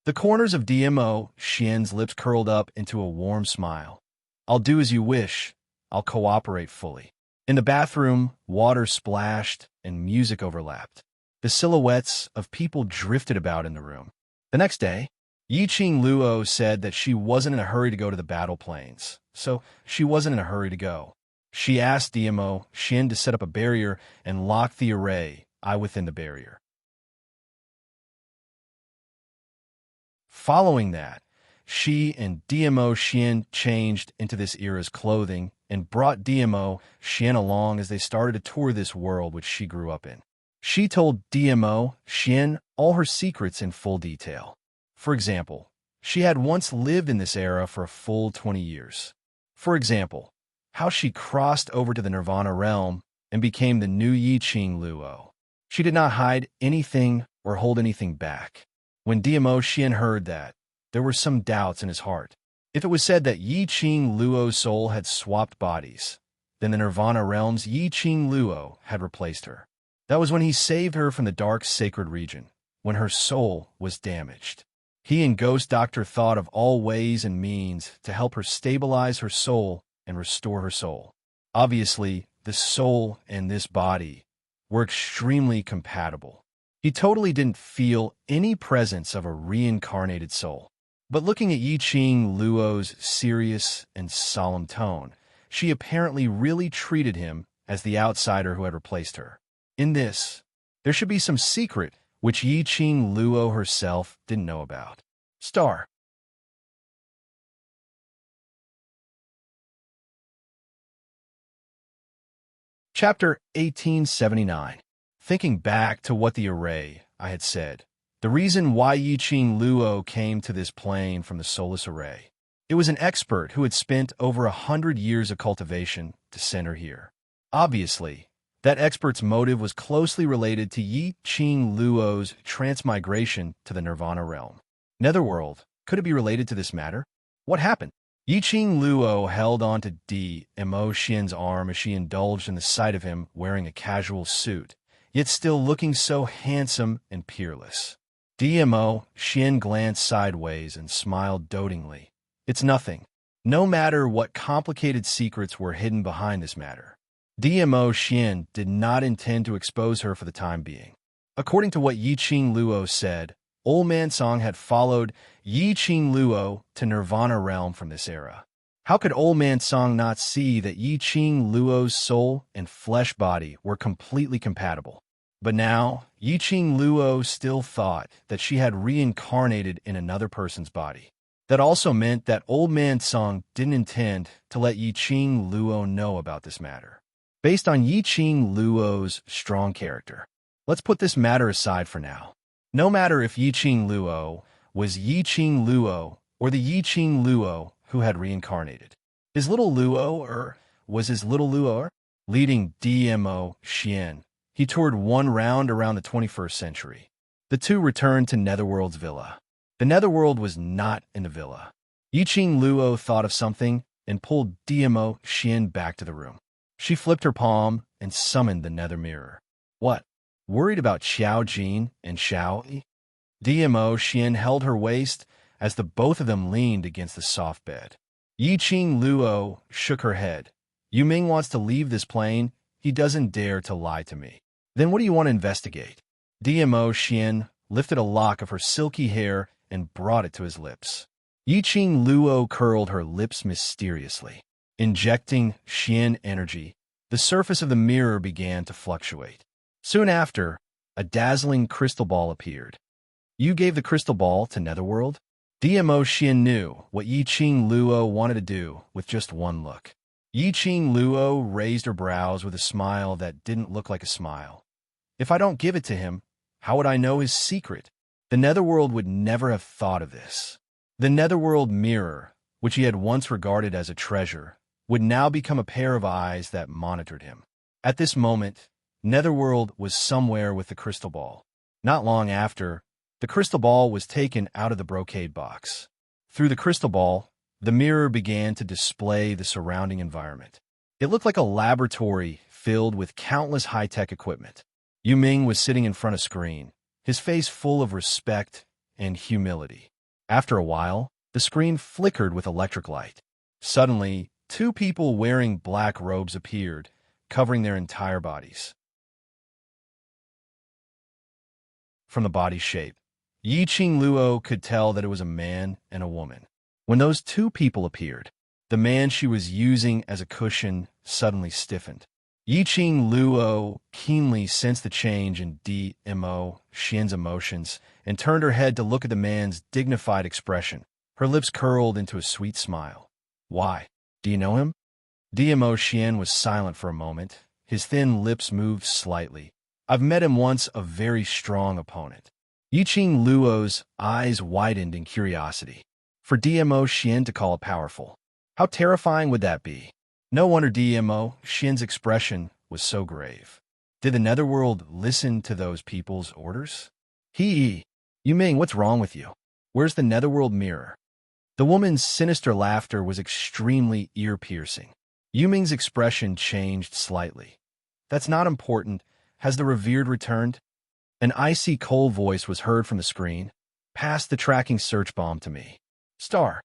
The corners of Dmo Xian's lips curled up into a warm smile. I'll do as you wish. I'll cooperate fully. In the bathroom, water splashed and music overlapped. The silhouettes of people drifted about in the room. The next day, Yiqing Luo said that she wasn't in a hurry to go to the battle plains, so she wasn't in a hurry to go. She asked Dmo Xian to set up a barrier and lock the array within the barrier. Following that, she and Dmo Xian changed into this era's clothing and brought Dmo Xian along as they started to tour this world which she grew up in. She told Dmo Xian all her secrets in full detail. For example, she had once lived in this era for a full 20 years. For example, how she crossed over to the Nirvana realm and became the new Yiqing Luo. She did not hide anything or hold anything back. When Dmo Xian heard that, there were some doubts in his heart. If it was said that Yiqing Luo's soul had swapped bodies, then the Nirvana realm's Yiqing Luo had replaced her. That was when he saved her from the dark sacred region, when her soul was damaged. He and Ghost Doctor thought of all ways and means to help her stabilize her soul and restore her soul. Obviously, the soul and this body were extremely compatible. He totally didn't feel any presence of a reincarnated soul. But looking at Yiqing Luo's serious and solemn tone, she apparently really treated him as the outsider who had replaced her. In this, there should be some secret which Yi-Ching Luo herself didn't know about. Star. Chapter 1879. Thinking back to what the array I had said, the reason why Yi-Ching Luo came to this plane from the Solus array. It was an expert who had spent over 100 years of cultivation to send her here. Obviously, that expert's motive was closely related to Yi-Ching Luo's transmigration to the Nirvana realm. Netherworld, could it be related to this matter? What happened? Yi-Ching Luo held on to Mo Xian's arm as she indulged in the sight of him wearing a casual suit, yet still looking so handsome and peerless. Mo Xian glanced sideways and smiled dotingly. It's nothing. No matter what complicated secrets were hidden behind this matter, Mo Xian did not intend to expose her for the time being. According to what Yi-Ching Luo said, Old Man Song had followed Yi-Ching Luo to Nirvana realm from this era. How could Old Man Song not see that Yi-Ching Luo's soul and flesh body were completely compatible? But now, Yi-Ching Luo still thought that she had reincarnated in another person's body. That also meant that Old Man Song didn't intend to let Yi-Ching Luo know about this matter. Based on Yi-Ching Luo's strong character, let's put this matter aside for now. No matter if Yi-Ching Luo was Yi-Ching Luo or the Yi-Ching Luo who had reincarnated. Is little Luo or was his little Luo? Leading Mo Xian, he toured one round around the 21st century. The two returned to Netherworld's villa. The Netherworld was not in the villa. Yi-Ching Luo thought of something and pulled Mo Xian back to the room. She flipped her palm and summoned the nether mirror. What? Worried about Xiao Jin and Xiao Yi? Mo Xian held her waist as the both of them leaned against the soft bed. Yi-Ching Luo shook her head. Yu Ming wants to leave this plane. He doesn't dare to lie to me. Then what do you want to investigate? Mo Xian lifted a lock of her silky hair and brought it to his lips. Yi-Ching Luo curled her lips mysteriously. Injecting Xian energy, the surface of the mirror began to fluctuate. Soon after, a dazzling crystal ball appeared. You gave the crystal ball to Netherworld? Mo Xian knew what Yi-Ching Luo wanted to do with just one look. Yi-Ching Luo raised her brows with a smile that didn't look like a smile. If I don't give it to him, how would I know his secret? The Netherworld would never have thought of this. The Netherworld mirror, which he had once regarded as a treasure, would now become a pair of eyes that monitored him. At this moment, Netherworld was somewhere with the crystal ball. Not long after, the crystal ball was taken out of the brocade box. Through the crystal ball, the mirror began to display the surrounding environment. It looked like a laboratory filled with countless high-tech equipment. Yu Ming was sitting in front of a screen, his face full of respect and humility. After a while, the screen flickered with electric light. Suddenly, two people wearing black robes appeared, covering their entire bodies. From the body shape, Yi-Ching Luo could tell that it was a man and a woman. When those two people appeared, the man she was using as a cushion suddenly stiffened. Yi-Ching Luo keenly sensed the change in Mo Xian's emotions and turned her head to look at the man's dignified expression. Her lips curled into a sweet smile. Why? Do you know him? Mo Xian was silent for a moment. His thin lips moved slightly. I've met him once, a very strong opponent. Yi-Ching Luo's eyes widened in curiosity. For Mo Xian to call it powerful. How terrifying would that be? No wonder Mo Xian's expression was so grave. Did the Netherworld listen to those people's orders? Yu Ming, what's wrong with you? Where's the Netherworld mirror? The woman's sinister laughter was extremely ear-piercing. Yu Ming's expression changed slightly. That's not important. Has the revered returned? An icy cold voice was heard from the screen. Pass the tracking search bomb to me. Star.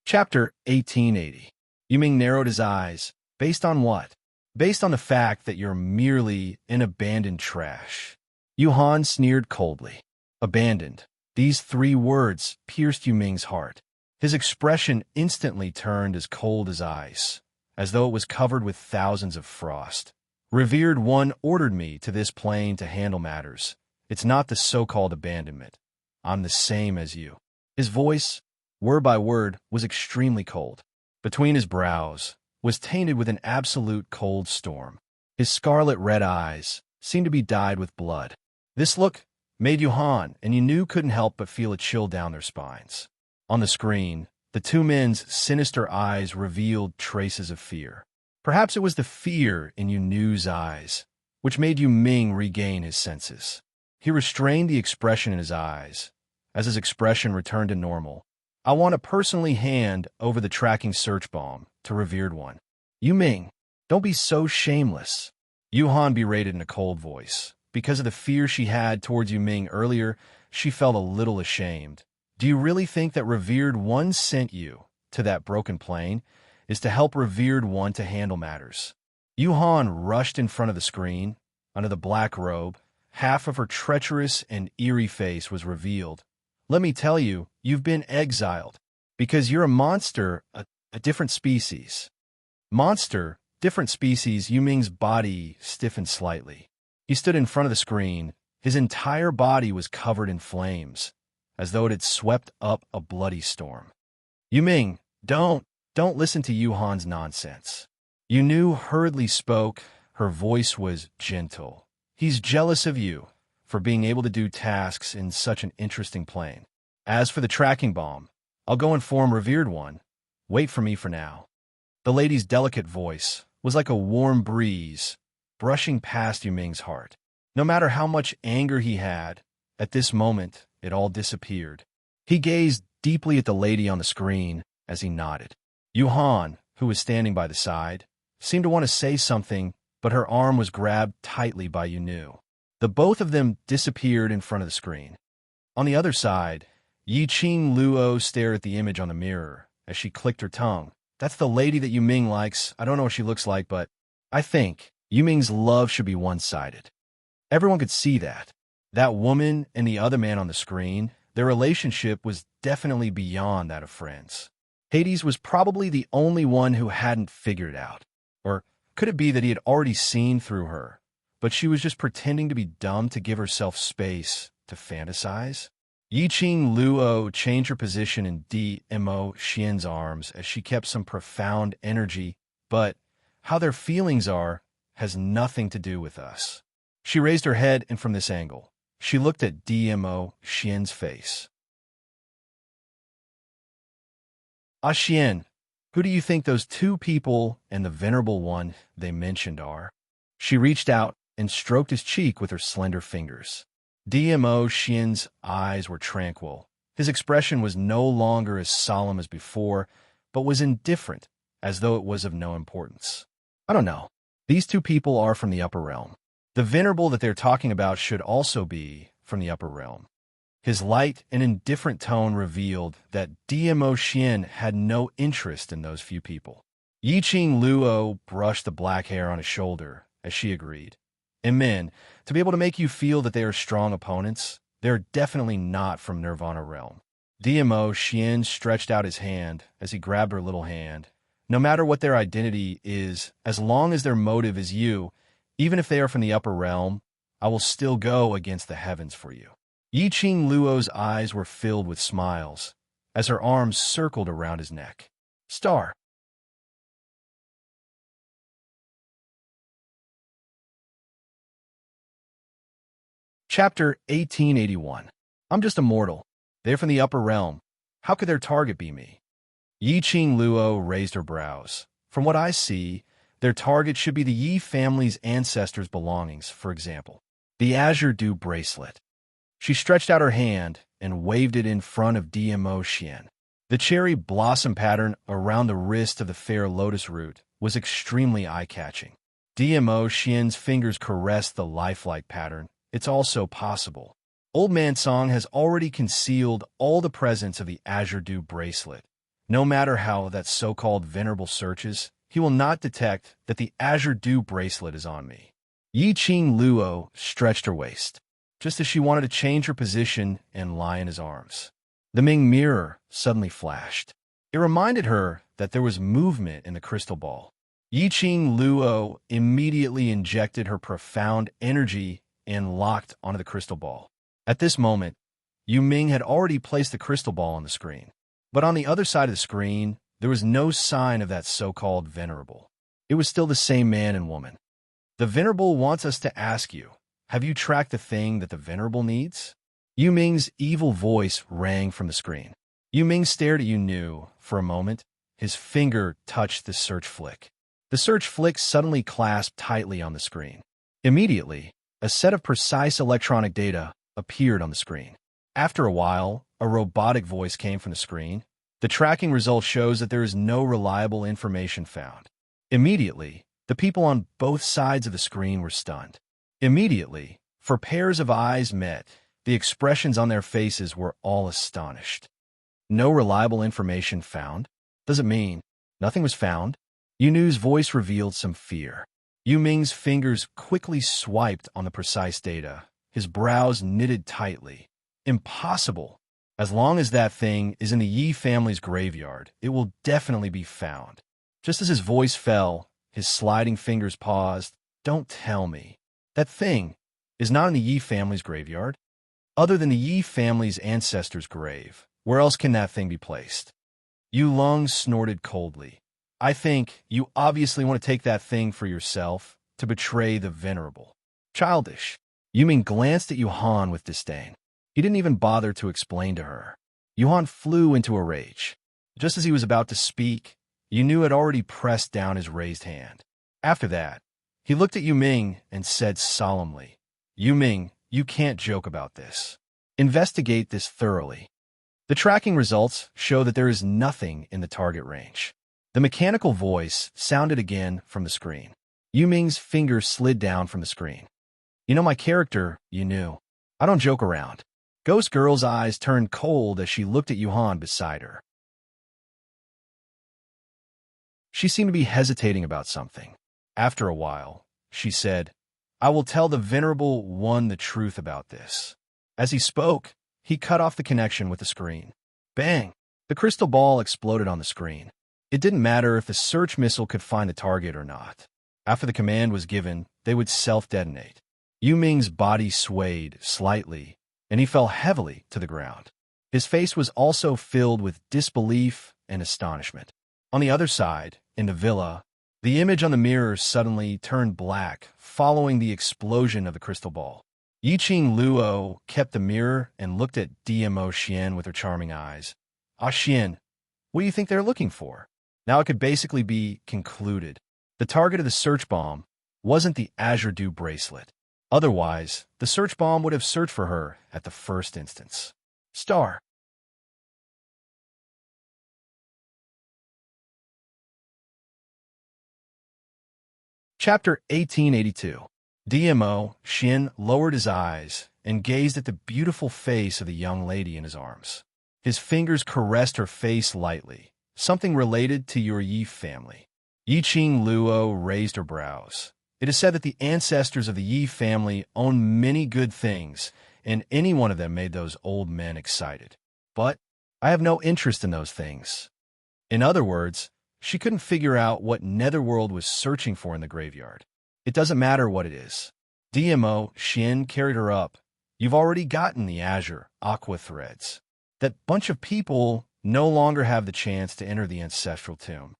Chapter 1880. Yu Ming narrowed his eyes. Based on what? Based on the fact that you're merely an abandoned trash. Yu Han sneered coldly. Abandoned. These three words pierced Yu Ming's heart. His expression instantly turned as cold as ice. as though it was covered with thousands of frost. Revered One ordered me to this plane to handle matters. It's not the so-called abandonment. I'm the same as you. His voice, word by word, was extremely cold. Between his brows was tainted with an absolute cold storm. His scarlet-red eyes seemed to be dyed with blood. This look made Yuhan and Yinu couldn't help but feel a chill down their spines. On the screen, the two men's sinister eyes revealed traces of fear. Perhaps it was the fear in Yunu's eyes, which made Yu Ming regain his senses. He restrained the expression in his eyes. As his expression returned to normal, I want to personally hand over the tracking search bomb to Revered One. Yu Ming, don't be so shameless. Yuhan berated in a cold voice. Because of the fear she had towards Yu Ming earlier, she felt a little ashamed. Do you really think that Revered One sent you to that broken plane is to help Revered One to handle matters? Yuhan rushed in front of the screen. Under the black robe, half of her treacherous and eerie face was revealed. Let me tell you, you've been exiled. Because you're a monster, a different species. Monster, different species. Yu Ming's body stiffened slightly. He stood in front of the screen. His entire body was covered in flames, as though it had swept up a bloody storm. Yu Ming, don't listen to Yuhan's nonsense. Yunu hurriedly spoke. Her voice was gentle. He's jealous of you for being able to do tasks in such an interesting plane. As for the tracking bomb, I'll go inform Revered One. Wait for me for now. The lady's delicate voice was like a warm breeze brushing past Yu Ming's heart. No matter how much anger he had, at this moment, it all disappeared. He gazed deeply at the lady on the screen as he nodded. Yuhan, who was standing by the side, seemed to want to say something, but her arm was grabbed tightly by Yunu. The both of them disappeared in front of the screen. On the other side, Yiqing Luo stared at the image on the mirror as she clicked her tongue. That's the lady that Yu Ming likes. I don't know what she looks like, but I think Yu Ming's love should be one-sided. Everyone could see that. That woman and the other man on the screen, their relationship was definitely beyond that of friends. Hades was probably the only one who hadn't figured it out. Or could it be that he had already seen through her, but she was just pretending to be dumb to give herself space to fantasize? Yiqing Luo changed her position in DMO Xian's arms as she kept some profound energy, but how their feelings are has nothing to do with us. She raised her head, and from this angle, she looked at DMO Xian's face. Xian, who do you think those two people and the venerable one they mentioned are? She reached out and stroked his cheek with her slender fingers. DMO Xian's eyes were tranquil. His expression was no longer as solemn as before, but was indifferent, as though it was of no importance. I don't know. These two people are from the upper realm. The venerable that they're talking about should also be from the upper realm. His light and indifferent tone revealed that DMO Xian had no interest in those few people. Yiqing Luo brushed the black hair on his shoulder as she agreed. And men, to be able to make you feel that they are strong opponents, they're definitely not from Nirvana realm. DMO Xian stretched out his hand as he grabbed her little hand. No matter what their identity is, as long as their motive is you, even if they are from the upper realm, I will still go against the heavens for you. Yiqing Luo's eyes were filled with smiles as her arms circled around his neck. Star. Chapter 1881. I'm just a mortal. They're from the upper realm. How could their target be me? Yiqing Luo raised her brows. From what I see, their target should be the Yi family's ancestors' belongings, for example, the Azure Dew bracelet. She stretched out her hand and waved it in front of DMO Xian. The cherry blossom pattern around the wrist of the fair lotus root was extremely eye-catching. DMO Xian's fingers caressed the lifelike pattern. It's also possible. Old Man Song has already concealed all the presence of the Azure Dew bracelet. No matter how that so-called venerable searches, he will not detect that the Azure Dew bracelet is on me. Yiqing Luo stretched her waist, just as she wanted to change her position and lie in his arms. The Ming mirror suddenly flashed. It reminded her that there was movement in the crystal ball. Yiqing Luo immediately injected her profound energy and locked onto the crystal ball. At this moment, Yu Ming had already placed the crystal ball on the screen. But on the other side of the screen, there was no sign of that so-called venerable. It was still the same man and woman. The venerable wants us to ask you, have you tracked the thing that the venerable needs? Yu Ming's evil voice rang from the screen. Yu Ming stared at Yu Nu for a moment. His finger touched the search flick. The search flick suddenly clasped tightly on the screen. Immediately, a set of precise electronic data appeared on the screen. After a while, a robotic voice came from the screen. The tracking result shows that there is no reliable information found. Immediately, the people on both sides of the screen were stunned. Immediately, for pairs of eyes met, the expressions on their faces were all astonished. No reliable information found? Does it mean nothing was found? Yu Nu's voice revealed some fear. Yu Ming's fingers quickly swiped on the precise data. His brows knitted tightly. Impossible. As long as that thing is in the Yi family's graveyard, it will definitely be found. Just as his voice fell, his sliding fingers paused. Don't tell me. That thing is not in the Yi family's graveyard? Other than the Yi family's ancestors' grave, where else can that thing be placed? Yu Lung snorted coldly. I think you obviously want to take that thing for yourself, to betray the venerable. Childish. Yu Ming glanced at Yuhan with disdain. He didn't even bother to explain to her. Yuhan flew into a rage. Just as he was about to speak, Yu Nu had already pressed down his raised hand. After that, he looked at Yu Ming and said solemnly, Yu Ming, you can't joke about this. Investigate this thoroughly. The tracking results show that there is nothing in the target range. The mechanical voice sounded again from the screen. Yu Ming's fingers slid down from the screen. You know my character, Yu Nu. I don't joke around. Ghost Girl's eyes turned cold as she looked at Yuhan beside her. She seemed to be hesitating about something. After a while, she said, I will tell the Venerable One the truth about this. As he spoke, he cut off the connection with the screen. Bang! The crystal ball exploded on the screen. It didn't matter if the search missile could find the target or not. After the command was given, they would self-detonate. Yu Ming's body swayed slightly, and he fell heavily to the ground. His face was also filled with disbelief and astonishment. On the other side, in the villa, the image on the mirror suddenly turned black following the explosion of the crystal ball. Yiqing Luo kept the mirror and looked at DMO Xian with her charming eyes. Ah, Xian, what do you think they're looking for? Now it could basically be concluded. The target of the search bomb wasn't the Azure Dew bracelet. Otherwise, the search bomb would have searched for her at the first instance. Star. Chapter 1882. DMO, Xin, lowered his eyes and gazed at the beautiful face of the young lady in his arms. His fingers caressed her face lightly, something related to your Yi family. Yiqing Luo raised her brows. It is said that the ancestors of the Yi family own many good things, and any one of them made those old men excited. But I have no interest in those things. In other words, she couldn't figure out what Netherworld was searching for in the graveyard. It doesn't matter what it is. DMO, Xin carried her up. You've already gotten the Azure Aqua threads. That bunch of people no longer have the chance to enter the ancestral tomb.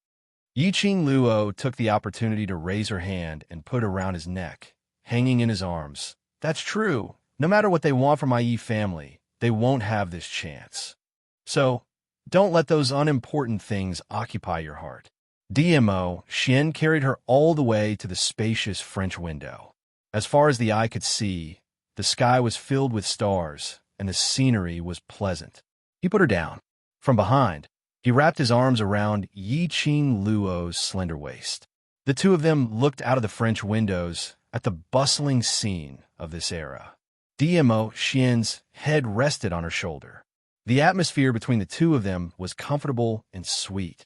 Yiqing Luo took the opportunity to raise her hand and put it around his neck, hanging in his arms. That's true. No matter what they want from my Yi family, they won't have this chance. So, don't let those unimportant things occupy your heart. DMO, Xian carried her all the way to the spacious French window. As far as the eye could see, the sky was filled with stars, and the scenery was pleasant. He put her down. From behind, he wrapped his arms around Yiqing Luo's slender waist. The two of them looked out of the French windows at the bustling scene of this era. DMO, Xian's head rested on her shoulder. The atmosphere between the two of them was comfortable and sweet.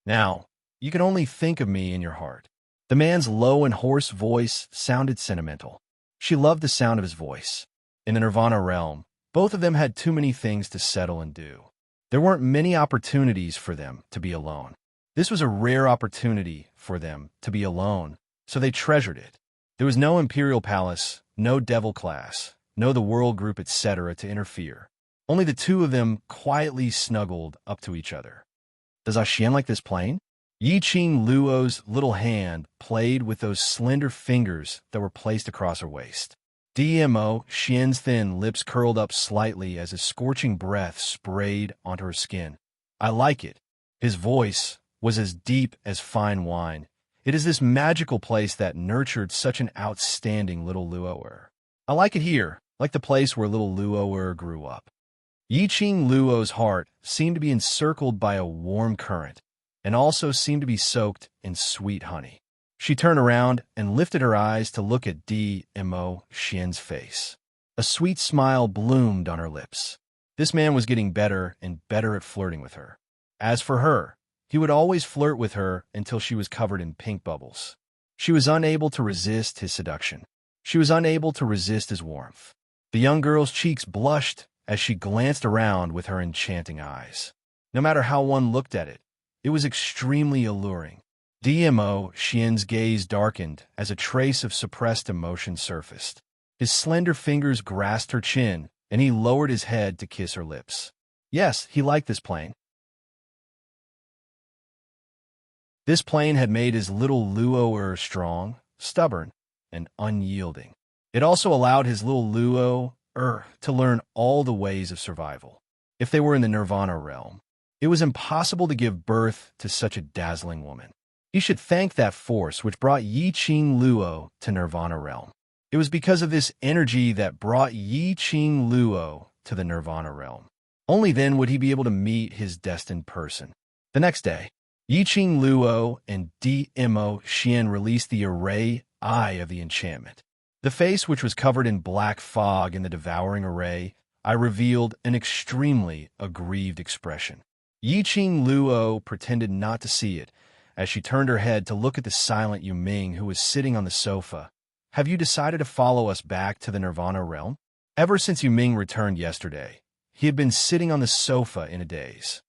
Now, you can only think of me in your heart. The man's low and hoarse voice sounded sentimental. She loved the sound of his voice. In the Nirvana realm, both of them had too many things to settle and do. There weren't many opportunities for them to be alone. This was a rare opportunity for them to be alone, so they treasured it. There was no imperial palace, no devil class, no the world group, etc. to interfere. Only the two of them quietly snuggled up to each other. Does Xian like this plane? Yi-Ching Luo's little hand played with those slender fingers that were placed across her waist. DMO, Xian's thin lips curled up slightly as his scorching breath sprayed onto her skin. I like it. His voice was as deep as fine wine. It is this magical place that nurtured such an outstanding little Luoer. I like it here, like the place where little Luoer grew up. Yi-Ching Luo's heart seemed to be encircled by a warm current, and also seemed to be soaked in sweet honey. She turned around and lifted her eyes to look at DMO Xian's face. A sweet smile bloomed on her lips. This man was getting better and better at flirting with her. As for her, he would always flirt with her until she was covered in pink bubbles. She was unable to resist his seduction. She was unable to resist his warmth. The young girl's cheeks blushed as she glanced around with her enchanting eyes. No matter how one looked at it, it was extremely alluring. DMO Xian's gaze darkened as a trace of suppressed emotion surfaced. His slender fingers grasped her chin, and he lowered his head to kiss her lips. Yes, he liked this plane. This plane had made his little Luoer strong, stubborn, and unyielding. It also allowed his little Luoer to learn all the ways of survival. If they were in the Nirvana realm, it was impossible to give birth to such a dazzling woman. He should thank that force which brought Yi-Ching Luo to Nirvana realm. It was because of this energy that brought Yi-Ching Luo to the Nirvana realm. Only then would he be able to meet his destined person. The next day, Yi-Ching Luo and DMO Xian released the array eye of the enchantment. The face, which was covered in black fog in the devouring array, I revealed an extremely aggrieved expression. Yi-Ching Luo pretended not to see it, as she turned her head to look at the silent Yu Ming, who was sitting on the sofa. Have you decided to follow us back to the Nirvana realm? Ever since Yu Ming returned yesterday, he had been sitting on the sofa in a daze.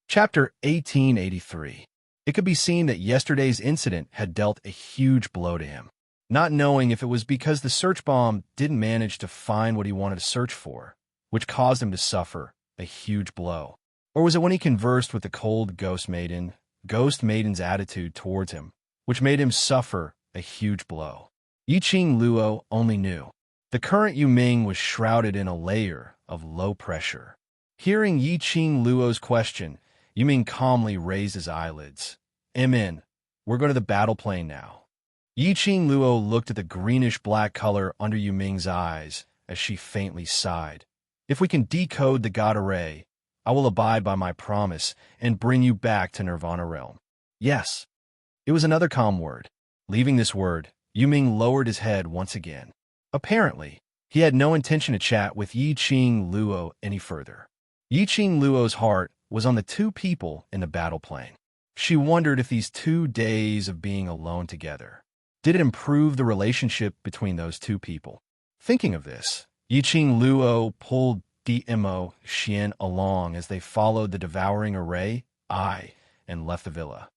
Chapter 1883. It could be seen that yesterday's incident had dealt a huge blow to him. Not knowing if it was because the search bomb didn't manage to find what he wanted to search for, which caused him to suffer a huge blow, or was it when he conversed with the cold Ghost Maiden's attitude towards him, which made him suffer a huge blow. Yi-Ching Luo only knew. The current Yu Ming was shrouded in a layer of low pressure. Hearing Yi-Ching Luo's question, Yu Ming calmly raised his eyelids. "Amen. We're going to the battle plane now." Yi-Ching Luo looked at the greenish-black color under Yu Ming's eyes as she faintly sighed. "If we can decode the God Array, I will abide by my promise and bring you back to Nirvana realm." Yes. It was another calm word. Leaving this word, Yu Ming lowered his head once again. Apparently, he had no intention to chat with Yi-Ching Luo any further. Yi-Ching Luo's heart was on the two people in the battle plane. She wondered if these 2 days of being alone together, did it improve the relationship between those two people? Thinking of this, Yi-Ching Luo pulled DMO Xian along as they followed the devouring array and left the villa.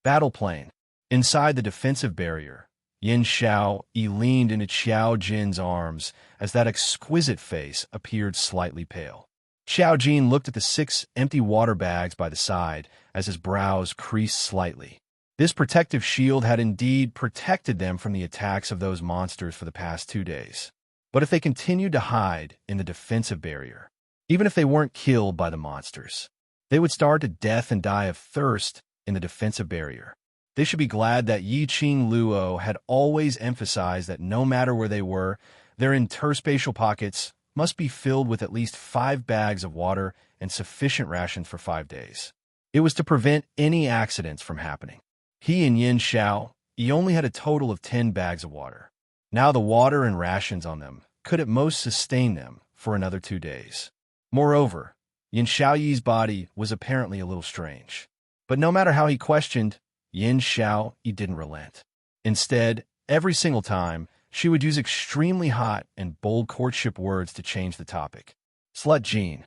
Battle plane. Inside the defensive barrier, Yin Xiao leaned into Xiao Jin's arms as that exquisite face appeared slightly pale. Xiao Jin looked at the 6 empty water bags by the side as his brows creased slightly. This protective shield had indeed protected them from the attacks of those monsters for the past 2 days. But if they continued to hide in the defensive barrier, even if they weren't killed by the monsters, they would starve to death and die of thirst in the defensive barrier. They should be glad that Yi-Ching Luo had always emphasized that no matter where they were, their interspatial pockets must be filled with at least 5 bags of water and sufficient rations for 5 days. It was to prevent any accidents from happening. He and Yin Xiao, he only had a total of 10 bags of water. Now the water and rations on them could at most sustain them for another 2 days. Moreover, Yin Xiaoyi's body was apparently a little strange. But no matter how he questioned, Yin Xiao, he didn't relent. Instead, every single time, she would use extremely hot and bold courtship words to change the topic. Slut Jean.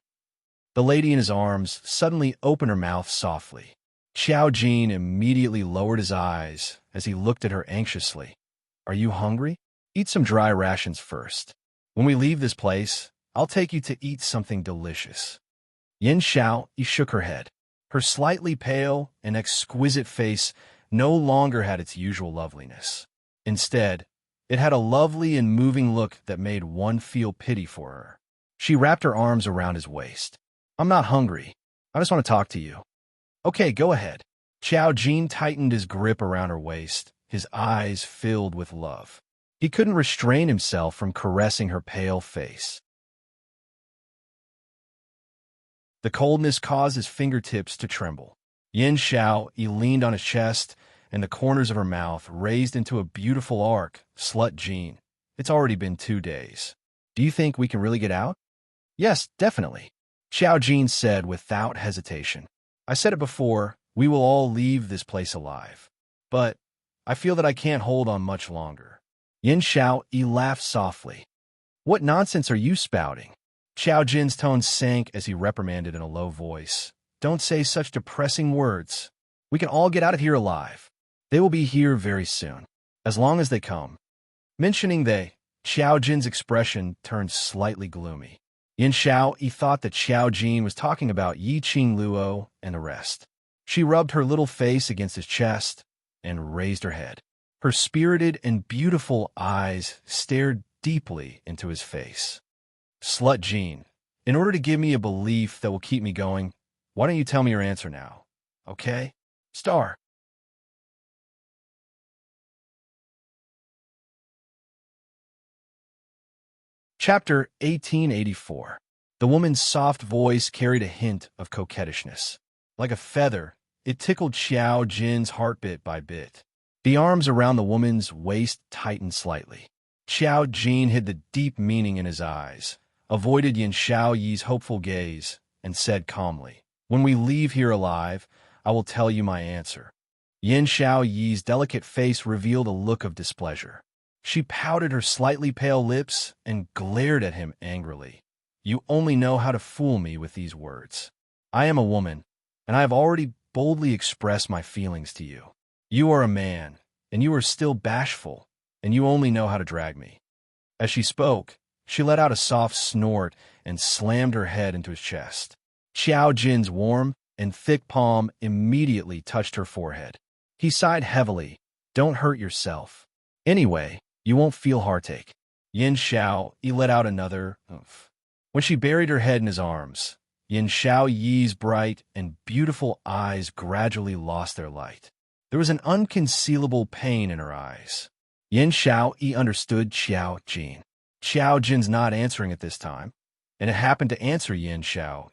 The lady in his arms suddenly opened her mouth softly. Xiao Jin immediately lowered his eyes as he looked at her anxiously. Are you hungry? Eat some dry rations first. When we leave this place, I'll take you to eat something delicious. Yin Xiao shook her head. Her slightly pale and exquisite face no longer had its usual loveliness. Instead, it had a lovely and moving look that made one feel pity for her. She wrapped her arms around his waist. I'm not hungry. I just want to talk to you. Okay, go ahead. Xiao Jin tightened his grip around her waist, his eyes filled with love. He couldn't restrain himself from caressing her pale face. The coldness caused his fingertips to tremble. Yin Xiao leaned on his chest, and the corners of her mouth raised into a beautiful arc. Slut Jean, it's already been 2 days. Do you think we can really get out? Yes, definitely, Xiao Jin said without hesitation. I said it before, we will all leave this place alive. But I feel that I can't hold on much longer. Yin Xiao laughed softly. What nonsense are you spouting? Xiao Jin's tone sank as he reprimanded in a low voice. Don't say such depressing words. We can all get out of here alive. They will be here very soon, as long as they come. Mentioning they, Xiao Jin's expression turned slightly gloomy. Yin Xiao thought that Xiao Jin was talking about Yi Qing Luo and the rest. She rubbed her little face against his chest and raised her head. Her spirited and beautiful eyes stared deeply into his face. Slut Jean, in order to give me a belief that will keep me going, why don't you tell me your answer now? Okay? Star. Chapter 1884. The woman's soft voice carried a hint of coquettishness. Like a feather, it tickled Xiao Jin's heart bit by bit. The arms around the woman's waist tightened slightly. Xiao Jin hid the deep meaning in his eyes, avoided Yin Xiao Yi's hopeful gaze, and said calmly, When we leave here alive, I will tell you my answer. Yin Xiao Yi's delicate face revealed a look of displeasure. She pouted her slightly pale lips and glared at him angrily. You only know how to fool me with these words. I am a woman, and I have already boldly expressed my feelings to you. You are a man, and you are still bashful, and you only know how to drag me. As she spoke, she let out a soft snort and slammed her head into his chest. Xiao Jin's warm and thick palm immediately touched her forehead. He sighed heavily. Don't hurt yourself. Anyway, you won't feel heartache. Yin Xiao let out another oomph. When she buried her head in his arms, Yin Xiao Yi's bright and beautiful eyes gradually lost their light. There was an unconcealable pain in her eyes. Yin Xiao understood Xiao Jin. Xiao Jin's not answering at this time, and it happened to answer Yin Xiao,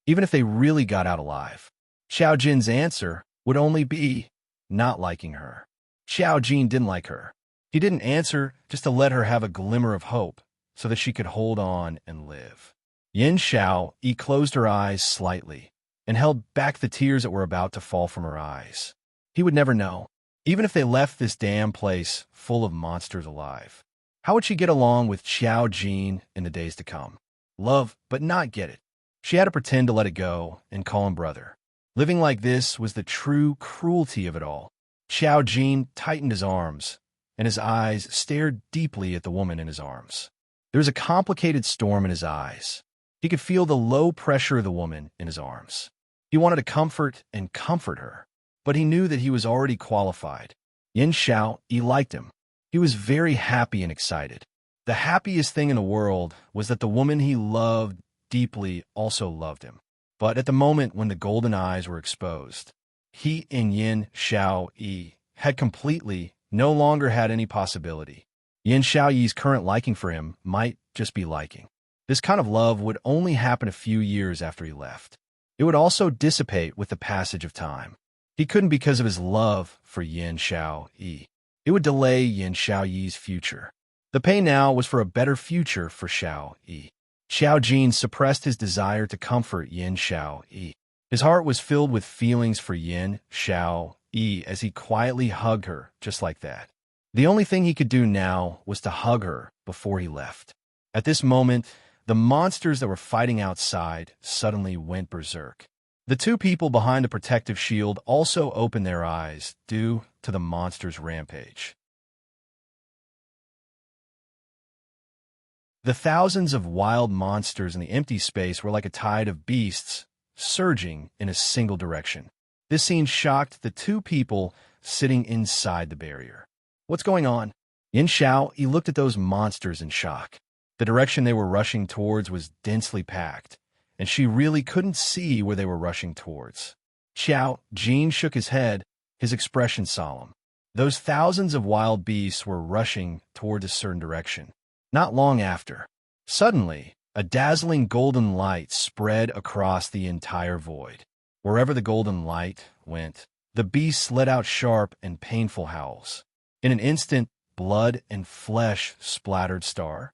even if they really got out alive. Xiao Jin's answer would only be not liking her. Xiao Jin didn't like her. He didn't answer just to let her have a glimmer of hope so that she could hold on and live. Yin Xiao closed her eyes slightly and held back the tears that were about to fall from her eyes. He would never know, even if they left this damn place full of monsters alive. How would she get along with Xiao Jin in the days to come? Love, but not get it. She had to pretend to let it go and call him brother. Living like this was the true cruelty of it all. Xiao Jin tightened his arms, and his eyes stared deeply at the woman in his arms. There was a complicated storm in his eyes. He could feel the low pressure of the woman in his arms. He wanted to comfort and comfort her, but he knew that he was already qualified. Yin Xiao, he liked him. He was very happy and excited. The happiest thing in the world was that the woman he loved deeply also loved him. But at the moment when the golden eyes were exposed, he and Yin Xiao had completely no longer had any possibility. Yin Xiaoyi's current liking for him might just be liking. This kind of love would only happen a few years after he left. It would also dissipate with the passage of time. He couldn't because of his love for Yin Xiaoyi. It would delay Yin Xiaoyi's future. The pay now was for a better future for Xiaoyi. Xiao Jin suppressed his desire to comfort Yin Xiaoyi. His heart was filled with feelings for Yin Xiaoyi as he quietly hugged her just like that. The only thing he could do now was to hug her before he left. At this moment, the monsters that were fighting outside suddenly went berserk. The two people behind the protective shield also opened their eyes due to the monster's rampage. The thousands of wild monsters in the empty space were like a tide of beasts surging in a single direction. This scene shocked the two people sitting inside the barrier. What's going on? Yin Xiao, he looked at those monsters in shock. The direction they were rushing towards was densely packed, and she really couldn't see where they were rushing towards. Xiao Jin shook his head, his expression solemn. Those thousands of wild beasts were rushing toward a certain direction. Not long after, suddenly, a dazzling golden light spread across the entire void. Wherever the golden light went, the beasts let out sharp and painful howls. In an instant, blood and flesh splattered star.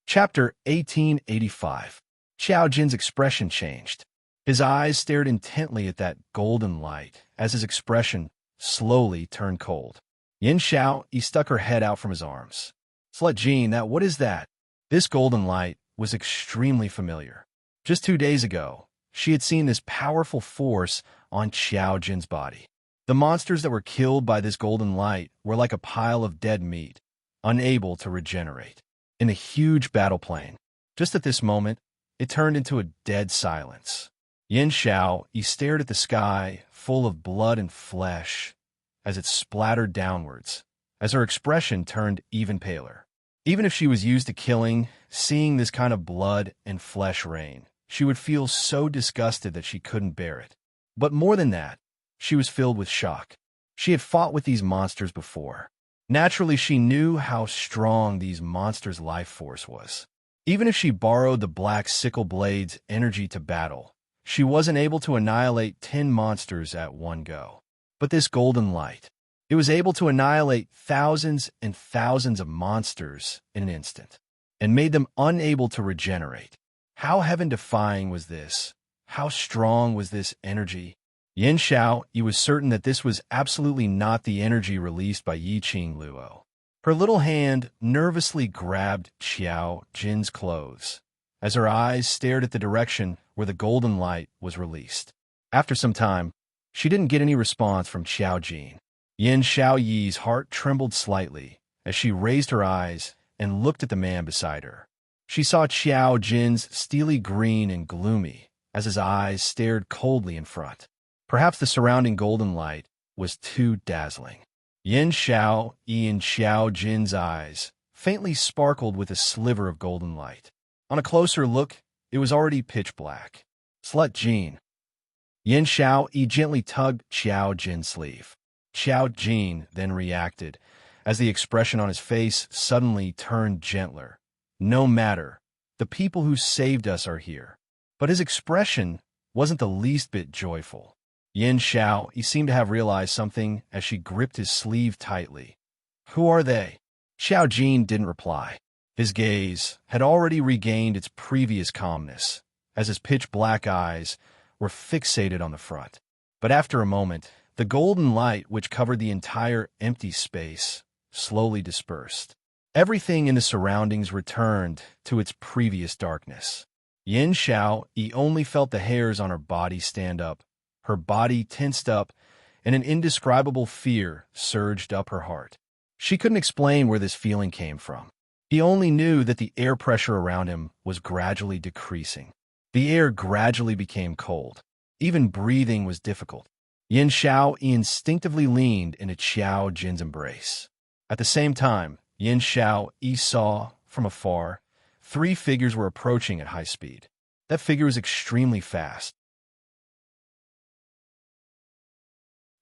Chapter 1885. Xiao Jin's expression changed. His eyes stared intently at that golden light as his expression slowly turned cold. Yin Xiao, he stuck her head out from his arms. Slut Jean, what is that? This golden light was extremely familiar. Just 2 days ago, she had seen this powerful force on Xiao Jin's body. The monsters that were killed by this golden light were like a pile of dead meat, unable to regenerate. In a huge battle plane, just at this moment, it turned into a dead silence. Yin Xiao, he stared at the sky, full of blood and flesh, as it splattered downwards, as her expression turned even paler. Even if she was used to killing, seeing this kind of blood and flesh rain, she would feel so disgusted that she couldn't bear it. But more than that, she was filled with shock. She had fought with these monsters before. Naturally, she knew how strong these monsters' life force was. Even if she borrowed the black sickle blade's energy to battle, she wasn't able to annihilate 10 monsters at one go. But this golden light, it was able to annihilate thousands and thousands of monsters in an instant, and made them unable to regenerate. How heaven-defying was this? How strong was this energy? Yin Xiao, he was certain that this was absolutely not the energy released by Yi Qing Luo. Her little hand nervously grabbed Xiao Jin's clothes, as her eyes stared at the direction where the golden light was released. After some time, she didn't get any response from Xiao Jin. Yin Xiao Yi's heart trembled slightly as she raised her eyes and looked at the man beside her. She saw Xiao Jin's steely green and gloomy as his eyes stared coldly in front. Perhaps the surrounding golden light was too dazzling. Yin Xiao in Xiao Jin's eyes faintly sparkled with a sliver of golden light. On a closer look, it was already pitch black. Slut Jin. Yin Xiao gently tugged Xiao Jin's sleeve. Xiao Jin then reacted, as the expression on his face suddenly turned gentler. No matter, the people who saved us are here. But his expression wasn't the least bit joyful. Yin Xiao, he seemed to have realized something as she gripped his sleeve tightly. Who are they? Xiao Jin didn't reply. His gaze had already regained its previous calmness, as his pitch-black eyes were fixated on the front. But after a moment, the golden light which covered the entire empty space slowly dispersed. Everything in the surroundings returned to its previous darkness. Yin Xiao, he only felt the hairs on her body stand up. Her body tensed up, and an indescribable fear surged up her heart. She couldn't explain where this feeling came from. He only knew that the air pressure around him was gradually decreasing. The air gradually became cold. Even breathing was difficult. Yin Xiao instinctively leaned into Xiao Jin's embrace. At the same time, Yin Xiao saw, from afar, 3 figures were approaching at high speed. That figure was extremely fast.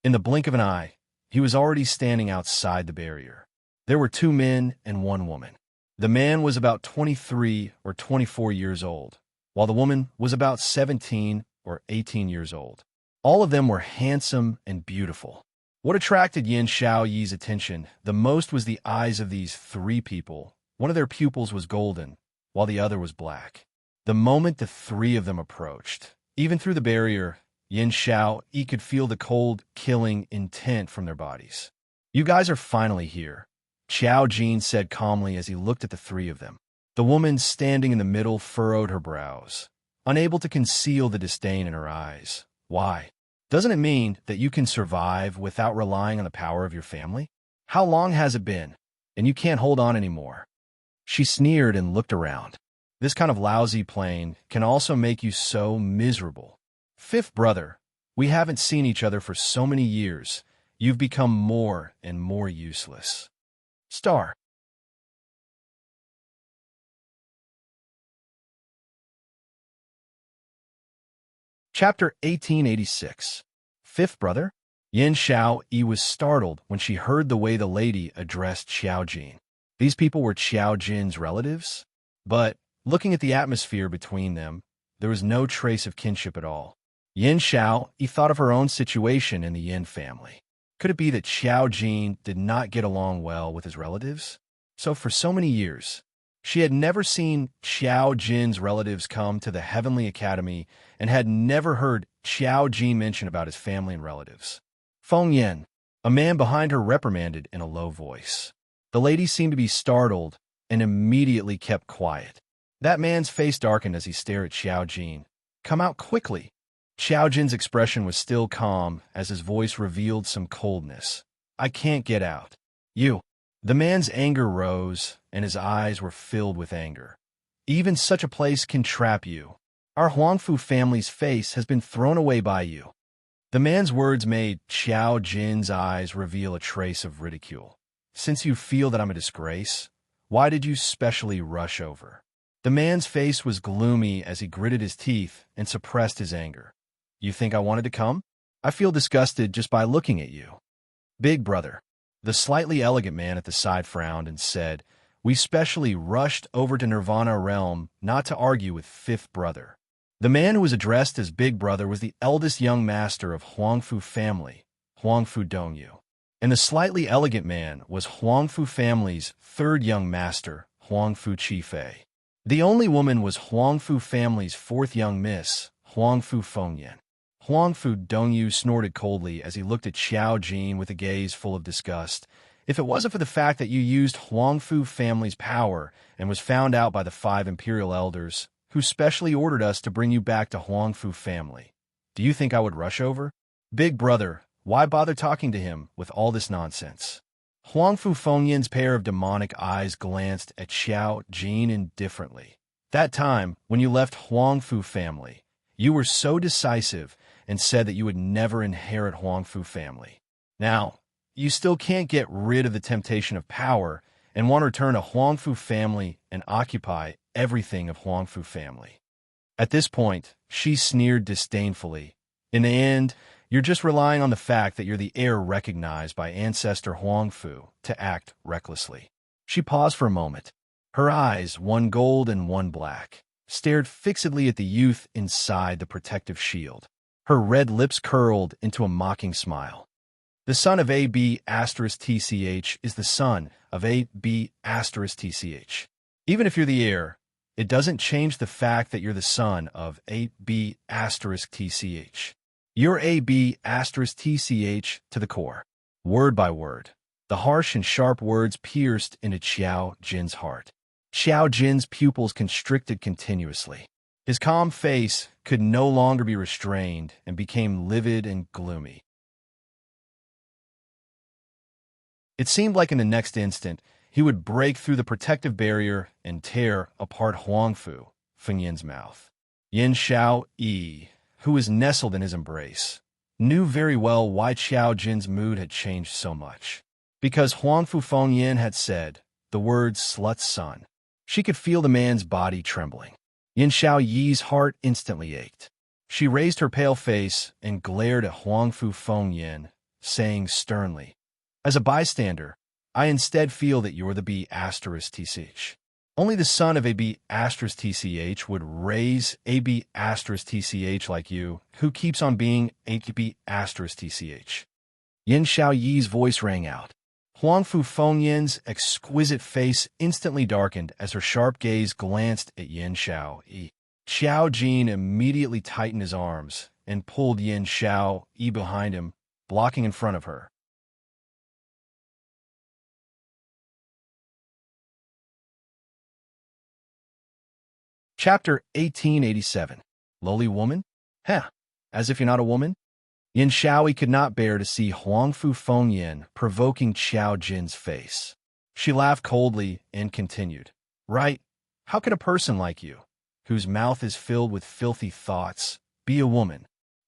In the blink of an eye, he was already standing outside the barrier. There were 2 men and 1 woman. The man was about 23 or 24 years old, while the woman was about 17 or 18 years old. All of them were handsome and beautiful. What attracted Yin Xiao Yi's attention the most was the eyes of these 3 people. One of their pupils was golden, while the other was black. The moment the 3 of them approached, Even through the barrier, Yin Xiao Yi could feel the cold, killing intent from their bodies. You guys are finally here, Qiao Jin said calmly as he looked at the three of them. The woman standing in the middle furrowed her brows, unable to conceal the disdain in her eyes. Why? Doesn't it mean that you can survive without relying on the power of your family? How long has it been? And you can't hold on anymore. She sneered and looked around. This kind of lousy plane can also make you so miserable. Fifth brother, we haven't seen each other for so many years. You've become more and more useless. Star. Chapter 1886. Fifth brother? Yin Xiao Yi was startled when she heard the way the lady addressed Xiao Jin. These people were Xiao Jin's relatives? But, looking at the atmosphere between them, there was no trace of kinship at all. Yin Xiao Yi thought of her own situation in the Yin family. Could it be that Xiao Jin did not get along well with his relatives? So for so many years, she had never seen Xiao Jin's relatives come to the Heavenly Academy and had never heard Xiao Jin mention about his family and relatives. Feng Yan, a man behind her, reprimanded in a low voice. The lady seemed to be startled and immediately kept quiet. That man's face darkened as he stared at Xiao Jin. Come out quickly. Xiao Jin's expression was still calm as his voice revealed some coldness. I can't get out. You. The man's anger rose, and his eyes were filled with anger. Even such a place can trap you. Our Huangfu family's face has been thrown away by you. The man's words made Xiao Jin's eyes reveal a trace of ridicule. Since you feel that I'm a disgrace, why did you specially rush over? The man's face was gloomy as he gritted his teeth and suppressed his anger. You think I wanted to come? I feel disgusted just by looking at you. Big brother. The slightly elegant man at the side frowned and said, We specially rushed over to Nirvana Realm not to argue with fifth brother. The man who was addressed as Big Brother was the eldest young master of Huangfu family, Huangfu Dongyu. And the slightly elegant man was Huangfu family's third young master, Huangfu Qifei. The only woman was Huangfu family's fourth young miss, Huangfu Fengyan. Huangfu Dongyu snorted coldly as he looked at Xiao Jin with a gaze full of disgust. If it wasn't for the fact that you used Huangfu family's power and was found out by the 5 imperial elders, who specially ordered us to bring you back to Huangfu family, do you think I would rush over? Big brother, why bother talking to him with all this nonsense? Huangfu Fengyan's pair of demonic eyes glanced at Xiao Jin indifferently. That time, when you left Huangfu family, you were so decisive and said that you would never inherit Huangfu family. Now, you still can't get rid of the temptation of power and want to return to Huangfu family and occupy everything of Huangfu family. At this point, she sneered disdainfully. In the end, you're just relying on the fact that you're the heir recognized by ancestor Huangfu to act recklessly. She paused for a moment. Her eyes, one gold and one black, stared fixedly at the youth inside the protective shield. Her red lips curled into a mocking smile. The son of AB*TCH is the son of AB*TCH. Even if you're the heir, it doesn't change the fact that you're the son of AB*TCH. You're AB*TCH to the core. Word by word, the harsh and sharp words pierced into Xiao Jin's heart. Xiao Jin's pupils constricted continuously. His calm face could no longer be restrained and became livid and gloomy. It seemed like in the next instant, he would break through the protective barrier and tear apart Huangfu, Fengyan's mouth. Yin Xiao Yi, who was nestled in his embrace, knew very well why Xiao Jin's mood had changed so much. Because Huangfu Fengyan had said the words slut's son. She could feel the man's body trembling. Yin Xiao Yi's heart instantly ached. She raised her pale face and glared at Huangfu Fengyan, saying sternly, As a bystander, I instead feel that you're the B*TCH. Only the son of a B*TCH would raise a B*TCH like you, who keeps on being a B*TCH. Yin Xiao Yi's voice rang out. Huangfu Fengyan's exquisite face instantly darkened as her sharp gaze glanced at Yin Xiao Yi. Xiao Jin immediately tightened his arms and pulled Yin Xiao Yi behind him, blocking in front of her. Chapter 1887. Lowly woman? Heh, as if you're not a woman? Yin Xiaoyi could not bear to see Huangfu Fengyin provoking Xiao Jin's face. She laughed coldly and continued, "Right, how can a person like you, whose mouth is filled with filthy thoughts, be a woman?"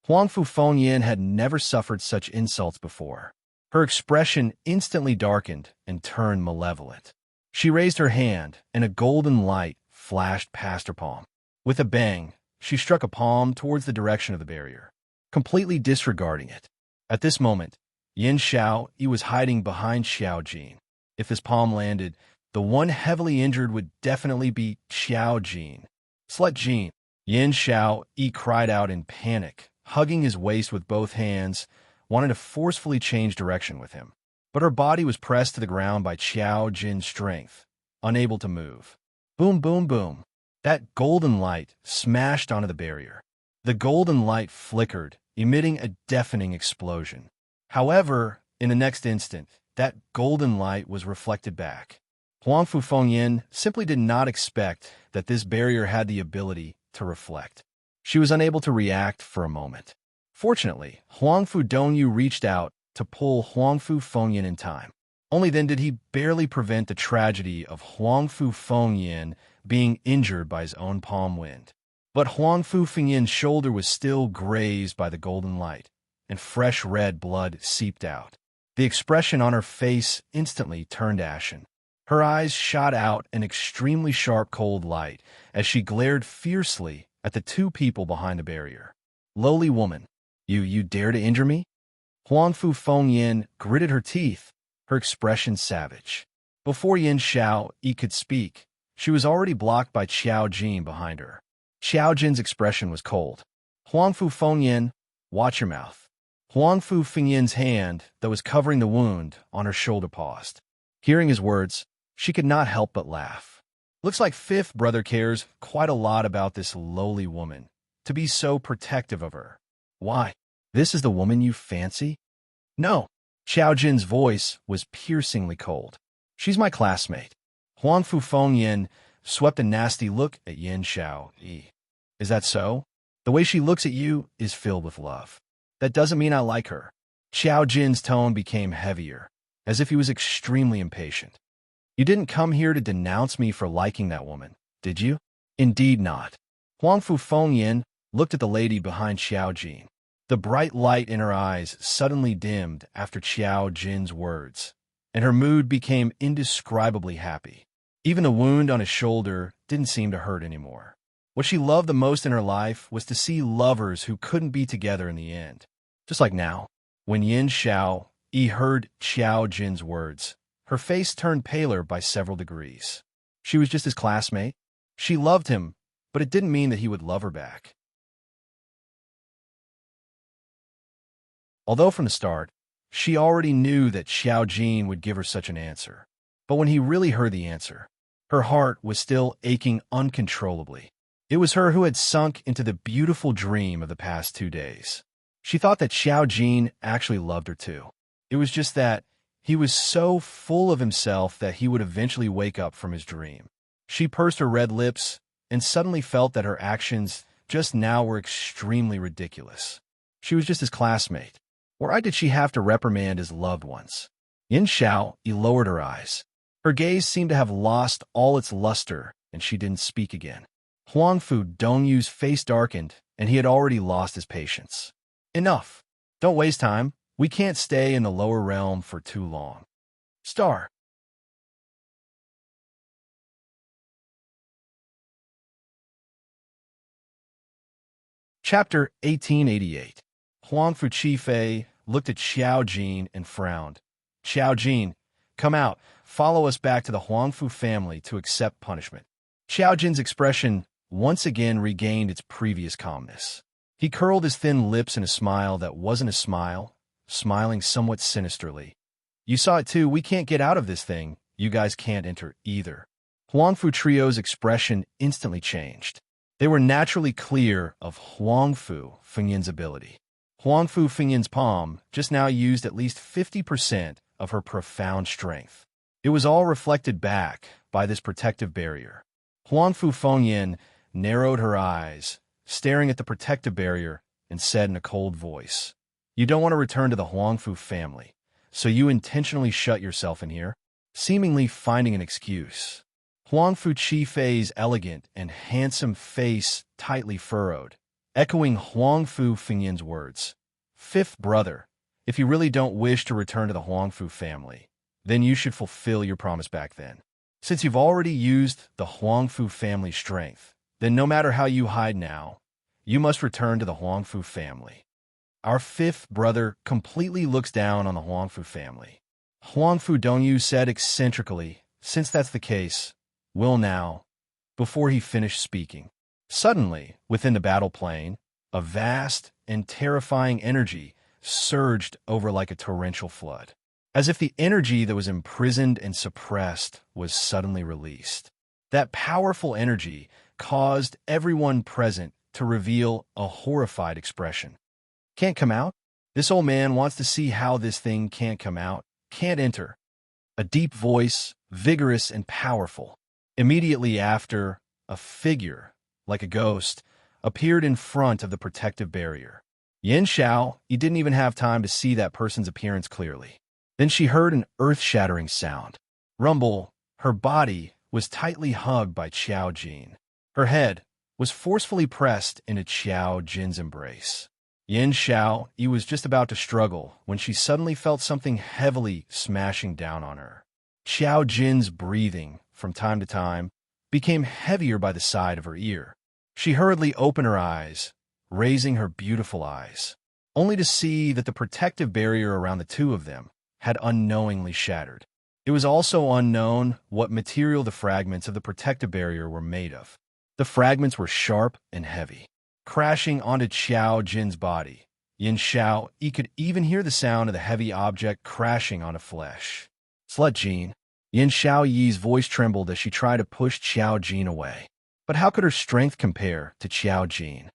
Huangfu Fengyin had never suffered such insults before. Her expression instantly darkened and turned malevolent. She raised her hand, and a golden light flashed past her palm. With a bang, she struck a palm towards the direction of the barrier, completely disregarding it. At this moment, Yin Xiao Yi was hiding behind Xiao Jin. If his palm landed, the one heavily injured would definitely be Xiao Jin. "Slut Jin!" Yin Xiao Yi cried out in panic, hugging his waist with both hands, wanting to forcefully change direction with him. But her body was pressed to the ground by Xiao Jin's strength, unable to move. Boom, boom, boom. That golden light smashed onto the barrier. The golden light flickered, emitting a deafening explosion. However, in the next instant, that golden light was reflected back. Huangfu Fengyin simply did not expect that this barrier had the ability to reflect. She was unable to react for a moment. Fortunately, Huangfu Dongyu reached out to pull Huangfu Fengyin in time. Only then did he barely prevent the tragedy of Huangfu Fengyin being injured by his own palm wind. But Huangfu Fengyin's shoulder was still grazed by the golden light, and fresh red blood seeped out. The expression on her face instantly turned ashen. Her eyes shot out an extremely sharp cold light as she glared fiercely at the two people behind the barrier. "Lowly woman, you dare to injure me?" Huangfu Fengyin gritted her teeth, her expression savage. Before Yin Xiao Yi could speak, she was already blocked by Xiao Jin behind her. Xiao Jin's expression was cold. "Huangfu Fengyin, watch your mouth." Huangfu Fengyin's hand that was covering the wound on her shoulder paused. Hearing his words, she could not help but laugh. Looks like Fifth Brother cares quite a lot about this lowly woman, to be so protective of her. "Why, this is the woman you fancy?" "No." Xiao Jin's voice was piercingly cold. "She's my classmate." Huangfu Fengyin swept a nasty look at Yin Xiao Yi. "Is that so? The way she looks at you is filled with love. That doesn't mean I like her." Xiao Jin's tone became heavier, as if he was extremely impatient. "You didn't come here to denounce me for liking that woman, did you?" "Indeed not." Huangfu Fengyin looked at the lady behind Xiao Jin. The bright light in her eyes suddenly dimmed after Xiao Jin's words, and her mood became indescribably happy. Even the wound on his shoulder didn't seem to hurt anymore. What she loved the most in her life was to see lovers who couldn't be together in the end. Just like now, when Yin Xiao Yi heard Xiao Jin's words, her face turned paler by several degrees. She was just his classmate. She loved him, but it didn't mean that he would love her back. Although from the start, she already knew that Xiao Jin would give her such an answer. But when he really heard the answer, her heart was still aching uncontrollably. It was her who had sunk into the beautiful dream of the past 2 days. She thought that Xiao Jin actually loved her too. It was just that he was so full of himself that he would eventually wake up from his dream. She pursed her red lips and suddenly felt that her actions just now were extremely ridiculous. She was just his classmate. Why did she have to reprimand his loved ones? Yin Xiao Yi lowered her eyes. Her gaze seemed to have lost all its luster, and she didn't speak again. Huangfu Dongyu's face darkened, and he had already lost his patience. "Enough. Don't waste time. We can't stay in the lower realm for too long." Star. Chapter 1888. Huangfu Qifei looked at Xiao Jin and frowned. "Xiao Jin, come out. Follow us back to the Huangfu family to accept punishment." Xiao Jin's expression once again regained its previous calmness. He curled his thin lips in a smile that wasn't a smile, smiling somewhat sinisterly. "You saw it too. We can't get out of this thing. You guys can't enter either." Huangfu Trio's expression instantly changed. They were naturally clear of Huangfu Fingyin's ability. Huangfu Fingyin's palm just now used at least 50% of her profound strength. It was all reflected back by this protective barrier. Huangfu Fengyin narrowed her eyes, staring at the protective barrier, and said in a cold voice, "You don't want to return to the Huangfu family, so you intentionally shut yourself in here?" Seemingly finding an excuse. Huangfu Qifei's elegant and handsome face tightly furrowed, echoing Huangfu Fingyin's words. "Fifth brother, if you really don't wish to return to the Huangfu family, then you should fulfill your promise back then. Since you've already used the Huangfu family strength, then no matter how you hide now, you must return to the Huangfu family." Our fifth brother completely looks down on the Huangfu family. Huangfu Dongyu said eccentrically, "Since that's the case, we'll now," before he finished speaking. Suddenly, within the battle plane, a vast and terrifying energy surged over like a torrential flood, as if the energy that was imprisoned and suppressed was suddenly released. That powerful energy caused everyone present to reveal a horrified expression. "Can't come out? This old man wants to see how this thing can't come out, can't enter." A deep voice, vigorous and powerful. Immediately after, a figure, like a ghost, appeared in front of the protective barrier. Yin Xiao, he didn't even have time to see that person's appearance clearly. Then she heard an earth-shattering sound. Rumble, her body was tightly hugged by Qiao Jin. Her head was forcefully pressed into Qiao Jin's embrace. Yin Xiao, he was just about to struggle when she suddenly felt something heavily smashing down on her. Qiao Jin's breathing, from time to time, became heavier by the side of her ear. She hurriedly opened her eyes, raising her beautiful eyes, only to see that the protective barrier around the two of them had unknowingly shattered. It was also unknown what material the fragments of the protective barrier were made of. The fragments were sharp and heavy, crashing onto Qiao Jin's body. Yin Xiao, he could even hear the sound of the heavy object crashing onto flesh. "Slut Jin." Yin Xiao Yi's voice trembled as she tried to push Qiao Jin away. But how could her strength compare to Qiao Jin?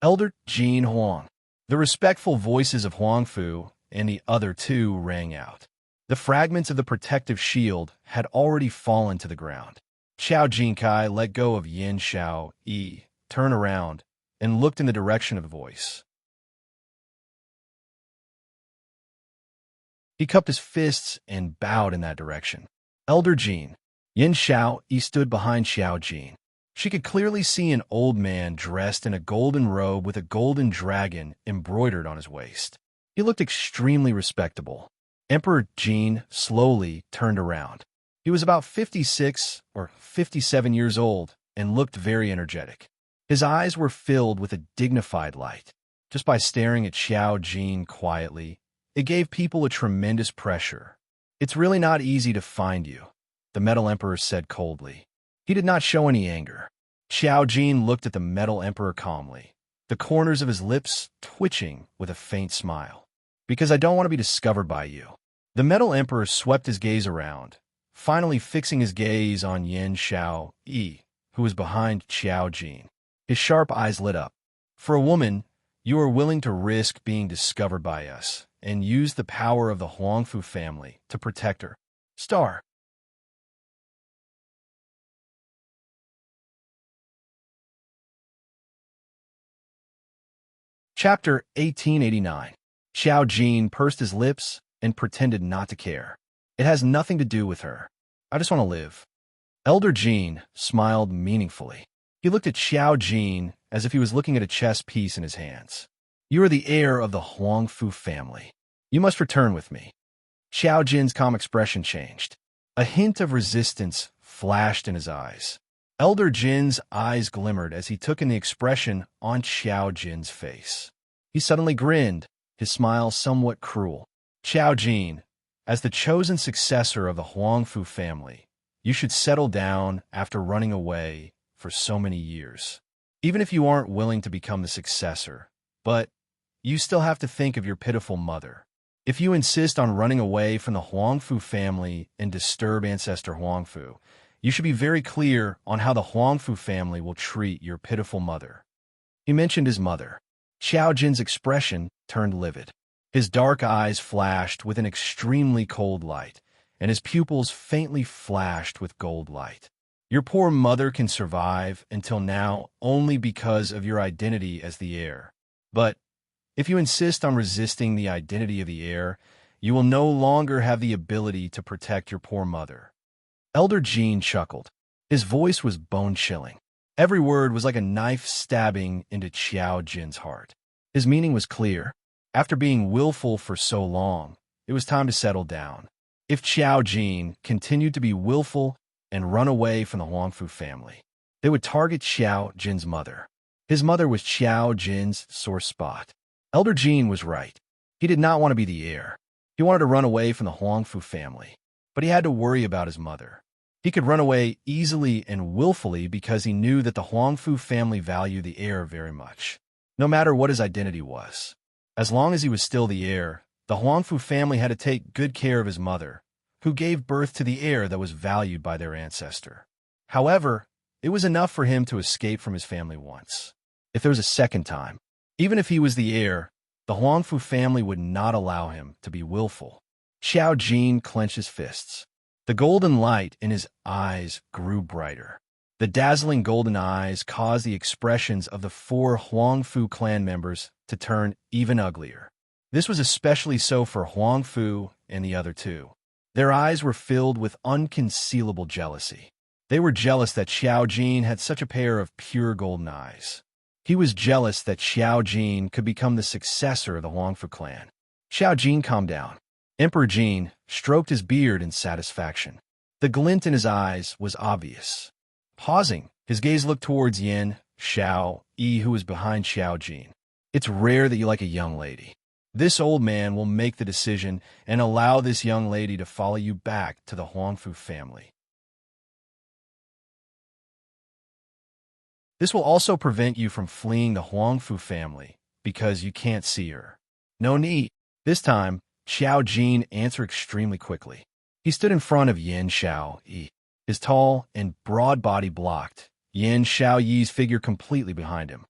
"Elder Jin Huang." The respectful voices of Huangfu and the other two rang out. The fragments of the protective shield had already fallen to the ground. Qiao Jinkai let go of Yin Xiao Yi, turned around, and looked in the direction of the voice. He cupped his fists and bowed in that direction. "Elder Jin." Yin Xiao Yi stood behind Qiao Jin. She could clearly see an old man dressed in a golden robe with a golden dragon embroidered on his waist. He looked extremely respectable. Emperor Jin slowly turned around. He was about 56 or 57 years old and looked very energetic. His eyes were filled with a dignified light. Just by staring at Qiao Jin quietly, it gave people a tremendous pressure. "It's really not easy to find you," the Metal Emperor said coldly. He did not show any anger. Qiao Jin looked at the Metal Emperor calmly, the corners of his lips twitching with a faint smile. "Because I don't want to be discovered by you." The Metal Emperor swept his gaze around, finally fixing his gaze on Yin Xiao Yi, who was behind Qiao Jin. His sharp eyes lit up. "For a woman, you are willing to risk being discovered by us and use the power of the Huangfu family to protect her. Star." Chapter 1889. Qiao Jin pursed his lips and pretended not to care. "It has nothing to do with her. I just want to live." Elder Jin smiled meaningfully. He looked at Qiao Jin as if he was looking at a chess piece in his hands. "You are the heir of the Huangfu family. You must return with me." Qiao Jin's calm expression changed. A hint of resistance flashed in his eyes. Elder Jin's eyes glimmered as he took in the expression on Qiao Jin's face. He suddenly grinned, his smile somewhat cruel. "Qiao Jin, as the chosen successor of the Huangfu family, you should settle down after running away for so many years. Even if you aren't willing to become the successor, but you still have to think of your pitiful mother. If you insist on running away from the Huangfu family and disturb Ancestor Huangfu, You should be very clear on how the Huangfu family will treat your pitiful mother. He mentioned his mother. Xiao Jin's expression turned livid. His dark eyes flashed with an extremely cold light, and his pupils faintly flashed with gold light. Your poor mother can survive until now only because of your identity as the heir. But if you insist on resisting the identity of the heir, you will no longer have the ability to protect your poor mother. Elder Jean chuckled. His voice was bone-chilling. Every word was like a knife stabbing into Xiao Jin's heart. His meaning was clear. After being willful for so long, it was time to settle down. If Xiao Jin continued to be willful and run away from the Huangfu family, they would target Xiao Jin's mother. His mother was Xiao Jin's sore spot. Elder Jean was right. He did not want to be the heir. He wanted to run away from the Huangfu family, but he had to worry about his mother. He could run away easily and willfully because he knew that the Huangfu family valued the heir very much, no matter what his identity was. As long as he was still the heir, the Huangfu family had to take good care of his mother, who gave birth to the heir that was valued by their ancestor. However, it was enough for him to escape from his family once. If there was a second time, even if he was the heir, the Huangfu family would not allow him to be willful. Xiao Jin clenched his fists. The golden light in his eyes grew brighter. The dazzling golden eyes caused the expressions of the 4 Huangfu clan members to turn even uglier. This was especially so for Huangfu and the other 2. Their eyes were filled with unconcealable jealousy. They were jealous that Xiao Jin had such a pair of pure golden eyes. He was jealous that Xiao Jin could become the successor of the Huangfu clan. Xiao Jin calmed down. Emperor Jin stroked his beard in satisfaction. The glint in his eyes was obvious. Pausing, his gaze looked towards Yin Xiao Yi, who was behind Xiao Jin. It's rare that you like a young lady. This old man will make the decision and allow this young lady to follow you back to the Huangfu family. This will also prevent you from fleeing the Huangfu family because you can't see her. No need. This time, Xiao Jin answered extremely quickly. He stood in front of Yin Xiao Yi. His tall and broad body blocked Yin Xiao Yi's figure completely behind him.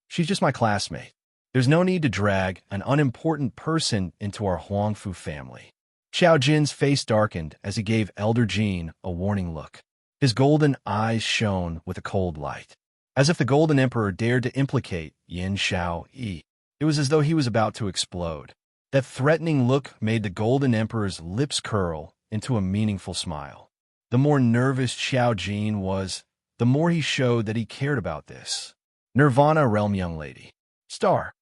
She's just my classmate. There's no need to drag an unimportant person into our Huangfu family. Xiao Jin's face darkened as he gave Elder Jin a warning look. His golden eyes shone with a cold light, as if the Golden Emperor dared to implicate Yin Xiao Yi. It was as though he was about to explode. That threatening look made the Golden Emperor's lips curl into a meaningful smile. The more nervous Xiao Jin was, the more he showed that he cared about this. Nirvana Realm Young Lady. Star.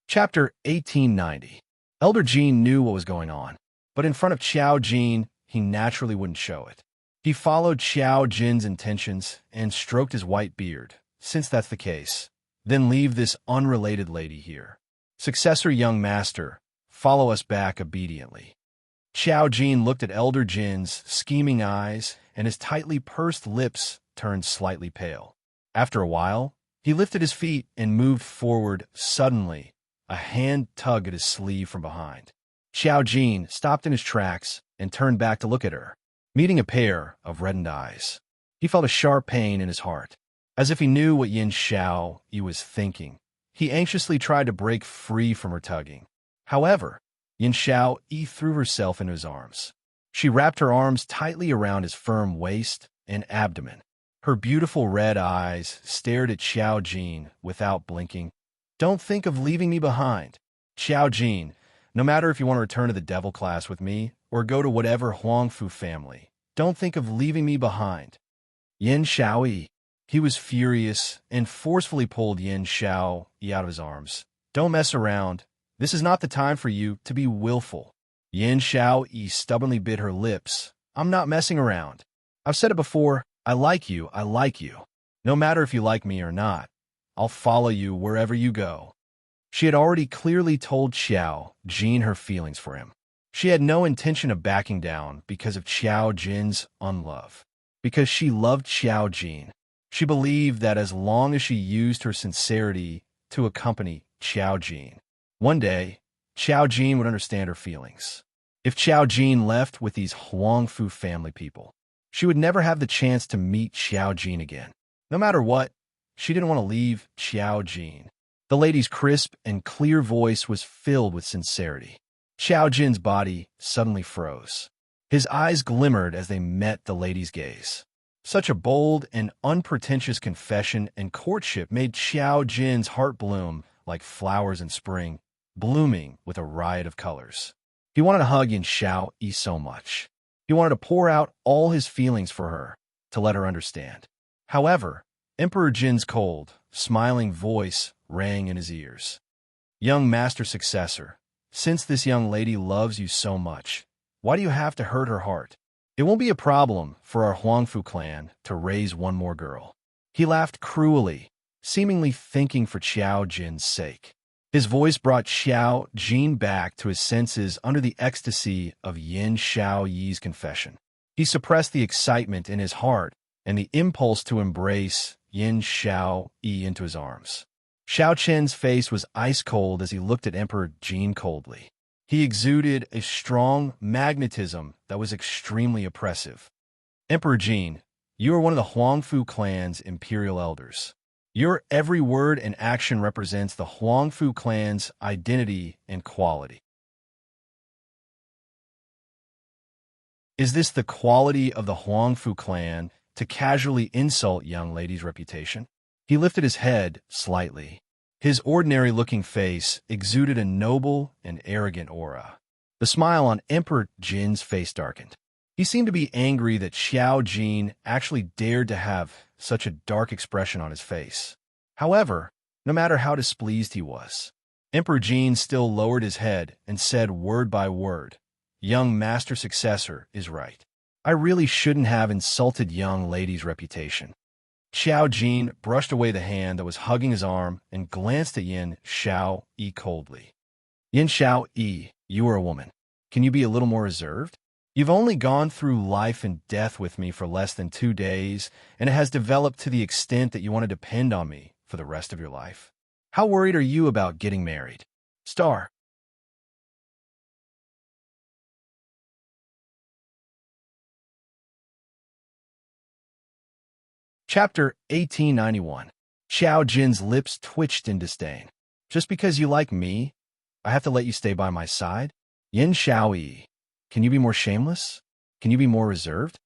Chapter 1890. Elder Jin knew what was going on, but in front of Xiao Jin, he naturally wouldn't show it. He followed Xiao Jin's intentions and stroked his white beard. Since that's the case, then leave this unrelated lady here. Successor young master, follow us back obediently. Xiao Jin looked at Elder Jin's scheming eyes, and his tightly pursed lips turned slightly pale. After a while, he lifted his feet and moved forward. Suddenly, a hand tugged at his sleeve from behind. Xiao Jin stopped in his tracks and turned back to look at her, meeting a pair of reddened eyes. He felt a sharp pain in his heart. As if he knew what Yin Xiao Yi was thinking, he anxiously tried to break free from her tugging. However, Yin Xiao Yi threw herself into his arms. She wrapped her arms tightly around his firm waist and abdomen. Her beautiful red eyes stared at Xiao Jin without blinking. Don't think of leaving me behind. Xiao Jin, no matter if you want to return to the devil class with me or go to whatever Huangfu family, don't think of leaving me behind. Yin Xiao Yi. He was furious and forcefully pulled Yin Xiao Yi out of his arms. Don't mess around. This is not the time for you to be willful. Yin Xiao Yi stubbornly bit her lips. I'm not messing around. I've said it before. I like you. I like you. No matter if you like me or not, I'll follow you wherever you go. She had already clearly told Xiao Jin her feelings for him. She had no intention of backing down because of Xiao Jin's unlove. Because she loved Xiao Jin. She believed that as long as she used her sincerity to accompany Qiao Jin. One day, Qiao Jin would understand her feelings. If Qiao Jin left with these Huangfu family people, she would never have the chance to meet Qiao Jin again. No matter what, she didn't want to leave Qiao Jin. The lady's crisp and clear voice was filled with sincerity. Qiao Jin's body suddenly froze. His eyes glimmered as they met the lady's gaze. Such a bold and unpretentious confession and courtship made Qiao Jin's heart bloom like flowers in spring, blooming with a riot of colors. He wanted to hug Yin Xiaoyi so much. He wanted to pour out all his feelings for her, to let her understand. However, Emperor Jin's cold, smiling voice rang in his ears. Young master successor, since this young lady loves you so much, why do you have to hurt her heart? It won't be a problem for our Huangfu clan to raise one more girl. He laughed cruelly, seemingly thinking for Qiao Jin's sake. His voice brought Qiao Jin back to his senses under the ecstasy of Yin Xiaoyi's confession. He suppressed the excitement in his heart and the impulse to embrace Yin Xiaoyi into his arms. Xiao Chen's face was ice-cold as he looked at Emperor Jin coldly. He exuded a strong magnetism that was extremely oppressive. Emperor Jin, you are one of the Huangfu clan's imperial elders. Your every word and action represents the Huangfu clan's identity and quality. Is this the quality of the Huangfu clan to casually insult young lady's reputation? He lifted his head slightly. His ordinary-looking face exuded a noble and arrogant aura. The smile on Emperor Jin's face darkened. He seemed to be angry that Qiao Jin actually dared to have such a dark expression on his face. However, no matter how displeased he was, Emperor Jin still lowered his head and said word by word, "Young master successor is right. I really shouldn't have insulted young lady's reputation." Qiao Jin brushed away the hand that was hugging his arm and glanced at Yin Xiaoyi coldly. "Yin Xiaoyi, you are a woman. Can you be a little more reserved? You've only gone through life and death with me for less than 2 days, and it has developed to the extent that you want to depend on me for the rest of your life. How worried are you about getting married? Star." Chapter 1891. Qiao Jin's lips twitched in disdain. "Just because you like me, I have to let you stay by my side? Yin Xiaoyi, can you be more shameless? Can you be more reserved?"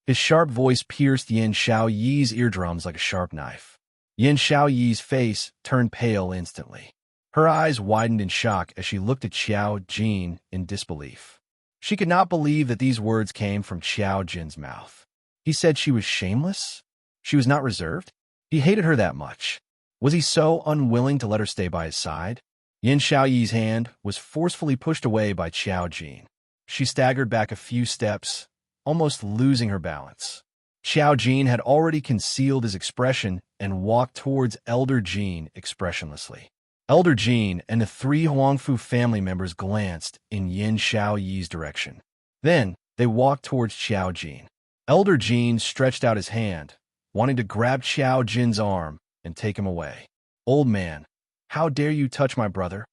His sharp voice pierced Yin Xiaoyi's eardrums like a sharp knife. Yin Xiaoyi's face turned pale instantly. Her eyes widened in shock as she looked at Qiao Jin in disbelief. She could not believe that these words came from Qiao Jin's mouth. He said she was shameless? She was not reserved? He hated her that much. Was he so unwilling to let her stay by his side? Yin Xiaoyi's hand was forcefully pushed away by Qiao Jin. She staggered back a few steps, almost losing her balance. Qiao Jin had already concealed his expression and walked towards Elder Jin expressionlessly. Elder Jin and the 3 Huangfu family members glanced in Yin Xiaoyi's direction. Then they walked towards Qiao Jin. Elder Jin stretched out his hand, wanting to grab Qiao Jin's arm and take him away. "Old man, how dare you touch my brother?"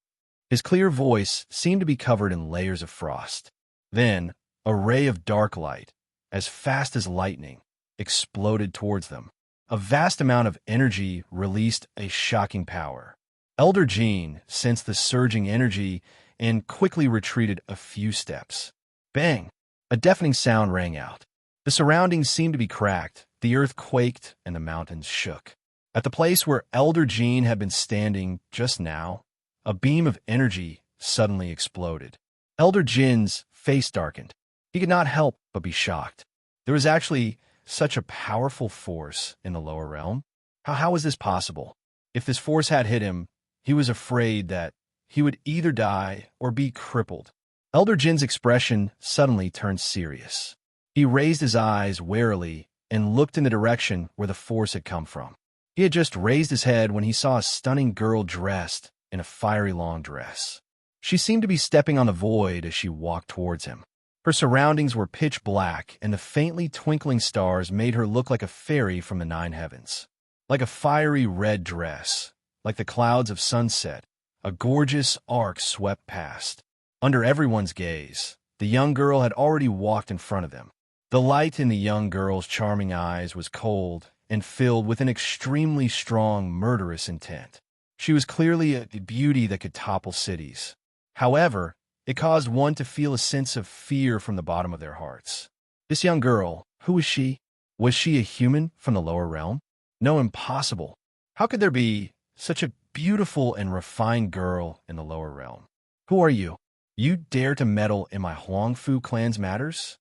His clear voice seemed to be covered in layers of frost. Then, a ray of dark light, as fast as lightning, exploded towards them. A vast amount of energy released a shocking power. Elder Jin sensed the surging energy and quickly retreated a few steps. Bang! A deafening sound rang out. The surroundings seemed to be cracked, the earth quaked, and the mountains shook. At the place where Elder Jin had been standing just now, a beam of energy suddenly exploded. Elder Jin's face darkened. He could not help but be shocked. There was actually such a powerful force in the lower realm. How was this possible? If this force had hit him, he was afraid that he would either die or be crippled. Elder Jin's expression suddenly turned serious. He raised his eyes warily and looked in the direction where the force had come from. He had just raised his head when he saw a stunning girl dressed in a fiery long dress. She seemed to be stepping on the void as she walked towards him. Her surroundings were pitch black, and the faintly twinkling stars made her look like a fairy from the 9 heavens. Like a fiery red dress, like the clouds of sunset, A gorgeous arc swept past. Under everyone's gaze, the young girl had already walked in front of them. The light in the young girl's charming eyes was cold and filled with an extremely strong, murderous intent. She was clearly a beauty that could topple cities. However, it caused one to feel a sense of fear from the bottom of their hearts. This young girl, who was she? Was she a human from the lower realm? No, impossible. How could there be such a beautiful and refined girl in the lower realm? Who are you? You dare to meddle in my Huangfu clan's matters?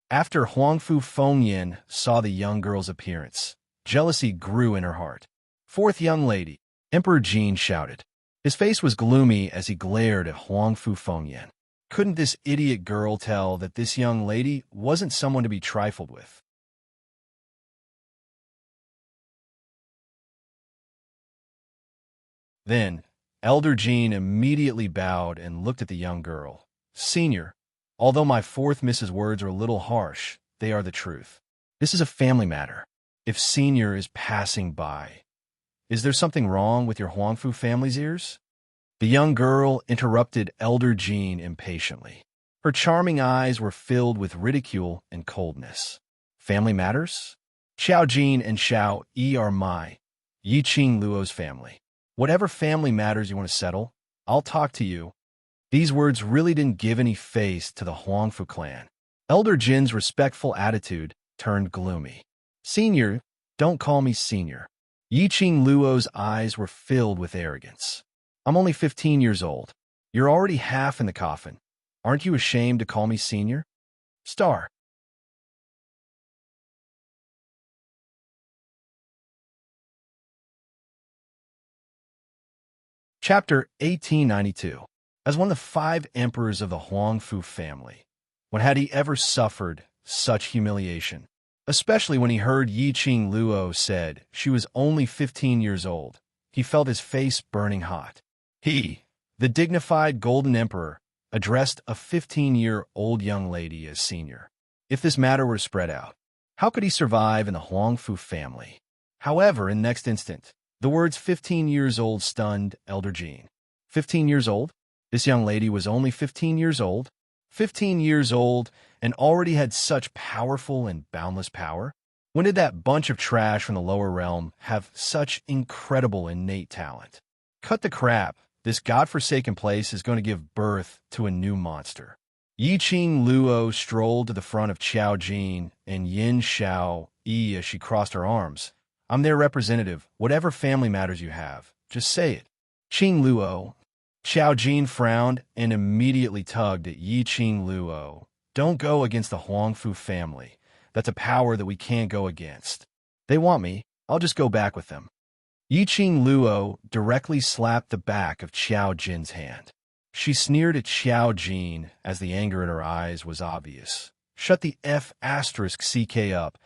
After Huangfu Fengyan saw the young girl's appearance, jealousy grew in her heart. Fourth young lady, Emperor Jin shouted. His face was gloomy as he glared at Huangfu Fengyan. Couldn't this idiot girl tell that this young lady wasn't someone to be trifled with? Then, Elder Jean immediately bowed and looked at the young girl. Senior, although my fourth Mrs. words are a little harsh, they are the truth. This is a family matter. If Senior is passing by, is there something wrong with your Huangfu family's ears? The young girl interrupted Elder Jean impatiently. Her charming eyes were filled with ridicule and coldness. Family matters? Xiao Jin and Xiao Yi are my Yiqing Luo's family. Whatever family matters you want to settle, I'll talk to you. These words really didn't give any face to the Huangfu clan. Elder Jin's respectful attitude turned gloomy. Senior, don't call me senior. Yiqing Luo's eyes were filled with arrogance. I'm only 15 years old. You're already half in the coffin. Aren't you ashamed to call me senior? Star. Chapter 1892. As one of the 5 emperors of the Huangfu family, when had he ever suffered such humiliation? Especially when he heard Yiqing Luo said she was only 15 years old. He felt his face burning hot. He, the dignified Golden Emperor, addressed a 15-year-old young lady as senior. If this matter were to spread out, how could he survive in the Huangfu family? However, in the next instant, the words 15 years old stunned Elder Jean. 15 years old? This young lady was only 15 years old? 15 years old and already had such powerful and boundless power? When did that bunch of trash from the lower realm have such incredible innate talent? Cut the crap. This godforsaken place is going to give birth to a new monster. Yiqing Luo strolled to the front of Xiao Jin and Yin Xiao Yi as she crossed her arms. I'm their representative. Whatever family matters you have, just say it. Qing Luo. Xiao Jin frowned and immediately tugged at Yiqing Luo. Don't go against the Huangfu family. That's a power that we can't go against. They want me. I'll just go back with them. Yiqing Luo directly slapped the back of Xiao Jin's hand. She sneered at Xiao Jin as the anger in her eyes was obvious. Shut the F***CK up.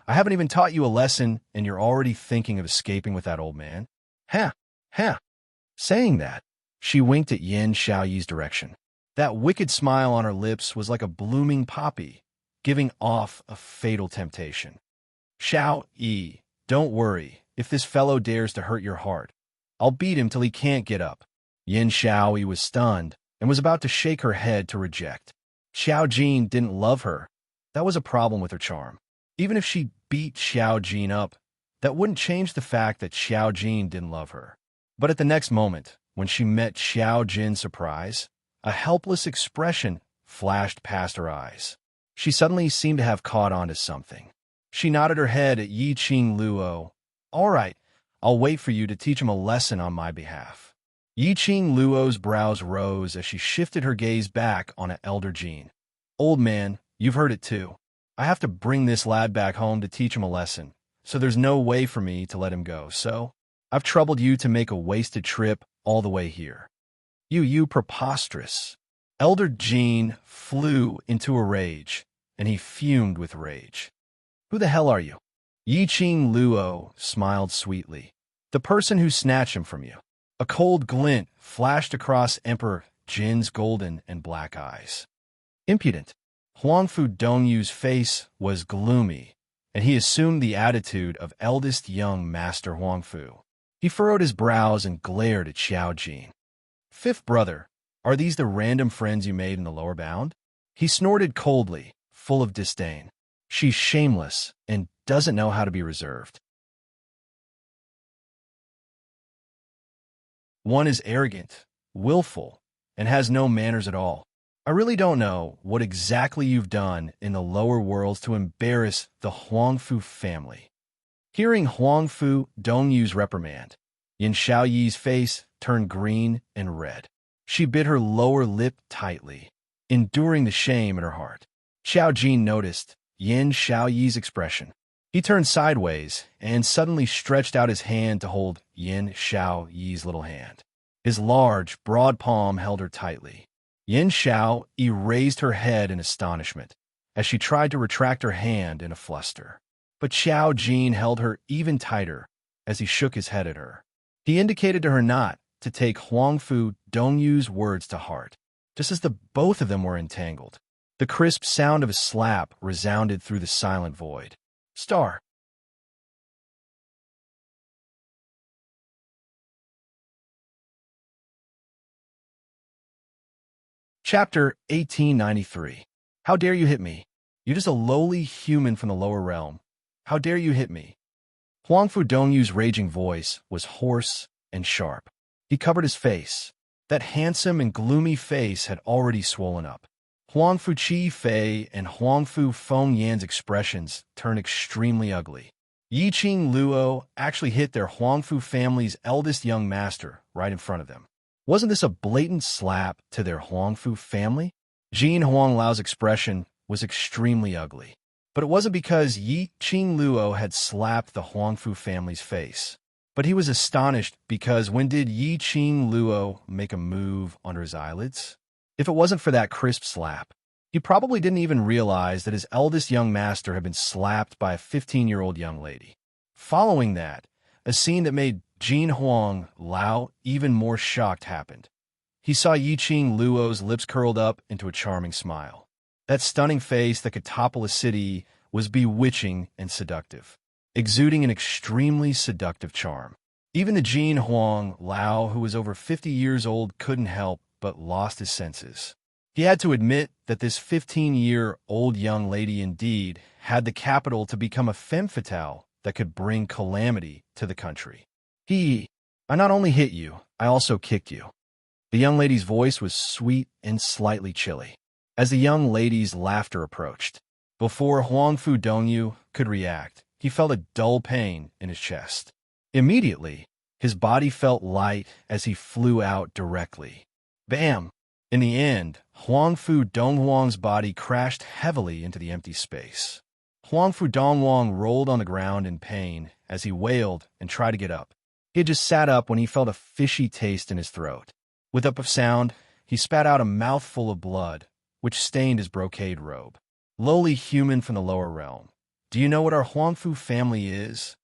I haven't even taught you a lesson, and you're already thinking of escaping with that old man? Ha! Ha! Saying that, she winked at Yin Xiaoyi's direction. That wicked smile on her lips was like a blooming poppy, giving off a fatal temptation. Xiao Yi, don't worry. If this fellow dares to hurt your heart, I'll beat him till he can't get up. Yin Xiaoyi was stunned and was about to shake her head to reject. Xiao Jin didn't love her. That was a problem with her charm. Even if she beat Xiao Jin up, that wouldn't change the fact that Xiao Jin didn't love her. But at the next moment, when she met Xiao Jin's surprise, a helpless expression flashed past her eyes. She suddenly seemed to have caught on to something. She nodded her head at Yiqing Luo. All right, I'll wait for you to teach him a lesson on my behalf. Yiqing Luo's brows rose as she shifted her gaze back on Elder Jean. Old man, you've heard it too. I have to bring this lad back home to teach him a lesson, so there's no way for me to let him go, so I've troubled you to make a wasted trip all the way here. You preposterous. Elder Jean flew into a rage, and he fumed with rage. Who the hell are you? Yiqing Luo smiled sweetly. The person who snatched him from you. A cold glint flashed across Emperor Jin's golden and black eyes. Impudent. Huangfu Dongyu's face was gloomy, and he assumed the attitude of eldest young Master Huangfu. He furrowed his brows and glared at Xiao Jin. Fifth brother, are these the random friends you made in the lower bound? He snorted coldly, full of disdain. She's shameless and doesn't know how to be reserved. One is arrogant, willful, and has no manners at all. I really don't know what exactly you've done in the lower worlds to embarrass the Huangfu family. Hearing Huangfu Dongyu's reprimand, Yin Xiaoyi's face turned green and red. She bit her lower lip tightly, enduring the shame in her heart. Xiao Jin noticed Yin Xiaoyi's expression. He turned sideways and suddenly stretched out his hand to hold Yin Xiaoyi's little hand. His large, broad palm held her tightly. Yin Xiaoyi raised her head in astonishment as she tried to retract her hand in a fluster. But Xiao Jin held her even tighter as he shook his head at her. He indicated to her not to take Huangfu Dongyu's words to heart, just as the both of them were entangled. The crisp sound of a slap resounded through the silent void. Star. Chapter 1893. How dare you hit me? You're just a lowly human from the lower realm. How dare you hit me? Huangfu Dongyu's raging voice was hoarse and sharp. He covered his face. That handsome and gloomy face had already swollen up. Huangfu Qi Fei and Huangfu Feng Yan's expressions turned extremely ugly. Yi Qing Luo actually hit their Huangfu family's eldest young master right in front of them. Wasn't this a blatant slap to their Huangfu family? Jin Huanglao's expression was extremely ugly. But it wasn't because Yi Qing Luo had slapped the Huangfu family's face. But he was astonished because when did Yi Qing Luo make a move under his eyelids? If it wasn't for that crisp slap, he probably didn't even realize that his eldest young master had been slapped by a 15-year-old young lady. Following that, a scene that made Jin Huang Lao even more shocked happened. He saw Yi Qing Luo's lips curled up into a charming smile. That stunning face that could topple a city was bewitching and seductive, exuding an extremely seductive charm. Even the Jin Huang Lao, who was over 50 years old, couldn't help but lost his senses. He had to admit that this 15-year-old young lady indeed had the capital to become a femme fatale that could bring calamity to the country. I not only hit you, I also kicked you. The young lady's voice was sweet and slightly chilly as the young lady's laughter approached. Before Huangfu Dongyu could react, he felt a dull pain in his chest. Immediately, his body felt light as he flew out directly. Bam! In the end, Huangfu Donghuang's body crashed heavily into the empty space. Huangfu Donghuang rolled on the ground in pain as he wailed and tried to get up. He had just sat up when he felt a fishy taste in his throat. With a sound, he spat out a mouthful of blood, which stained his brocade robe. Lowly human from the lower realm, do you know what our Huangfu family is?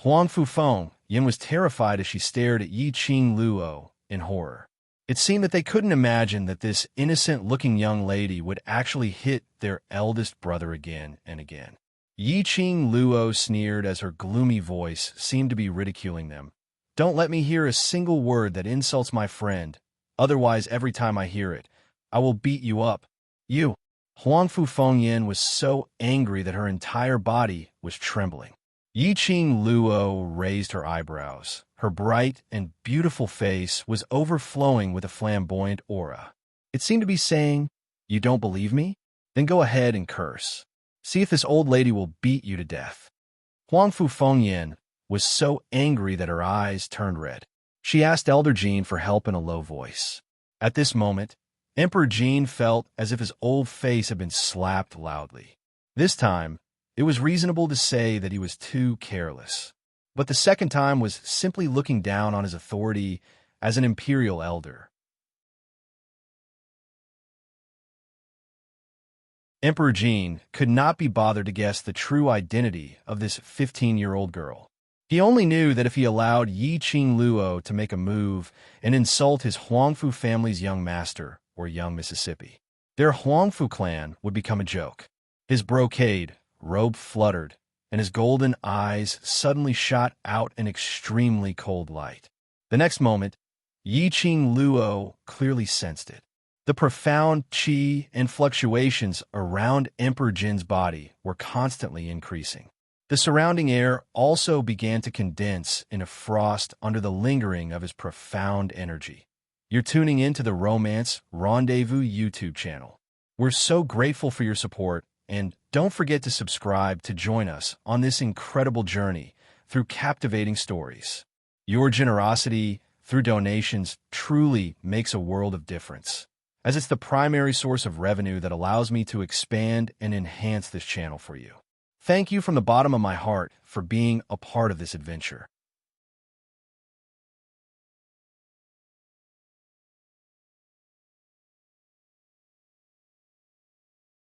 Huangfu Feng Yin was terrified as she stared at Yi Qing Luo in horror. It seemed that they couldn't imagine that this innocent-looking young lady would actually hit their eldest brother again and again. Yi Qing Luo sneered as her gloomy voice seemed to be ridiculing them. Don't let me hear a single word that insults my friend. Otherwise, every time I hear it, I will beat you up. You. Huangfu Fengyin was so angry that her entire body was trembling. Yi Qing Luo raised her eyebrows. Her bright and beautiful face was overflowing with a flamboyant aura. It seemed to be saying, "You don't believe me? Then go ahead and curse. See if this old lady will beat you to death." Huangfu Fengyin was so angry that her eyes turned red. She asked Elder Jin for help in a low voice. At this moment, Emperor Jin felt as if his old face had been slapped loudly. This time, it was reasonable to say that he was too careless. But the second time was simply looking down on his authority as an imperial elder. Emperor Jin could not be bothered to guess the true identity of this 15-year-old girl. He only knew that if he allowed Yi Qing Luo to make a move and insult his Huangfu family's young master, or young Mississippi, their Huangfu clan would become a joke. His brocade robe fluttered, and his golden eyes suddenly shot out an extremely cold light. The next moment, Yi Qing Luo clearly sensed it. The profound qi and fluctuations around Emperor Jin's body were constantly increasing. The surrounding air also began to condense in a frost under the lingering of his profound energy. You're tuning into the Romance Rendezvous YouTube channel. We're so grateful for your support, and don't forget to subscribe to join us on this incredible journey through captivating stories. Your generosity through donations truly makes a world of difference, as it's the primary source of revenue that allows me to expand and enhance this channel for you. Thank you from the bottom of my heart for being a part of this adventure.